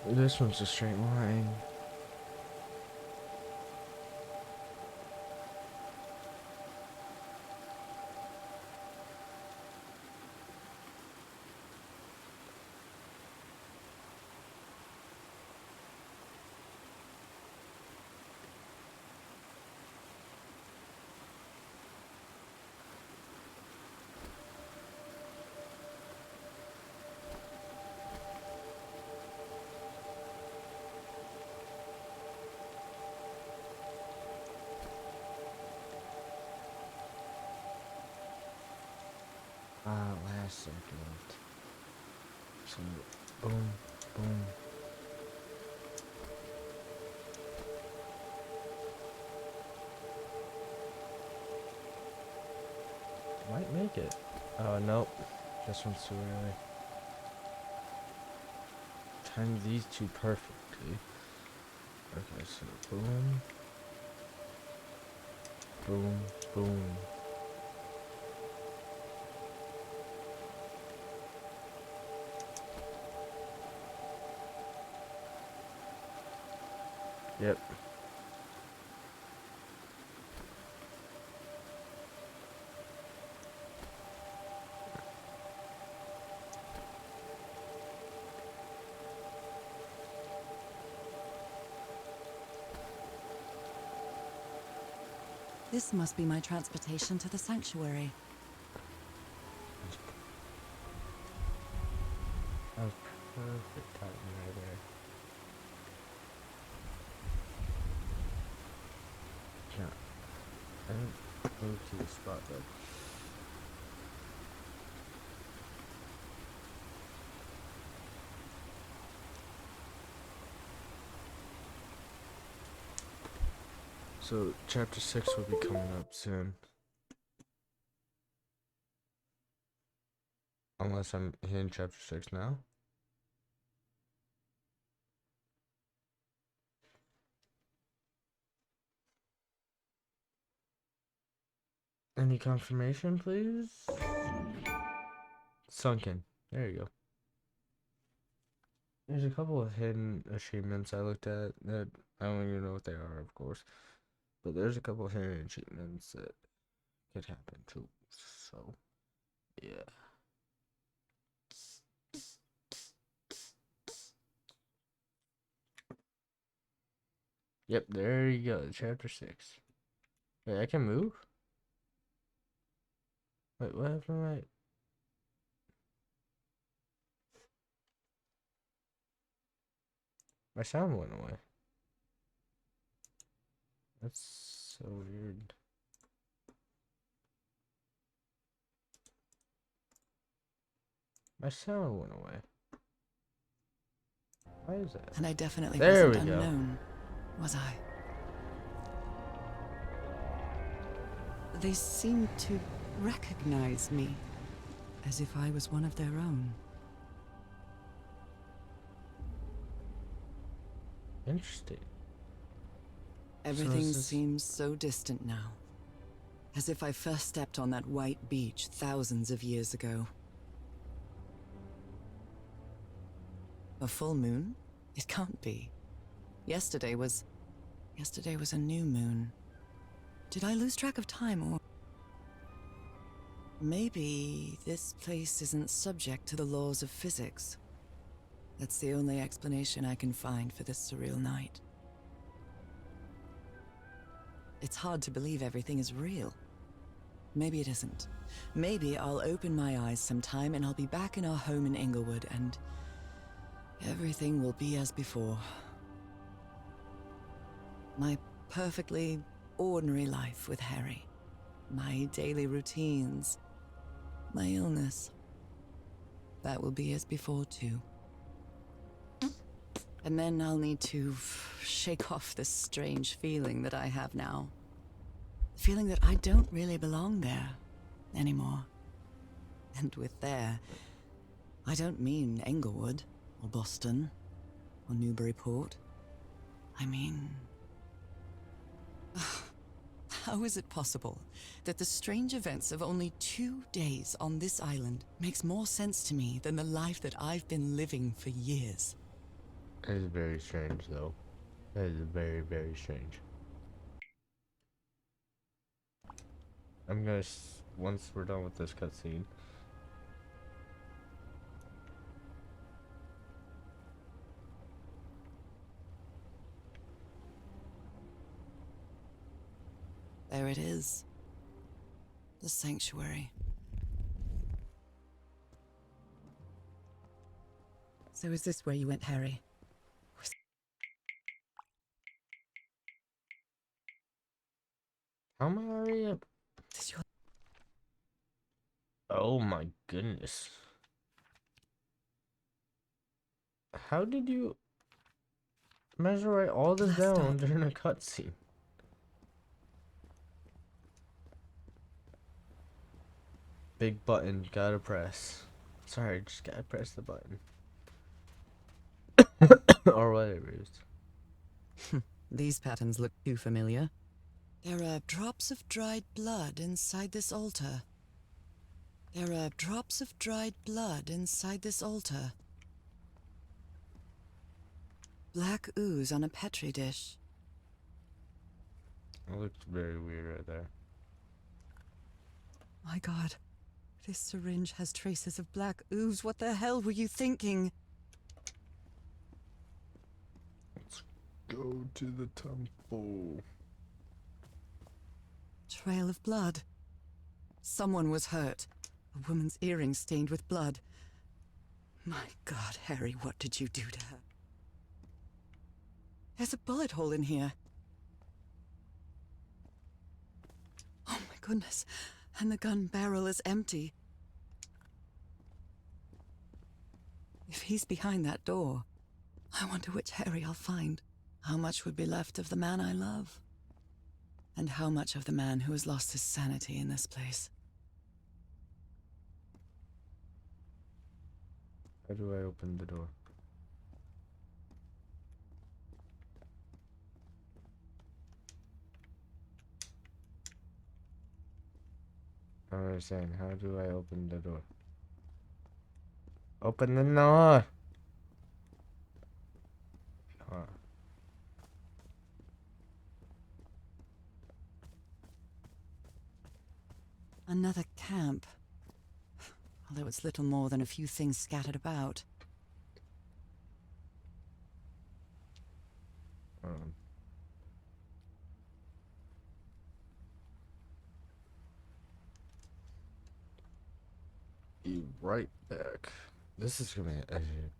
Speaker 1: This one's a straight line. Last second. So, boom, boom. Might make it. Oh, nope. This one's too early. Time these two perfectly. Okay, so boom. Boom, boom. Yep.
Speaker 2: This must be my transportation to the sanctuary.
Speaker 1: That was perfect timing right there. Yeah. I didn't move to the spot though. So chapter 6 will be coming up soon. Unless I'm hitting chapter 6 now. Any confirmation, please? Sunken. There you go. There's a couple of hidden achievements I looked at that I don't even know what they are, of course. But there's a couple of hidden achievements that could happen too. So, yeah. Yep, there you go. Chapter 6. Wait, I can move? Wait, what happened to my sound went away. That's so weird. My sound went away. Why is that?
Speaker 2: And I definitely
Speaker 1: There
Speaker 2: wasn't
Speaker 1: we go.
Speaker 2: unknown, was I? They seemed to recognize me, as if I was one of their own.
Speaker 1: Interesting.
Speaker 2: Everything
Speaker 1: is this-
Speaker 2: seems so distant now. As if I first stepped on that white beach thousands of years ago. A full moon? It can't be. Yesterday was a new moon. Did I lose track of time, or... Maybe this place isn't subject to the laws of physics. That's the only explanation I can find for this surreal night. It's hard to believe everything is real. Maybe it isn't. Maybe I'll open my eyes sometime and I'll be back in our home in Inglewood and everything will be as before. My perfectly ordinary life with Harry. My daily routines. My illness. That will be as before too. And then I'll need to shake off this strange feeling that I have now. The feeling that I don't really belong there anymore. And with there, I don't mean Englewood, or Boston, or Newburyport. I mean... How is it possible that the strange events of only 2 days on this island makes more sense to me than the life that I've been living for years?
Speaker 1: It is very strange, though. That is very, very strange. I'm gonna, once we're done with this cutscene.
Speaker 2: There it is. The sanctuary. So is this where you went, Harry?
Speaker 1: How am I already up?
Speaker 2: Is this your...
Speaker 1: Oh my goodness. How did you measure all this
Speaker 2: Last
Speaker 1: down
Speaker 2: stop.
Speaker 1: during a cutscene? Big button, gotta press. Sorry, just gotta press the button. Or whatever it is.
Speaker 2: These patterns look too familiar. There are drops of dried blood inside this altar. There are drops of dried blood inside this altar. Black ooze on a petri dish.
Speaker 1: It looks very weird right there.
Speaker 2: My God, this syringe has traces of black ooze. What the hell were you thinking?
Speaker 1: Let's go to the temple.
Speaker 2: Trail of blood. Someone was hurt. A woman's earring stained with blood. My God, Harry, what did you do to her? There's a bullet hole in here. Oh my goodness. And the gun barrel is empty. If he's behind that door, I wonder which Harry I'll find. How much would be left of the man I love? And how much of the man who has lost his sanity in this place?
Speaker 1: How do I open the door? understand. How do I open the door? Open the door! Huh.
Speaker 2: Another camp. Although it's little more than a few things scattered about.
Speaker 1: Be right back. This is gonna be edgy.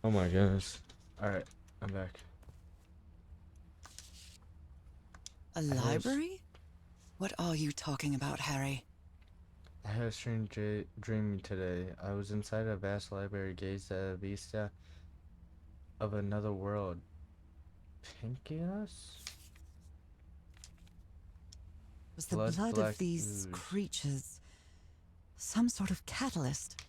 Speaker 1: Oh my goodness. Alright, I'm back.
Speaker 2: A library? What are you talking about, Harry?
Speaker 1: I had a strange dream today. I was inside a vast library, gazed at a vista of another world. Pinkius?
Speaker 2: Was the blood
Speaker 1: black
Speaker 2: of these
Speaker 1: ooze.
Speaker 2: creatures some sort of catalyst?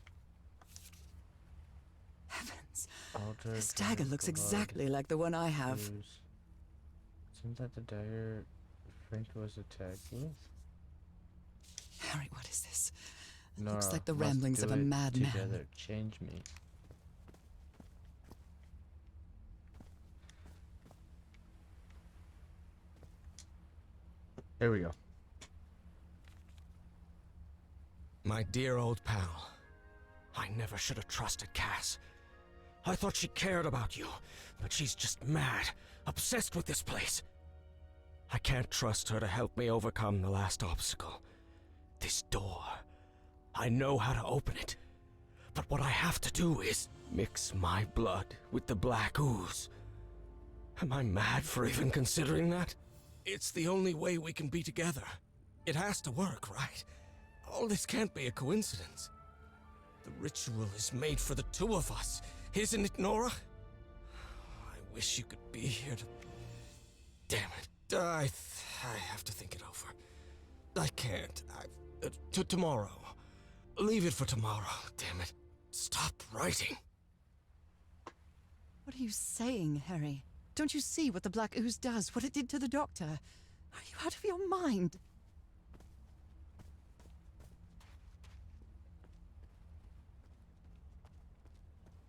Speaker 2: Heavens,
Speaker 1: Altar
Speaker 2: this dagger looks
Speaker 1: blood
Speaker 2: exactly like the one I have.
Speaker 1: ooze. Isn't that the dagger Frank was attacked with?
Speaker 2: Harry, what is this? It
Speaker 1: Nora,
Speaker 2: looks like the
Speaker 1: must
Speaker 2: ramblings
Speaker 1: do
Speaker 2: of a
Speaker 1: it
Speaker 2: madman.
Speaker 1: Together, change me. Here we go.
Speaker 4: My dear old pal. I never should have trusted Cass. I thought she cared about you, but she's just mad, obsessed with this place. I can't trust her to help me overcome the last obstacle. This door. I know how to open it. But what I have to do is mix my blood with the black ooze. Am I mad for even considering that? It's the only way we can be together. It has to work, right? All this can't be a coincidence. The ritual is made for the two of us, isn't it, Nora? I wish you could be here to... Damn it. I have to think it over. I can't. Tomorrow. Leave it for tomorrow, damn it. Stop writing.
Speaker 2: What are you saying, Harry? Don't you see what the black ooze does? What it did to the doctor? Are you out of your mind?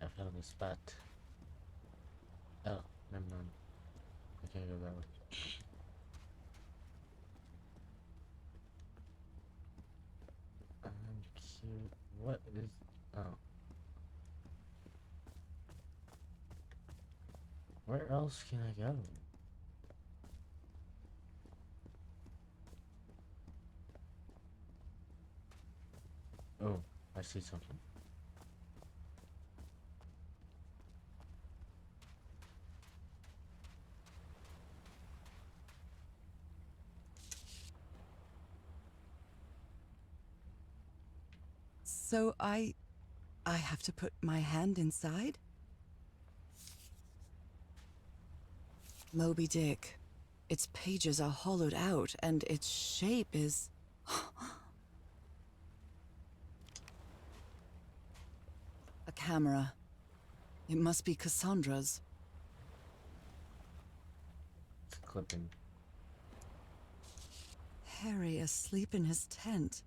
Speaker 1: I found a spot. Oh, never mind. I can't go that way. I'm cute. What is... Oh. Where else can I go? Oh, I see something.
Speaker 2: So I have to put my hand inside? Moby Dick. Its pages are hollowed out, and its shape is... A camera. It must be Cassandra's.
Speaker 1: It's clipping.
Speaker 2: Harry asleep in his tent.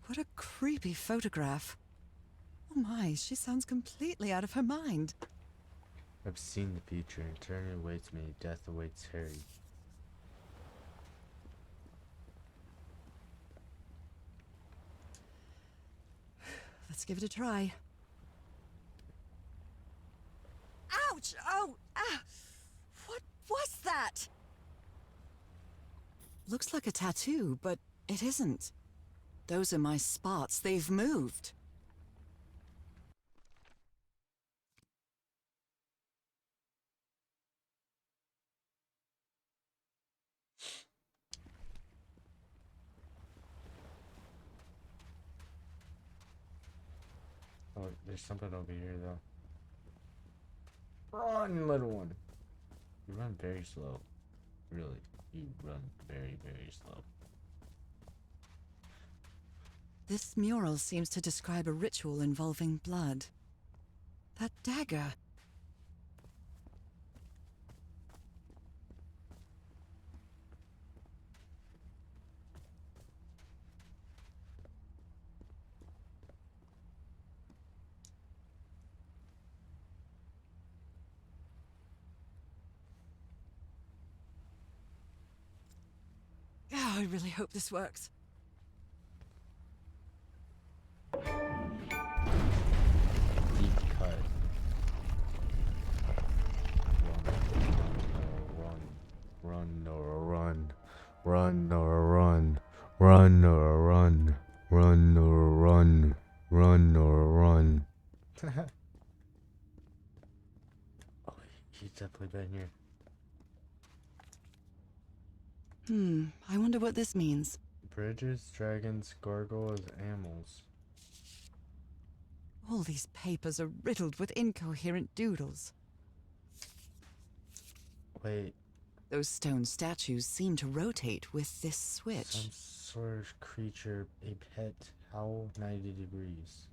Speaker 2: What a creepy photograph. Oh my, she sounds completely out of her mind.
Speaker 1: I've seen the future. Eternity awaits me. Death awaits Harry.
Speaker 2: Let's give it a try. Ouch! Oh! Ah! What was that? Looks like a tattoo, but it isn't. Those are my spots. They've moved.
Speaker 1: Oh, there's something over here, though. Run, little one. You run very slow. Really. You run very, very slow.
Speaker 2: This mural seems to describe a ritual involving blood. That dagger. Oh, I really hope this works.
Speaker 1: Deep cut. Run or run. Run or run. Run or run. Run or run. Run or run. Oh, he's definitely been here.
Speaker 2: I wonder what this means.
Speaker 1: Bridges, dragons, gargoyles, animals.
Speaker 2: All these papers are riddled with incoherent doodles.
Speaker 1: Wait,
Speaker 2: Those stone statues seem to rotate with this switch.
Speaker 1: some sort of creature, a pet, howl 90 degrees.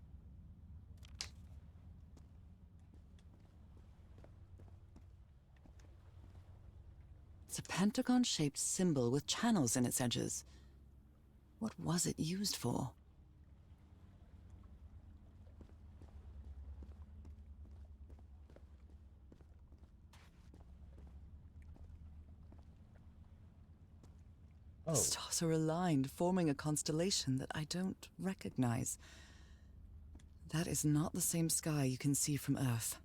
Speaker 2: It's a pentagon-shaped symbol with channels in its edges. What was it used for?
Speaker 1: Oh,
Speaker 2: Stars are aligned, forming a constellation that I don't recognize. That is not the same sky you can see from Earth.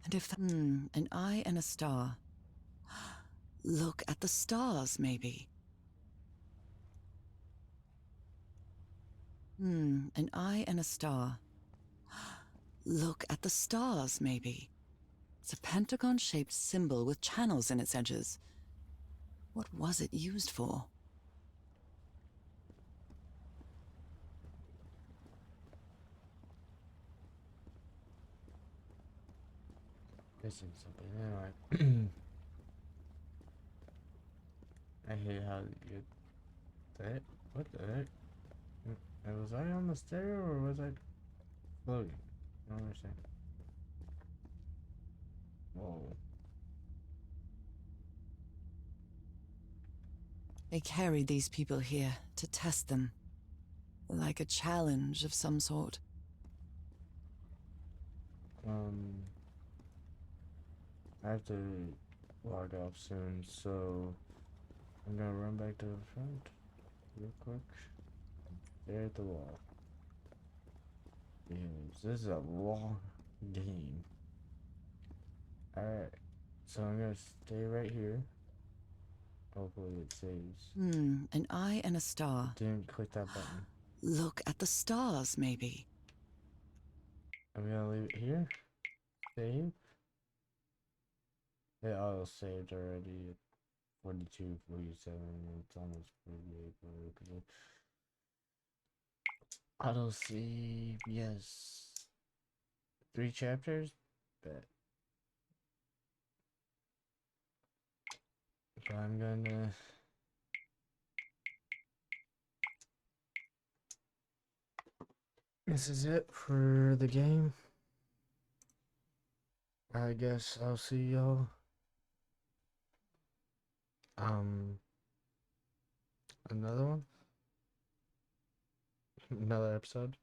Speaker 2: And if an eye and a star. Look at the stars, maybe. An eye and a star. Look at the stars, maybe. It's a pentagon-shaped symbol with channels in its edges. What was it used for?
Speaker 1: missing something. Anyway. I hate how you... That? What the heck? Was I on the stair or was I floating? I don't understand. Whoa.
Speaker 2: They carried these people here to test them. Like a challenge of some sort.
Speaker 1: I have to log off soon, so I'm gonna run back to the front real quick. There at the wall. Yes, this is a long game. Alright, so I'm gonna stay right here. Hopefully it saves.
Speaker 2: An eye and a star.
Speaker 1: Didn't click that button.
Speaker 2: Look at the stars, maybe.
Speaker 1: I'm gonna leave it here. Save. It auto saved already at 42, 47. It's almost 48. Okay. Auto save, yes. 3 chapters? Bet. So I'm gonna. This is it for the game. I guess I'll see y'all. Another one? Another episode?